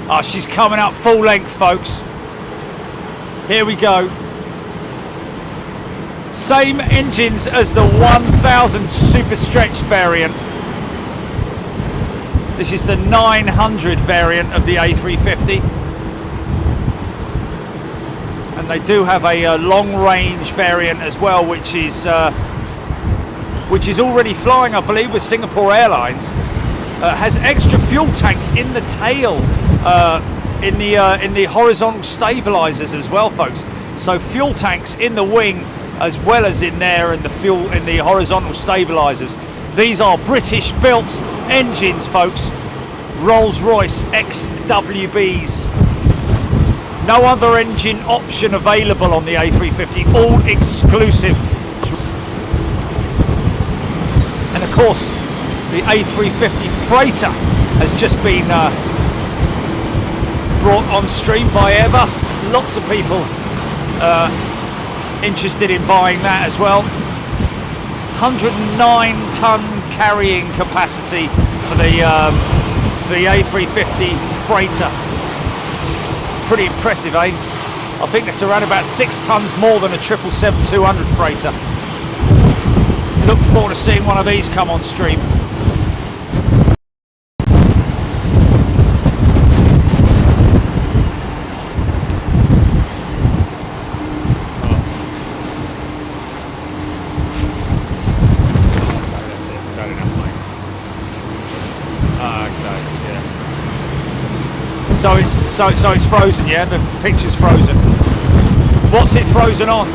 Oh, she's coming up full length, folks. Here we go. Same engines as the 1000 super stretched variant. This is the 900 variant of the A350. And they do have a long range variant as well, which is already flying, I believe, with Singapore Airlines. Has extra fuel tanks in the tail, in the horizontal stabilizers as well, folks. So fuel tanks in the wing as well as in there, and the fuel in the horizontal stabilizers. These are British built engines, folks. Rolls-Royce XWBs. No other engine option available on the A350, all exclusive. And of course, the A350 freighter has just been brought on stream by Airbus. Lots of people interested in buying that as well. 109 ton carrying capacity for the A350 freighter. Pretty impressive, eh? I think it's around about 6 tons more than a 777-200 freighter. Look forward to seeing one of these come on stream. So it's frozen, yeah? The picture's frozen. What's it frozen on?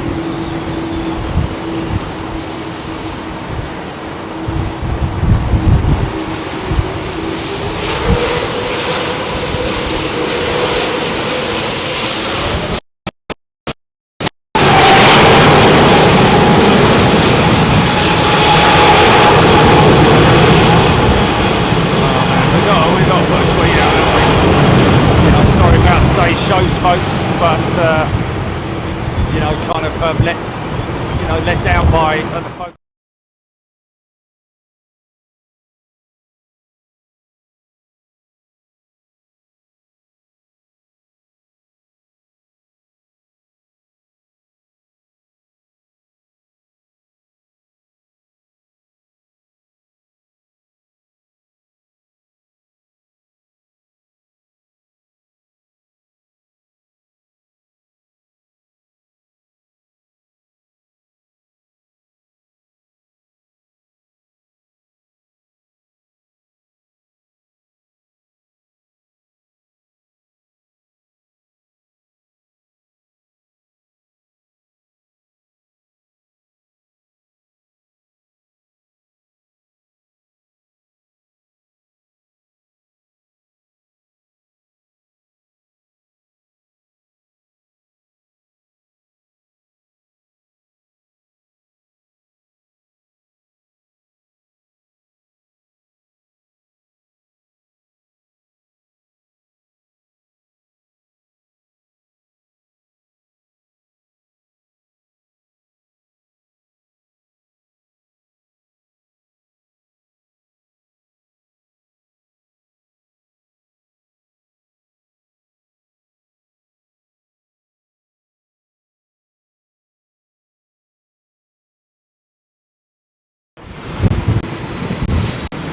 Shows, folks, but you know, kind of let down by other folks.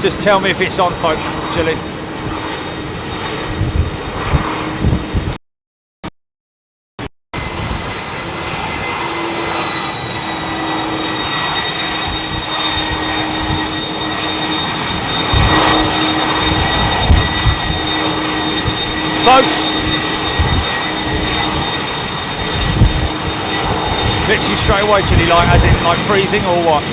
Just tell me if it's on, folk, Jilly. Folks, pitching straight away, Jilly, like as in like freezing or what?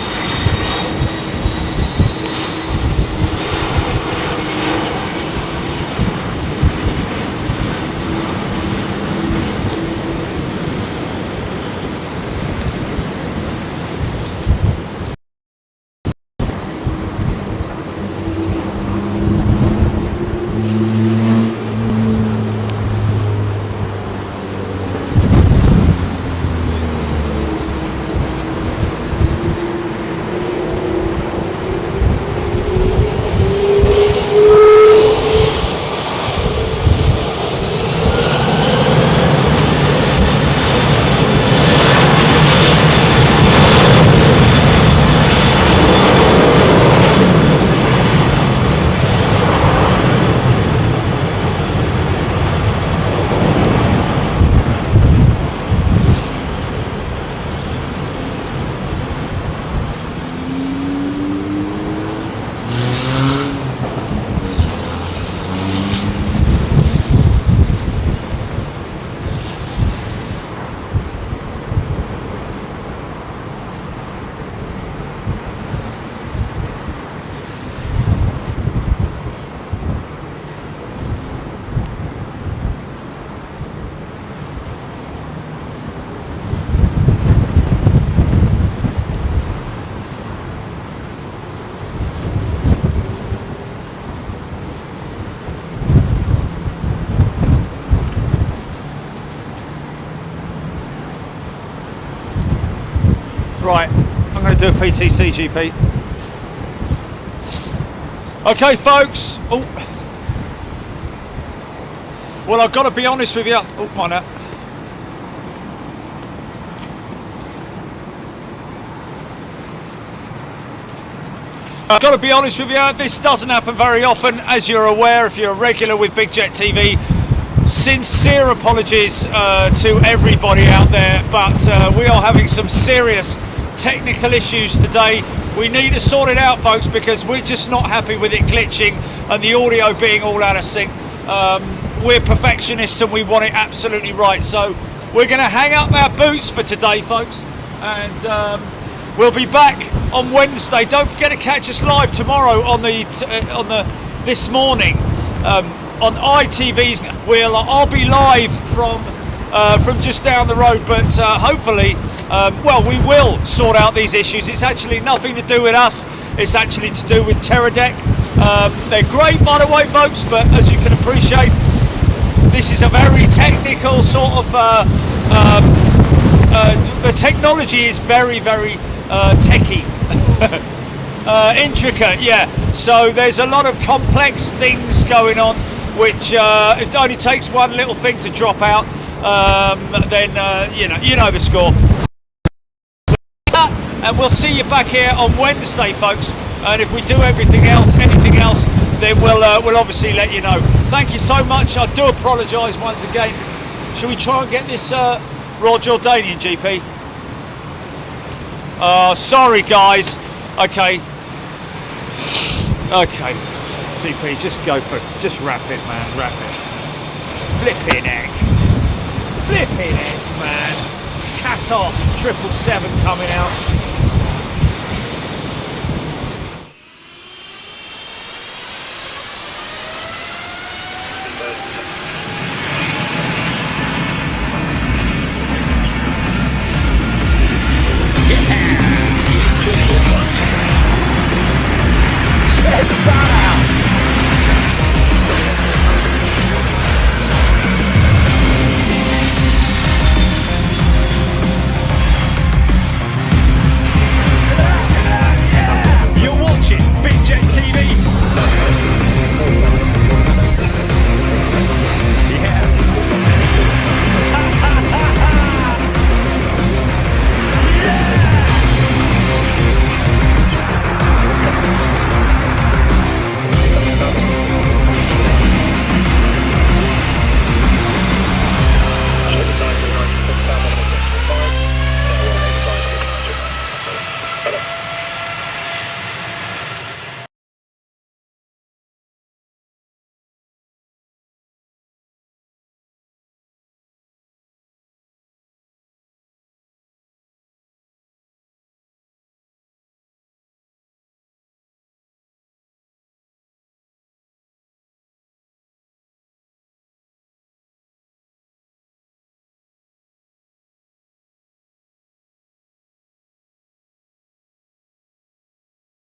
Right, I'm going to do a PTC, GP. Okay, folks. Oh. Well, I've got to be honest with you. Oh, minor. I've got to be honest with you, this doesn't happen very often, as you're aware if you're a regular with Big Jet TV. Sincere apologies to everybody out there, but we are having some serious technical issues today. We need to sort it out, folks, because we're just not happy with it glitching and the audio being all out of sync. We're perfectionists and we want it absolutely right, so we're going to hang up our boots for today, folks, and we'll be back on Wednesday. Don't forget to catch us live tomorrow on the this morning on ITV's. I'll be live from just down the road, but hopefully, well, we will sort out these issues. It's actually nothing to do with us. It's actually to do with Terradeck. They're great, by the way, folks, but as you can appreciate, this is a very technical sort of. The technology is very, very techie, intricate, yeah. So there's a lot of complex things going on, which if it only takes one little thing to drop out, then you know the score. And we'll see you back here on Wednesday, folks. And if we do anything else, then we'll obviously let you know. Thank you so much. I do apologise once again. Shall we try and get this Royal Jordanian, GP? Sorry, guys. Okay, GP, just wrap it, man. Wrap it. Flipping egg, man. Cat off. 777 coming out.